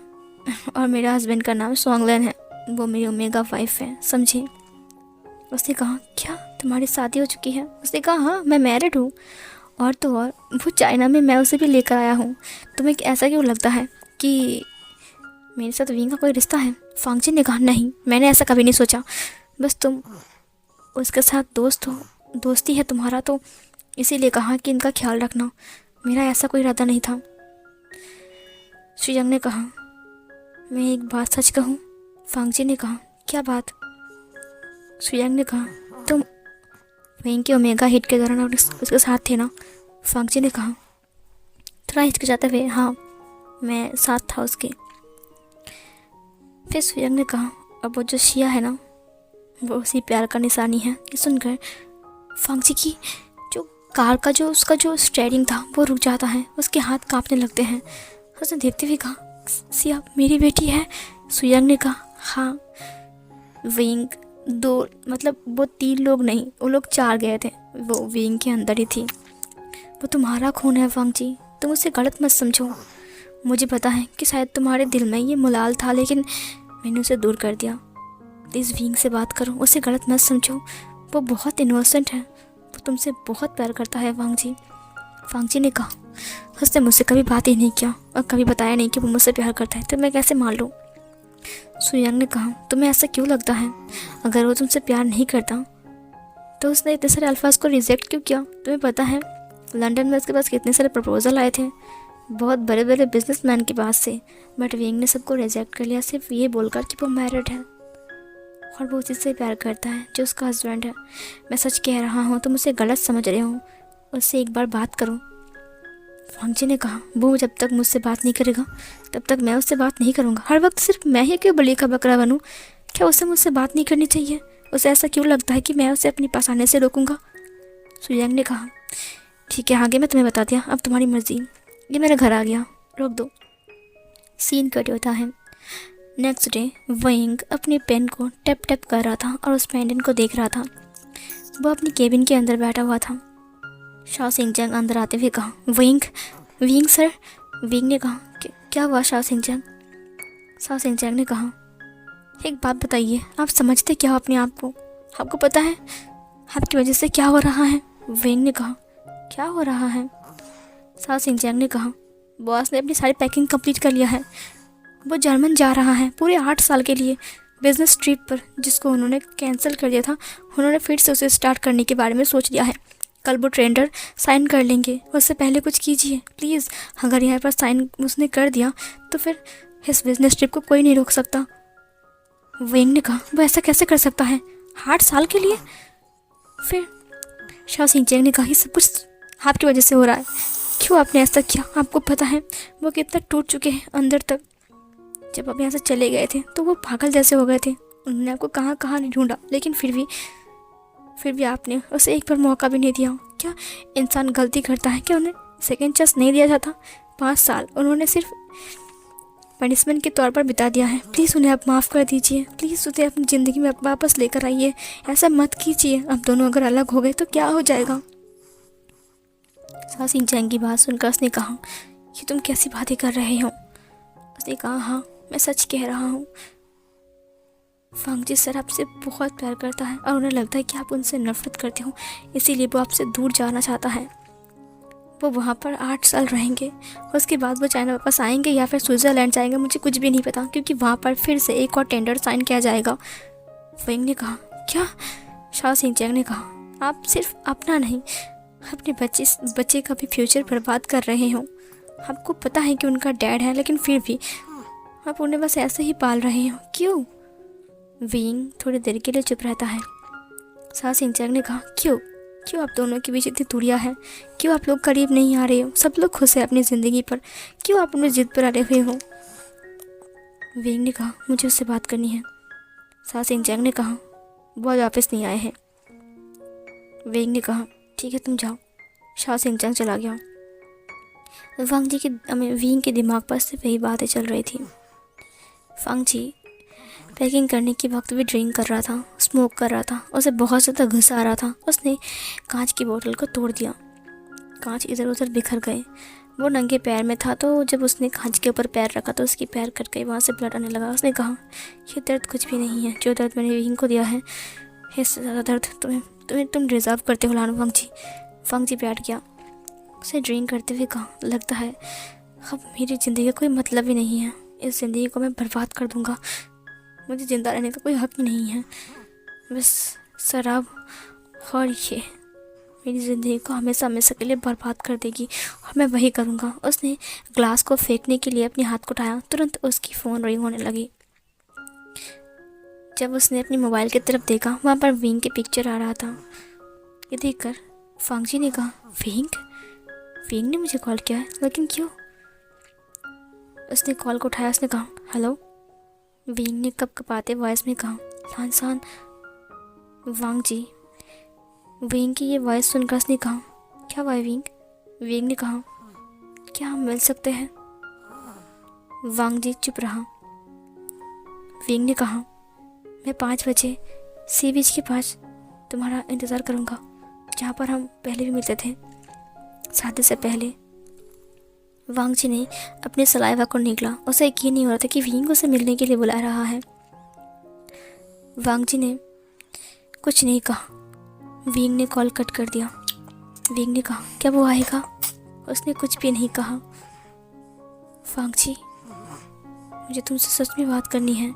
और मेरा हस्बैंड का नाम सोंगलन है, वो मेरी ओमेगा 5 है, समझे? उसने कहा, क्या तुम्हारी शादी हो चुकी है? उसने कहा, हाँ, मैं मैरिड हूँ, और तो और वो चाइना में मैं उसे भी लेकर आया हूँ। तुम्हें ऐसा क्यों लगता है कि मेरे साथ विंग का कोई रिश्ता है? फांगची ने कहा, नहीं, मैंने ऐसा कभी नहीं सोचा, बस तुम उसके साथ दोस्त हो, दोस्ती है तुम्हारा, तो इसीलिए कहा कि इनका ख्याल रखना, मेरा ऐसा कोई इरादा नहीं था। शुयांग ने कहा, मैं एक बात सच कहूँ? फांगची ने कहा, क्या बात? शुयांग ने कहा, तुम विंग के ओमेगा हिट के दौरान उसके साथ थे ना? फांगची ने कहा थोड़ा हिचकिचाते हुए, हाँ, मैं साथ था उसके। फिर शुयांग ने कहा, अब वो जो शिया है ना, वो उसी प्यार का निशानी है। ये सुनकर फांगची की जो कार का जो उसका जो स्टीयरिंग था वो रुक जाता है, उसके हाथ कांपने लगते हैं। उसने देखते हुए कहा, सिया मेरी बेटी है? शुयांग ने कहा, हाँ। विंग 2 मतलब वो 3 लोग नहीं, वो लोग 4 गए थे, वो विंग के अंदर ही थी। वो तुम्हारा खून है फांगची, तुम उसे गलत मत समझो। मुझे पता है कि शायद तुम्हारे दिल में ये मुलाल था, लेकिन मैंने उसे दूर कर दिया। प्लीज़ विंग से बात करो, उसे गलत मत समझो, वो बहुत इनोसेंट है, वो तुमसे बहुत प्यार करता है फांगची। फांगची ने कहा, उसने मुझसे कभी बात ही नहीं किया और कभी बताया नहीं कि वो मुझसे प्यार करता है, तो मैं कैसे मान लूँ? शुयांग ने कहा, तुम्हें ऐसा क्यों लगता है? अगर वो तुमसे प्यार नहीं करता तो उसने इतने सारे अल्फाज को रिजेक्ट क्यों किया? तुम्हें पता है लंदन में उसके पास कितने सारे प्रपोजल आए थे, बहुत बड़े बड़े बिजनेसमैन के पास से, बट विंग ने सबको रिजेक्ट कर लिया, सिर्फ ये बोलकर कि वो मैरिड है और वो उसी से प्यार करता है जो उसका हस्बैंड है। मैं सच कह रहा हूँ, तुम उसे गलत समझ रहे हो, उससे एक बार बात करो। फांगची ने कहा, वो जब तक मुझसे बात नहीं करेगा तब तक मैं उससे बात नहीं करूँगा। हर वक्त सिर्फ मैं ही क्यों बलि का बकरा बनूँ? क्या उसे मुझसे बात नहीं करनी चाहिए? उसे ऐसा क्यों लगता है कि मैं उसे अपने पास आने से रोकूँगा? शुयांग ने कहा, ठीक है, आगे मैं तुम्हें बता दिया, अब तुम्हारी मर्जी। ये मेरा घर आ गया, रोक दो। सीन कट होता है। नेक्स्ट डे विंग अपनी पेन को टैप टैप कर रहा था और उस पेंडेंट को देख रहा था। वो अपनी केबिन के अंदर बैठा हुआ था। शाओ सिंह-चैंग अंदर आते हुए कहा, विंग सर। विंग ने कहा, क्या हुआ शाओ सिंह-चैंग? शाओ सिंह-चैंग ने कहा, एक बात बताइए, आप समझते क्या हो अपने आप को? आपको पता है आपकी वजह से क्या हो रहा है? विंग ने कहा, क्या हो रहा है? शाओ सिंह-चैंग ने कहा, बॉस ने अपनी सारी पैकिंग कंप्लीट कर लिया है, वो जर्मन जा रहा है पूरे 8 साल के लिए बिजनेस ट्रिप पर, जिसको उन्होंने कैंसिल कर दिया था। उन्होंने फिर से उसे स्टार्ट करने के बारे में सोच लिया है। कल वो टेंडर साइन कर लेंगे, उससे पहले कुछ कीजिए प्लीज़। अगर यहाँ पर साइन उसने कर दिया तो फिर इस बिजनेस ट्रिप को कोई नहीं रोक सकता। विंग ने कहा, वो ऐसा कैसे कर सकता है 8 साल के लिए? फिर शाओ सिंह-चैंग ने कहा, ये सब कुछ आपकी वजह से हो रहा है। क्यों आपने ऐसा किया? आपको पता है वो कितना टूट चुके हैं अंदर तक। जब आप यहाँ से चले गए थे तो वो पागल जैसे हो गए थे, उन्होंने आपको कहाँ कहाँ नहीं ढूंढा, लेकिन फिर भी आपने उसे एक बार मौका भी नहीं दिया। क्या इंसान गलती करता है? क्या उन्हें सेकंड चांस नहीं दिया जाता? 5 साल उन्होंने सिर्फ पनिशमेंट के तौर पर बिता दिया है। प्लीज़ उन्हें आप माफ़ कर दीजिए, प्लीज़ उन्हें अपनी ज़िंदगी में वापस लेकर आइए। ऐसा मत कीजिए। अब दोनों अगर अलग हो गए तो क्या हो जाएगा? सा सिंह की बात सुनकर उसने कहा, ये तुम कैसी बातें कर रहे हो? उसने कहा, हाँ मैं सच कह रहा हूँ। वांगजी सर आपसे बहुत प्यार करता है और उन्हें लगता है कि आप उनसे नफरत करते हो, इसीलिए वो आपसे दूर जाना चाहता है। वो वहाँ पर 8 साल रहेंगे, उसके बाद वो चाइना वापस आएंगे या फिर स्विट्ज़रलैंड जाएंगे, मुझे कुछ भी नहीं पता, क्योंकि वहाँ पर फिर से एक और टेंडर साइन किया जाएगा। वेंग ने कहा, क्या? शा सिंह ने कहा, आप सिर्फ अपना नहीं, अपने बच्चे का भी फ्यूचर बर्बाद कर रहे हो। आपको पता है कि उनका डैड है, लेकिन फिर भी आप उन्हें बस ऐसे ही पाल रहे हो। क्यों? विंग थोड़ी देर के लिए चुप रहता है। सा सिंह ने कहा, क्यों आप दोनों के बीच इतनी दूरियां हैं? क्यों आप लोग करीब नहीं आ रहे हो? सब लोग खुश हैं अपनी ज़िंदगी पर, क्यों आप अपनी जिद पर अड़े हुए हो? विंग ने कहा, मुझे उससे बात करनी है। सा सिंह ने कहा, वो आज वापस नहीं आए हैं। विंग ने कहा, ठीक है तुम जाओ। शा सिंह चला गया। विंग के दिमाग पर सिर्फ यही बातें चल रही थी। वांगजी पैकिंग करने के वक्त भी ड्रिंक कर रहा था, स्मोक कर रहा था, उसे बहुत ज़्यादा गुस्सा आ रहा था। उसने कांच की बोतल को तोड़ दिया, कांच इधर उधर बिखर गए। वो नंगे पैर में था, तो जब उसने कांच के ऊपर पैर रखा तो उसकी पैर कट गई, वहाँ से ब्लड आने लगा। उसने कहा, ये दर्द कुछ भी नहीं है जो दर्द मैंने विंग को दिया है। इससे ज़्यादा दर्द तुम डिज़र्व करते हो लानू। वांगजी बैठ गया। उसे ड्रिंक करते हुए कहा, लगता है अब मेरी ज़िंदगी का कोई मतलब ही नहीं है, इस ज़िंदगी को मैं बर्बाद कर दूँगा। मुझे ज़िंदा रहने का कोई हक ही नहीं है, बस शराब और ये मेरी ज़िंदगी को हमेशा हमेशा के लिए बर्बाद कर देगी, और मैं वही करूँगा। उसने ग्लास को फेंकने के लिए अपने हाथ को उठाया, तुरंत उसकी फ़ोन रिंग होने लगी। जब उसने अपनी मोबाइल की तरफ देखा, वहाँ पर विंग की पिक्चर आ रहा था। ये देखकर वांगजी ने कहा, विंग ने मुझे कॉल किया है, लेकिन क्यों? उसने कॉल को उठाया। उसने कहा, हेलो। विंग ने कपकपाते वॉइस में कहा, लानसान। वांगजी विंग की ये वॉइस सुनकर उसने कहा, क्या हुआ विंग? विंग ने कहा, क्या हम मिल सकते हैं? वांगजी चुप रहा। विंग ने कहा, मैं 5 बजे सी बीच के पास तुम्हारा इंतज़ार करूँगा, जहाँ पर हम पहले भी मिलते थे, शादी से पहले। वांगजी ने अपने सलाइवा को निगला। उसे यकीन नहीं हो रहा था कि विंग उसे मिलने के लिए बुला रहा है। वांगजी ने कुछ नहीं कहा। विंग ने कॉल कट कर दिया। विंग ने कहा, क्या वो आएगा? उसने कुछ भी नहीं कहा। वांगजी, मुझे तुमसे सच में बात करनी है।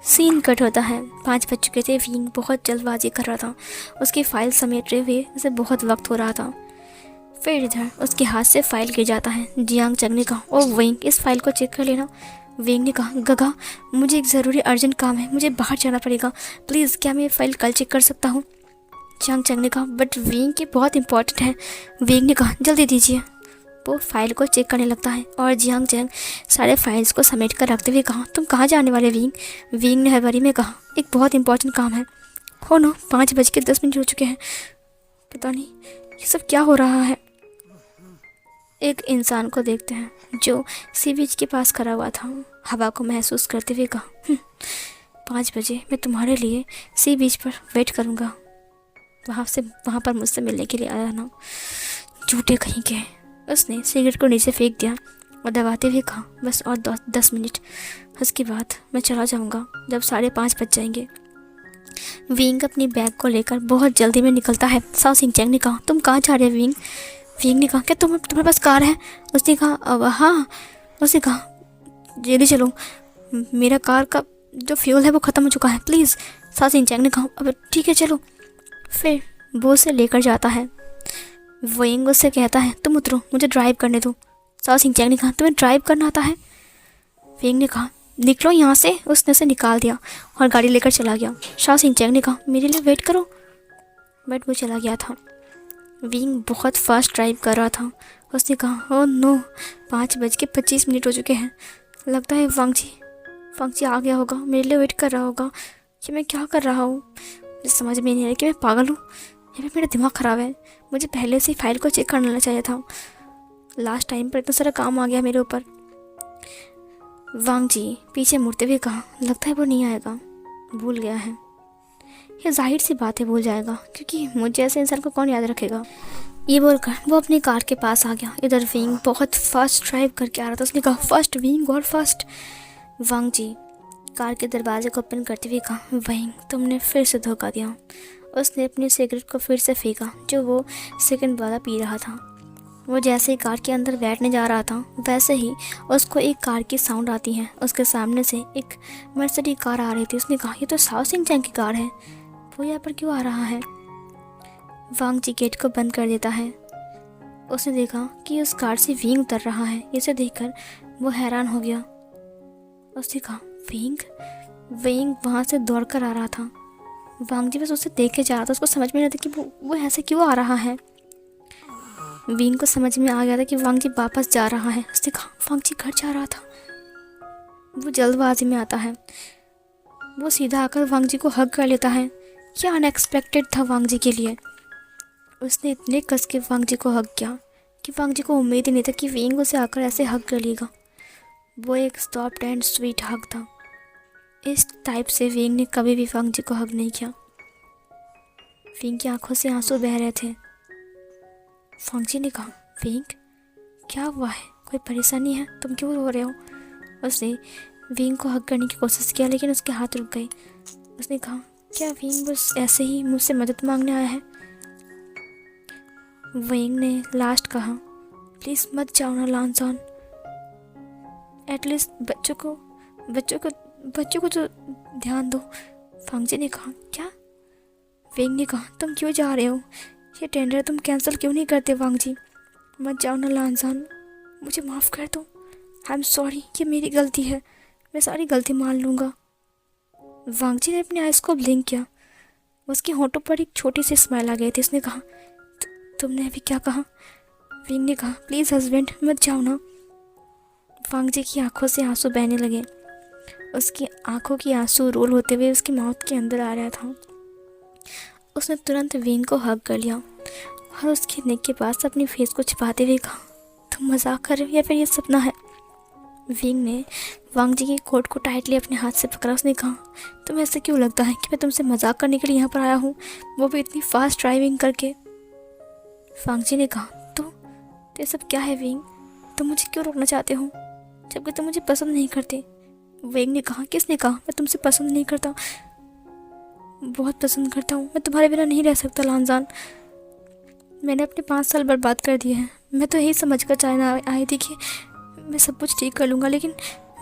सीन कट होता है। 5 बज चुके थे। विंग बहुत जल्दबाजी कर रहा था। उसकी फाइल समेटते हुए उसे बहुत वक्त हो रहा था। फिर इधर उसके हाथ से फाइल गिर जाता है। जियांग चंग ने कहा, ओ विंग, इस फाइल को चेक कर लेना। विंग ने कहा, गगा, मुझे एक ज़रूरी अर्जेंट काम है, मुझे बाहर जाना पड़ेगा, प्लीज़ क्या मैं ये फाइल कल चेक कर सकता हूँ? जियांग चंग ने कहा, बट विंग की बहुत इंपॉर्टेंट है। विंग ने कहा, जल्दी दीजिए। वो फाइल को चेक करने लगता है और जियांग चंग सारे फाइल्स को समेट कर रखते हुए कहा, तुम कहाँ जाने वाले विंग? विंग ने हड़बड़ी में कहा, एक बहुत इंपॉर्टेंट काम है। हो नो 5:10 हो चुके हैं। पता नहीं ये सब क्या हो रहा है। एक इंसान को देखते हैं जो सी बीच के पास खड़ा हुआ था। हवा को महसूस करते हुए कहा, 5 बजे मैं तुम्हारे लिए सी बीच पर वेट करूँगा, वहाँ पर मुझसे मिलने के लिए आया ना, झूठे कहीं के। उसने सिगरेट को नीचे फेंक दिया और दबाते हुए कहा, बस और 10 मिनट, उसके बाद मैं चला जाऊँगा जब 5:30 बज जाएंगे। विंग अपनी बैग को लेकर बहुत जल्दी में निकलता है। साओ सिंह चैंग ने कहा, तुम कहाँ जा रहे हो विंग? विंग ने कहा, क्या तुम्हारे पास कार है? उसने कहा, हाँ। उसने कहा, जल्दी चलो, मेरा कार का जो फ्यूल है वो ख़त्म हो चुका है, प्लीज़। साओ सिंह चैंग ने कहा, अब ठीक है चलो। फिर वो उसे लेकर जाता है। विंग उससे कहता है, तुम उतरो, मुझे ड्राइव करने दो। साओ सिंह चैंग ने कहा, तुम्हें ड्राइव करना आता है? विंग ने कहा, निकलो यहाँ से। उसने उसे निकाल दिया और गाड़ी लेकर चला गया। साओ सिंह चैंग ने कहा, मेरे लिए वेट करो, बट वो चला गया था। विंग बहुत फास्ट ड्राइव कर रहा था। उसने कहा, ओह नो, 5:25 हो चुके हैं। लगता है वांगजी वांगजी आ गया होगा, मेरे लिए वेट कर रहा होगा कि मैं क्या कर रहा हूँ। मुझे समझ में नहीं आ रहा कि मैं पागल हूँ या फिर मेरा दिमाग ख़राब है। मुझे पहले से ही फाइल को चेक कर लेना चाहिए था। लास्ट टाइम पर इतना सारा काम आ गया मेरे ऊपर। वांगजी पीछे मुड़ते हुए कहा, लगता है वो नहीं आएगा, भूल गया है। ये जाहिर सी बात है, भूल जाएगा, क्योंकि मुझे ऐसे इंसान को कौन याद रखेगा। ये बोलकर वो अपनी कार के पास आ गया। इधर विंग बहुत फास्ट ड्राइव करके आ रहा था। उसने कहा, फास्ट विंग, और फास्ट। वांगजी कार के दरवाजे को ओपन करते हुए कहा, विंग तुमने फिर से धोखा दिया। उसने अपनी सिगरेट को फिर से फेंका जो वो सेकंड वाला पी रहा था। वो जैसे ही कार के अंदर बैठने जा रहा था वैसे ही उसको एक कार की साउंड आती है। उसके सामने से एक मर्सिडीज कार आ रही थी। उसने कहा, ये तो साओ सिंह चैंग की कार है, वो यहाँ पर क्यों आ रहा है। वांगजी गेट को बंद कर देता है। उसने देखा कि उस कार से विंग उतर रहा है। इसे देखकर वो हैरान हो गया। उसने कहा, विंग? विंग वहाँ से दौड़ कर आ रहा था। वांगजी बस उसे देख के जा रहा था। उसको समझ में नहीं आता कि वो ऐसे क्यों आ रहा है। विंग को समझ में आ गया था कि वांगजी वापस जा रहा है। उसने कहा, वांगजी घर जा रहा था। वो जल्दबाजी में आता है। वो सीधा आकर वांगजी को हग कर लेता है। यह अनएक्सपेक्टेड था वांगजी के लिए। उसने इतने कस के वांगजी को हग किया कि वांगजी को उम्मीद ही नहीं था कि विंग उसे आकर ऐसे हग कर लेगा। वो एक सॉफ्ट एंड स्वीट हग था। इस टाइप से विंग ने कभी भी वांगजी को हग नहीं किया। विंग की आंखों से आंसू बह रहे थे। वांगजी ने कहा, विंग क्या हुआ है, कोई परेशानी है, तुम क्यों रो रहे हो। उसने विंग को हग करने की कोशिश किया लेकिन उसके हाथ रुक गए। उसने कहा, क्या विंग बस ऐसे ही मुझसे मदद मांगने आया है। विंग ने लास्ट कहा, प्लीज़ मत जाओ ना लांसान, एटलीस्ट बच्चों को तो ध्यान दो। वांगजी ने कहा, क्या। विंग ने कहा, तुम क्यों जा रहे हो, ये टेंडर तुम कैंसिल क्यों नहीं करते। वांगजी मत जाओ ना लांसान, मुझे माफ़ कर दो। आई एम सॉरी, ये मेरी गलती है, मैं सारी गलती मान लूँगा। वांगजी ने अपने आइज़ को ब्लिंक किया। उसके होंठों पर एक छोटी सी स्माइल आ गई थी। उसने कहा, तुमने अभी क्या कहा। विंग ने कहा, प्लीज़ हस्बैंड मत जाओ ना। वांगजी की आंखों से आंसू बहने लगे। उसकी आंखों की आंसू रोल होते हुए उसकी माउथ के अंदर आ रहा था। उसने तुरंत विंग को हग कर लिया और उसके नेक के पास अपनी फेस को छिपाते हुए कहा, तुम मजाक कर रहे हो या फिर ये सपना है। विंग ने वांगजी की कोट को टाइटली अपने हाथ से पकड़ा। उसने कहा, तुम्हें ऐसे क्यों लगता है कि मैं तुमसे मजाक करने के लिए यहाँ पर आया हूँ, वो भी इतनी फास्ट ड्राइविंग करके। वांगजी ने कहा, तो ये सब क्या है विंग, तुम मुझे क्यों रोकना चाहते हो जबकि तुम मुझे पसंद नहीं करते। विंग ने कहा, किसने कहा मैं तुमसे पसंद नहीं करता, बहुत पसंद करता हूँ, मैं तुम्हारे बिना नहीं रह सकता लांजान। मैंने अपने 5 साल बर्बाद कर दिए हैं। मैं तो यही समझ कर चाइना आई थी कि मैं सब कुछ ठीक कर लूँगा, लेकिन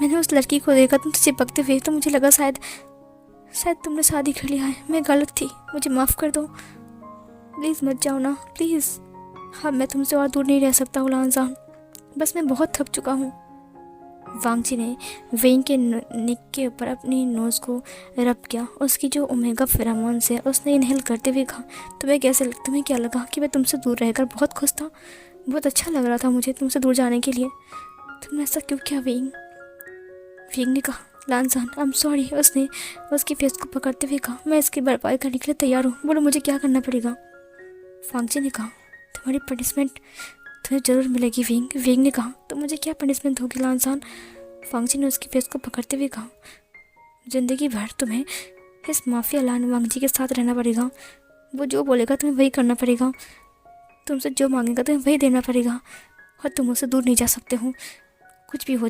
मैंने उस लड़की को देखा तुमसे चिपकते हुए, तो मुझे लगा शायद तुमने शादी कर लिया है। मैं गलत थी, मुझे माफ़ कर दो, प्लीज़ मत जाओ ना, प्लीज़। हाँ, मैं तुमसे और दूर नहीं रह सकता हूँ लांजान, बस मैं बहुत थक चुका हूँ। वांगजी ने विंग के नेक के ऊपर अपनी नोज़ को रब किया। उसकी जो ओमेगा फेरोमोन्स है उसने इनहेल करते हुए कहा, तुम्हें क्या लगा कि मैं तुमसे दूर रहकर बहुत खुश था, बहुत अच्छा लग रहा था मुझे तुमसे दूर जाने के लिए, तुमने ऐसा क्यों किया विंग। विंग ने कहा, लांजान आई एम सॉरी। उसने उसकी फेस को पकड़ते हुए कहा, मैं इसकी भरपाई करने के लिए तैयार हूँ, बोलो मुझे क्या करना पड़ेगा। वांगजी ने कहा, तुम्हारी पनिशमेंट तुम्हें ज़रूर मिलेगी विंग। विंग ने कहा, तो मुझे क्या पनिशमेंट होगी लांजान। वांगजी ने उसकी फेस को पकड़ते हुए कहा, ज़िंदगी भर तुम्हें इस माफिया लान वांगजी के साथ रहना पड़ेगा। वो जो बोलेगा तुम्हें वही करना पड़ेगा, तुमसे जो मांगेगा तुम्हें वही देना पड़ेगा, और तुम उससे दूर नहीं जा सकते हो। कुछ भी हो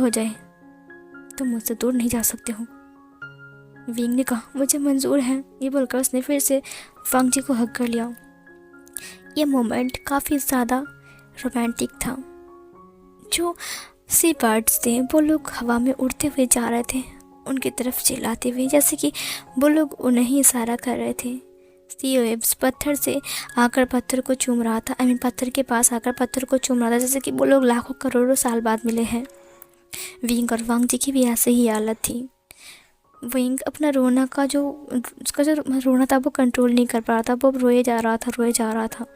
जाए तुम मुझसे दूर नहीं जा सकते हो। विंग ने कहा, मुझे मंजूर है। ये बोलकर उसने फिर से वांगजी को हग कर लिया। ये मोमेंट काफ़ी ज़्यादा रोमांटिक था। जो सी बर्ड्स थे वो लोग हवा में उड़ते हुए जा रहे थे उनकी तरफ चिल्लाते हुए, जैसे कि वो लोग उन्हें ही इशारा कर रहे थे। सी वेव्स पत्थर से आकर पत्थर को चूम रहा था, पत्थर के पास आकर पत्थर को चूम रहा था, जैसे कि वो लोग लाखों करोड़ों साल बाद मिले हैं। विंग और वांगजी की भी ऐसे ही हालत थी। विंग अपना उसका जो रोना था वो कंट्रोल नहीं कर पा रहा था। वो रोए जा रहा था।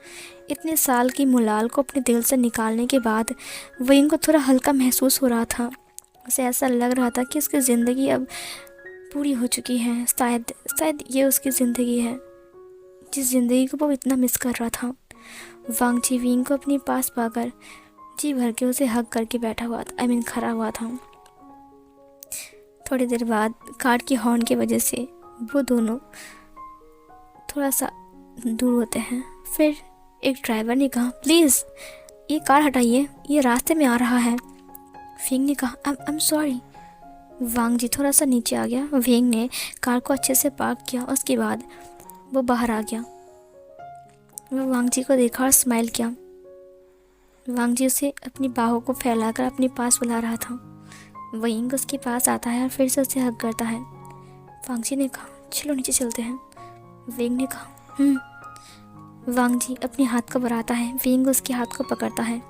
इतने साल की मुलाल को अपने दिल से निकालने के बाद विंग को थोड़ा हल्का महसूस हो रहा था। उसे ऐसा लग रहा था कि उसकी ज़िंदगी अब पूरी हो चुकी है। शायद शायद ये उसकी ज़िंदगी है, जिस ज़िंदगी को वो इतना मिस कर रहा था। वांग जी विंग को अपने पास पाकर जी भर के उसे हग करके बैठा हुआ था, खड़ा हुआ था। थोड़ी देर बाद कार की हॉर्न की वजह से वो दोनों थोड़ा सा दूर होते हैं। फिर एक ड्राइवर ने कहा, प्लीज़ ये कार हटाइए, ये रास्ते में आ रहा है। विंग ने कहा, आई एम सॉरी। वांग जी थोड़ा सा नीचे आ गया। विंग ने कार को अच्छे से पार्क किया। उसके बाद वो बाहर आ गया। वो वांग जी को देखा और स्माइल किया। वांग जी उसे अपनी बाहों को फैलाकर अपने पास बुला रहा था। विंग उसके पास आता है और फिर से उसे हग करता है। वांग जी ने कहा, चलो नीचे चलते हैं। विंग ने कहा, वांग जी अपने हाथ को बढ़ाता है। विंग उसके हाथ को पकड़ता है।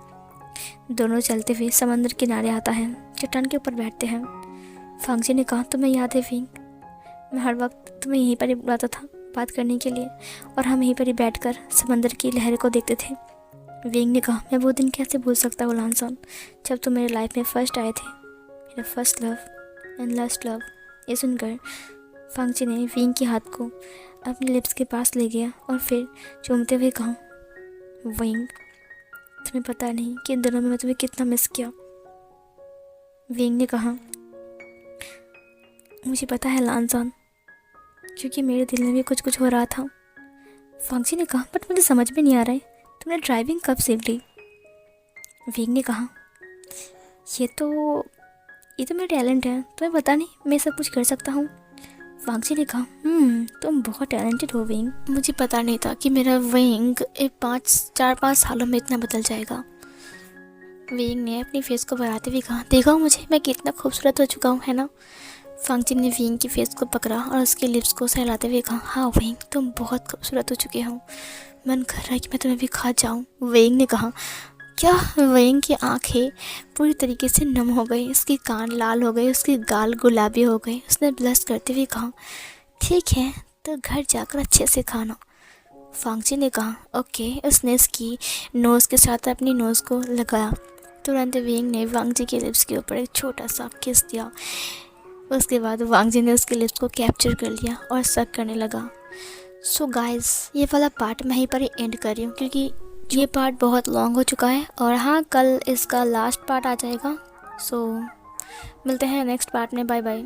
दोनों चलते हुए समंदर किनारे आता है। चट्टान के ऊपर बैठते हैं। वांग जी ने कहा, तुम्हें याद है विंग, मैं हर वक्त तुम्हें यहीं पर ही बुलाता था बात करने के लिए, और हम यहीं पर ही बैठकर समंदर की लहर को देखते थे। विंग ने कहा, मैं वो दिन कैसे भूल सकता हूँ लानसॉन, जब तुम मेरे लाइफ में फर्स्ट आए थे। मेरा first love and last love. ये सुनकर वांग जी ने विंग के हाथ को अपने लिप्स के पास ले गया और फिर चूमते हुए कहा, विंग तुम्हें पता नहीं कि इन दिनों में मैं तुम्हें कितना मिस किया। विंग ने कहा, मुझे पता है लानसॉन, क्योंकि मेरे दिल में भी कुछ कुछ हो रहा था। वांग जी ने कहा, बट मुझे समझ में नहीं आ रहा है, तुमने ड्राइविंग कब सीख ली। विंग ने कहा, ये तो मेरा टैलेंट है, तुम्हें पता नहीं मैं सब कुछ कर सकता हूँ। वांग जी ने कहा, तुम बहुत टैलेंटेड हो विंग, मुझे पता नहीं था कि मेरा विंग 4-5 सालों में इतना बदल जाएगा। विंग ने अपनी फेस को बढ़ाते हुए कहा, देखा मुझे मैं कितना खूबसूरत हो चुका हूँ, है ना। वांग जी ने विंग की फेस को पकड़ा और उसके लिप्स को सहलाते हुए कहा, हाँ विंग तुम बहुत खूबसूरत हो चुके हो, मन कर रहा है कि मैं तुम्हें भी खा जाऊँ। विंग ने कहा, क्या। विंग की आंखें पूरी तरीके से नम हो गई, उसके कान लाल हो गए, उसके गाल गुलाबी हो गए। उसने ब्लश करते हुए कहा, ठीक है तो घर जाकर अच्छे से खाना। वांग जी ने कहा, ओके। उसने इसकी नोज़ के साथ अपनी नोज़ को लगाया। तुरंत विंग ने वांग जी के लिप्स के ऊपर एक छोटा सा किस दिया। उसके बाद वांग जी ने उसके लिप्स को कैप्चर कर लिया और सक करने लगा। सो गाइस, ये वाला पार्ट मैं यहीं पर ही एंड कर रही हूँ, क्योंकि ये पार्ट बहुत लॉन्ग हो चुका है। और हाँ, कल इसका लास्ट पार्ट आ जाएगा। सो मिलते हैं नेक्स्ट पार्ट में। Bye bye.